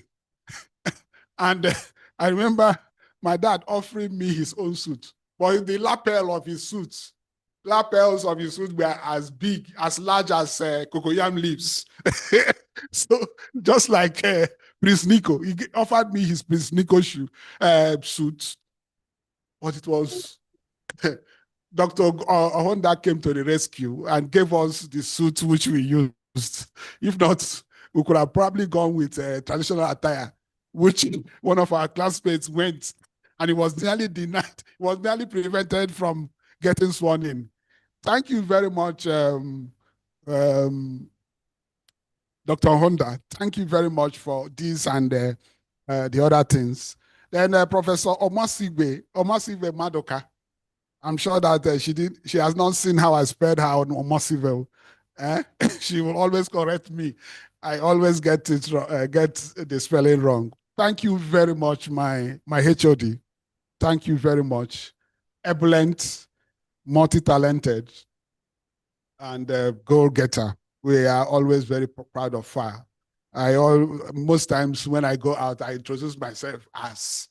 And I remember my dad offering me his own suit, but the lapels of his suit were as big, as large as cocoyam leaves. So just like Prince Nico, he offered me his Prince Nico suit, but it was Dr. Honda came to the rescue and gave us the suit which we used. If not, we could have probably gone with traditional attire, which one of our classmates went, and it was nearly denied. It was nearly prevented from getting sworn in. Thank you very much, Dr. Honda. Thank you very much for this and the other things. Then Professor Omasibe Madoka. I'm sure that she has not seen how I spelled her on Omasibe. She will always correct me. I always get the spelling wrong. Thank you very much, my HOD. Thank you very much. Ebullient, multi-talented, and goal-getter. We are always very proud of her. Most times when I go out, I introduce myself as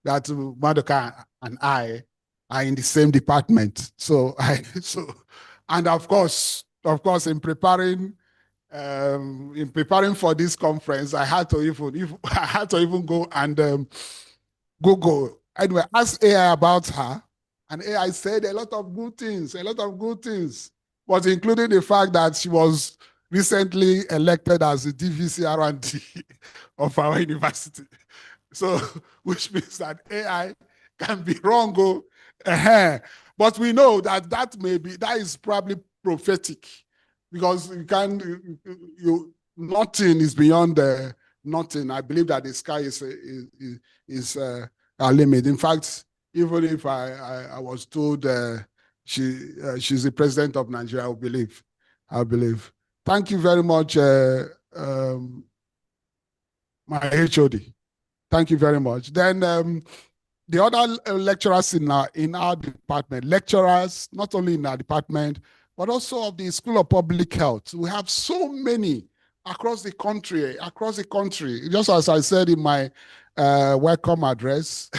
that Madoka and I are in the same department. And of course, in preparing for this conference, I had to even go and Google. Anyway, ask AI about her, and AI said a lot of good things, but including the fact that she was recently elected as the DVC R&D of our university. So, which means that AI can be wrong, but we know that is probably prophetic, because nothing is beyond nothing. I believe that the sky is our limit. In fact, even if I was told she's the president of Nigeria, I believe. Thank you very much, my HOD. Thank you very much. Then the other lecturers in our department, lecturers not only in our department, but also of the School of Public Health. We have so many across the country. Just as I said in my welcome address,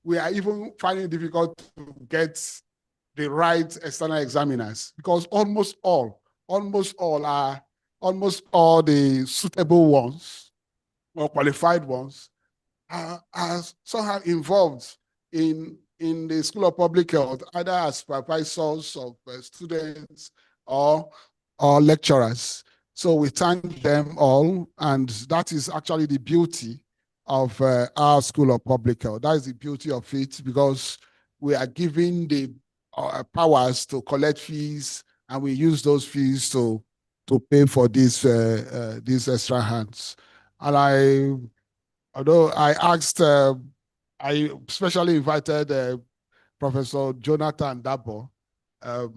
we are even finding it difficult to get the right external examiners, because almost all the suitable ones or qualified ones are somehow involved in the School of Public Health, either as supervisors of students or lecturers. So we thank them all, and that is actually the beauty of our School of Public Health. That is the beauty of it, because we are given the powers to collect fees, and we use those fees to pay for these extra hands. And although I asked, I specially invited Professor Jonathan Dabo. I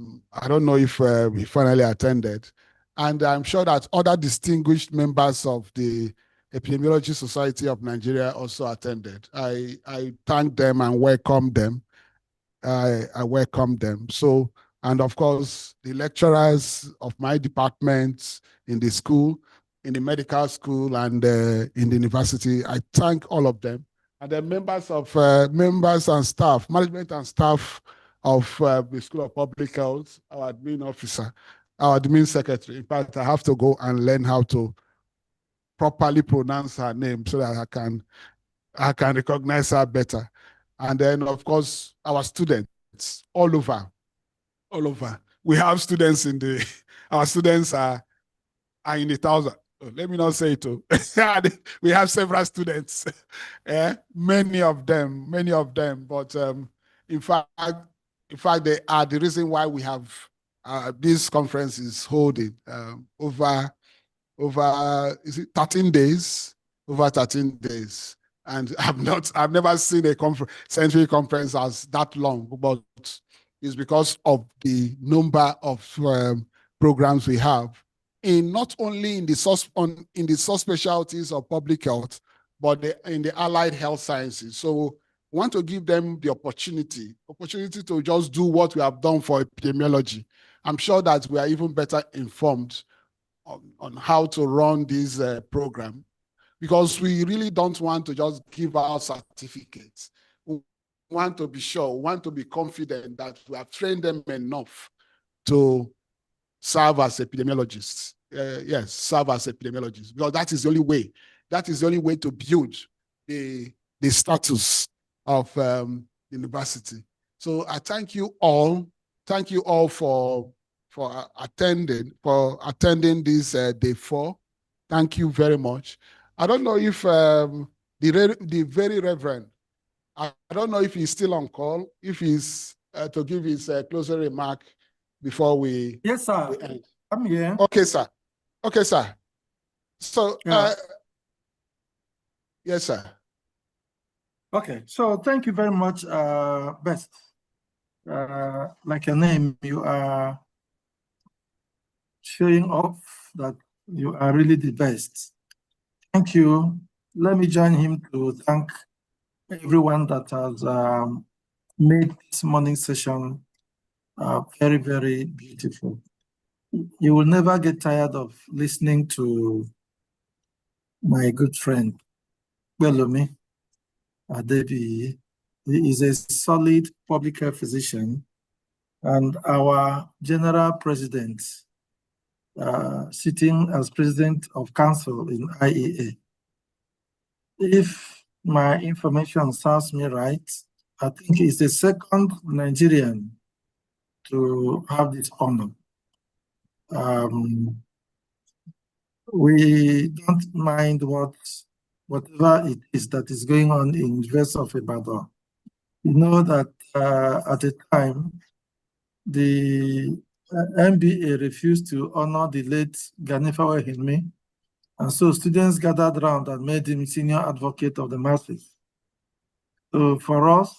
don't know if he finally attended. And I'm sure that other distinguished members of the Epidemiology Society of Nigeria also attended. I thank them and welcome them. I welcome them. So, and of course, the lecturers of my department in the school, in the medical school, and in the university, I thank all of them and then members and staff, management and staff of the School of Public Health, our admin officer, our admin secretary. In fact, I have to go and learn how to properly pronounce her name so that I can recognize her better. And then, of course, our students all over. We have students our students are in the thousand. Let me not say it too. We have several students, many of them. But in fact, they are the reason why we have this conference is holding over is it 13 days? Over 13 days. And I've never seen a century conference as that long, but it's because of the number of programs we have in not only in the subspecialties of public health, but in the allied health sciences. So we want to give them the opportunity to just do what we have done for epidemiology. I'm sure that we are even better informed on how to run this program, because we really don't want to just give out certificates. We want to be sure, we want to be confident that we have trained them enough to serve as epidemiologists. Yes, serve as epidemiologists, because that is the only way. That is the only way to build the status of university. So I thank you all. Thank you all for attending this day 4. Thank you very much. I don't know if the very reverend, I don't know if he's still on call, if he's to give his closing remark before we. Yes, sir. We end. I'm here. Okay, sir. Okay, sir. So, Yeah. yes, sir. Okay, so thank you very much, Best. Like your name, you are showing off that you are really the best. Thank you. Let me join him to thank everyone that has made this morning session very, very beautiful. You will never get tired of listening to my good friend, Belumi Adebi. He is a solid public health physician and our general president, sitting as president of council in IEA. If my information serves me right, I think he's the second Nigerian to have this honor. We don't mind whatever it is that is going on in the rest of Ibadan. You know that at the time, the MBA refused to honor the late Ganifawa Hilmi, and so students gathered around and made him senior advocate of the masses. So for us,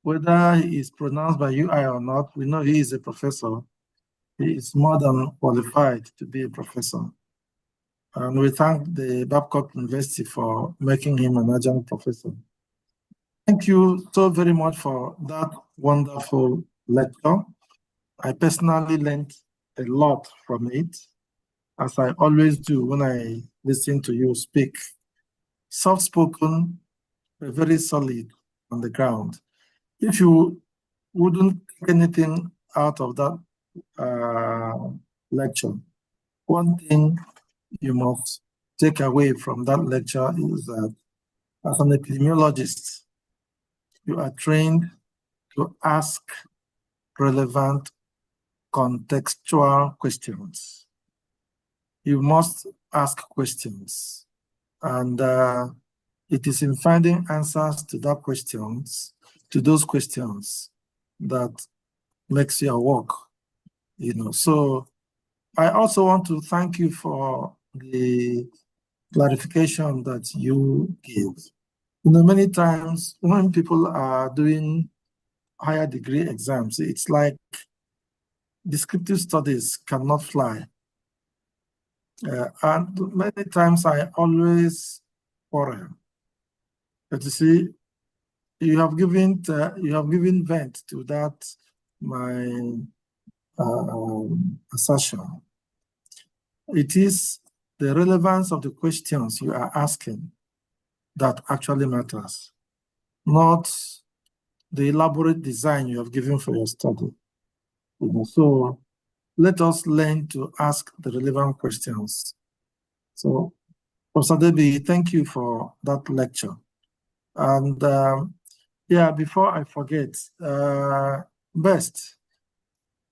whether he is pronounced by UI or not, we know he is a professor. He is more than qualified to be a professor. And we thank the Babcock University for making him an adjunct professor. Thank you so very much for that wonderful lecture. I personally learned a lot from it, as I always do when I listen to you speak. Soft-spoken, but very solid on the ground. If you wouldn't take anything out of that lecture, one thing you must take away from that lecture is that as an epidemiologist, you are trained to ask relevant contextual questions. You must ask questions, and it is in finding answers to those questions that makes your work, So I also want to thank you for the clarification that you gave. Many times when people are doing higher degree exams, it's like descriptive studies cannot fly. And many times I always quarrel. But you see, you have given vent to that, my assertion. It is the relevance of the questions you are asking that actually matters, not the elaborate design you have given for your study. So let us learn to ask the relevant questions. So, Professor Debbie, thank you for that lecture. And yeah, before I forget, best,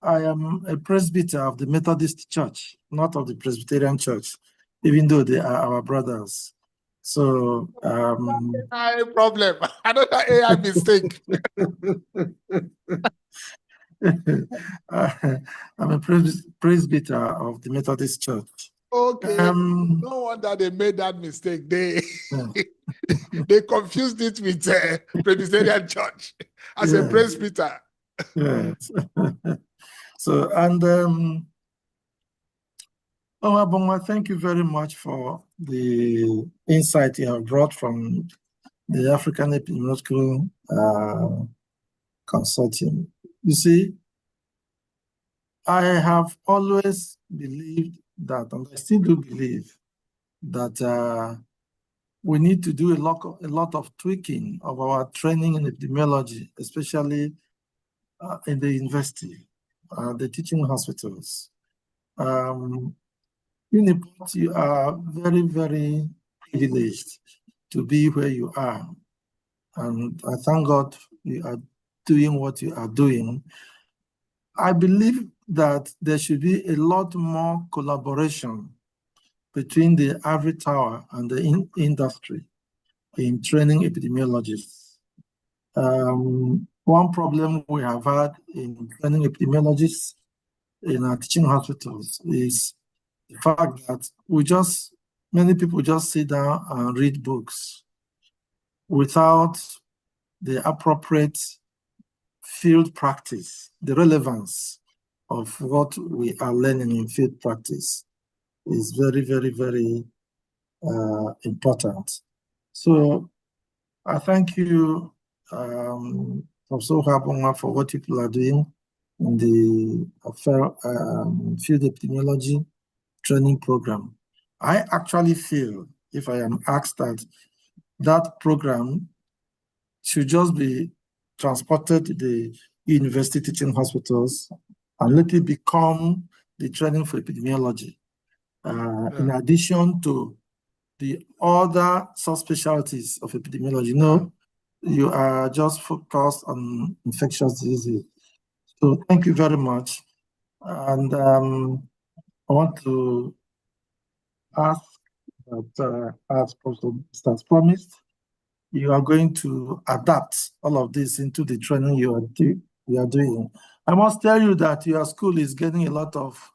I am a presbyter of the Methodist Church, not of the Presbyterian Church, even though they are our brothers. So AI problem. Another AI mistake. I'm a presbyter of the Methodist Church. Okay. No wonder they made that mistake. They they confused it with Presbyterian Church as a presbyter. Yes. So, and Abonga, thank you very much for the insight you have brought from the African Epidemiological Consortium. You see, I have always believed that, and I still do believe that we need to do a lot of tweaking of our training in epidemiology, especially in the university, the teaching hospitals. UNIPORT, you are very, very privileged to be where you are. And I thank God you are doing what you are doing. I believe that there should be a lot more collaboration between the ivory tower and the industry in training epidemiologists. One problem we have had in training epidemiologists in our teaching hospitals is the fact that many people just sit down and read books without the appropriate field practice. The relevance of what we are learning in field practice is very, very, very important. So I thank you, Professor Habonga, for what people are doing in the field epidemiology training program. I actually feel, if I am asked, that program should just be transported to the university teaching hospitals and let it become the training for epidemiology. In addition to the other subspecialties of epidemiology. No, you are just focused on infectious diseases. So thank you very much. And I want to ask that, as Professor has promised, you are going to adapt all of this into the training you are doing. I must tell you that your school is getting a lot of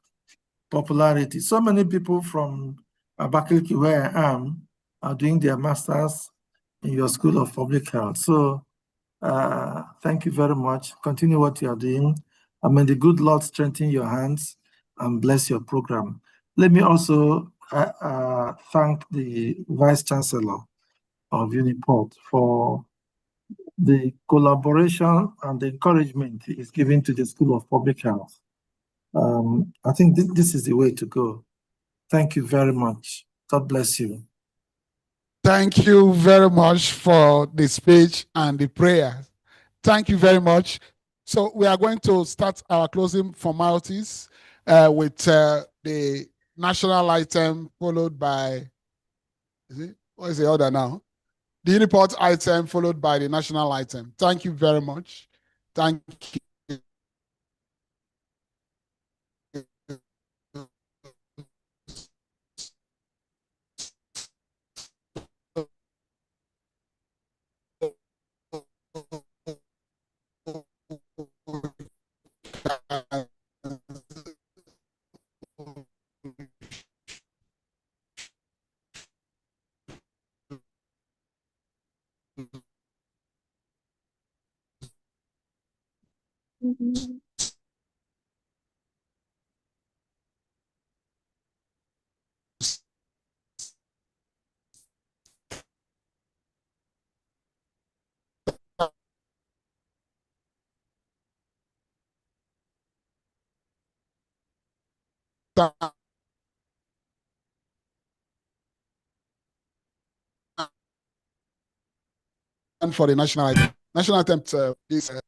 popularity. So many people from Abakaliki, where I am, are doing their masters in your School of Public Health. So thank you very much. Continue what you are doing. I mean, the good Lord strengthen your hands and bless your program. Let me also thank the Vice Chancellor of UNIPORT for the collaboration and the encouragement he is giving to the School of Public Health. I think this is the way to go. Thank you very much. God bless you. Thank you very much for the speech and the prayer. Thank you very much. So we are going to start our closing formalities with the national item followed by, what is the order now? The UNIPORT item followed by the national item. Thank you very much. Thank you. for the national anthem. National anthem is an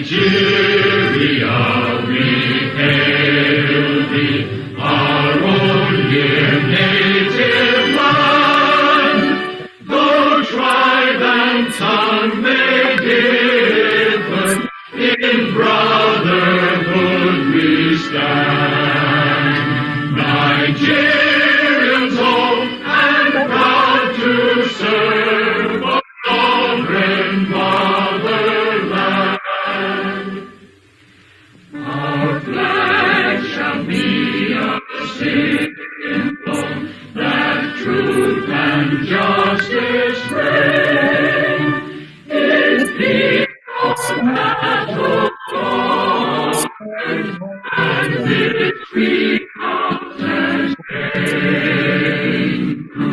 Nigeria, we hail thee, our own dear native land. Though tribe and tongue may differ, in brotherhood we stand. Nigerians old and proud to serve our sovereign motherland. Our flag shall be a symbol that truth and justice reign. In peace battle and victory comes and gain. To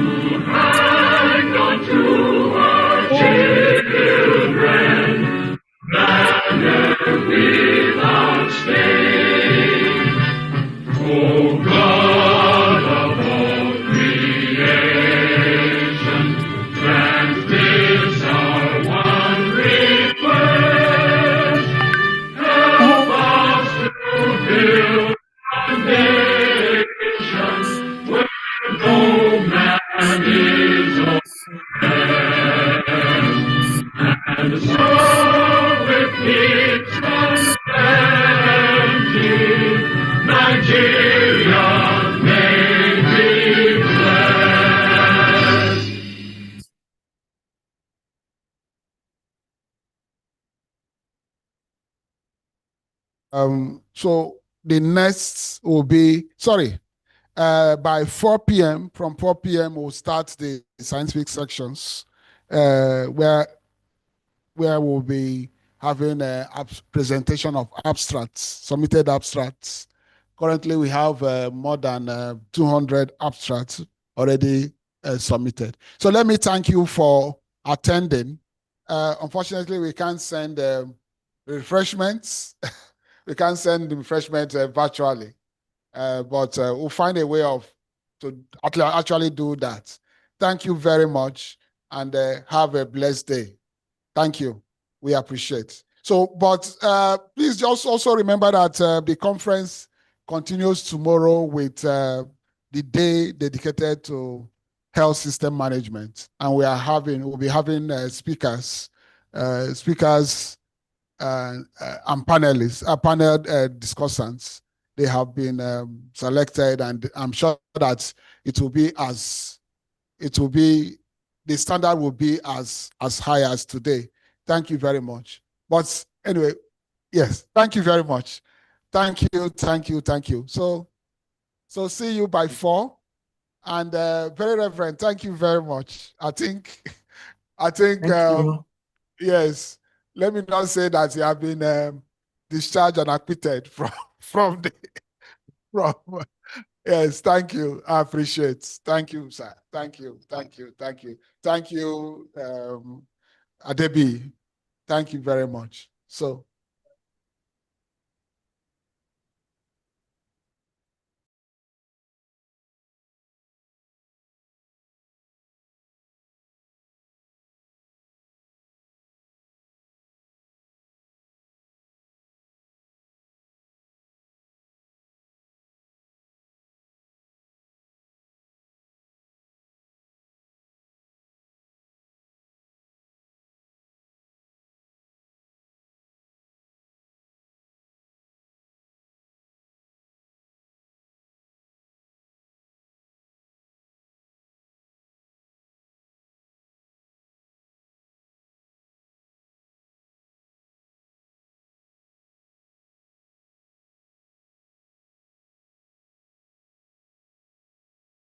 hang on to our children, banner without stain. O God of all creation, grant this our one request. Help us to build a nation where no man is oppressed, and so with peace and plenty, Nigeria may be blessed. So the next will be, by 4 p.m., from 4 p.m. we'll start the scientific sections, where we'll be having a presentation of abstracts, submitted abstracts. Currently, we have more than 200 abstracts already submitted. So let me thank you for attending. Unfortunately, we can't send refreshments. We can't send refreshments virtually, but we'll find a way to actually do that. Thank you very much, and have a blessed day. Thank you. We appreciate. So, but please just also remember that the conference continues tomorrow with the day dedicated to health system management, and we'll be having speakers and panelists, panel discussants. They have been selected, and I'm sure that the standard will be as high as today. Thank you very much. But anyway, yes, thank you very much. Thank you, thank you, thank you. So see you by 4. And very reverend, thank you very much. I think yes, let me not say that you have been discharged and acquitted from yes, thank you. I appreciate. Thank you, sir. Thank you. Thank you. Thank you. Thank you, Adebi. Thank you very much. So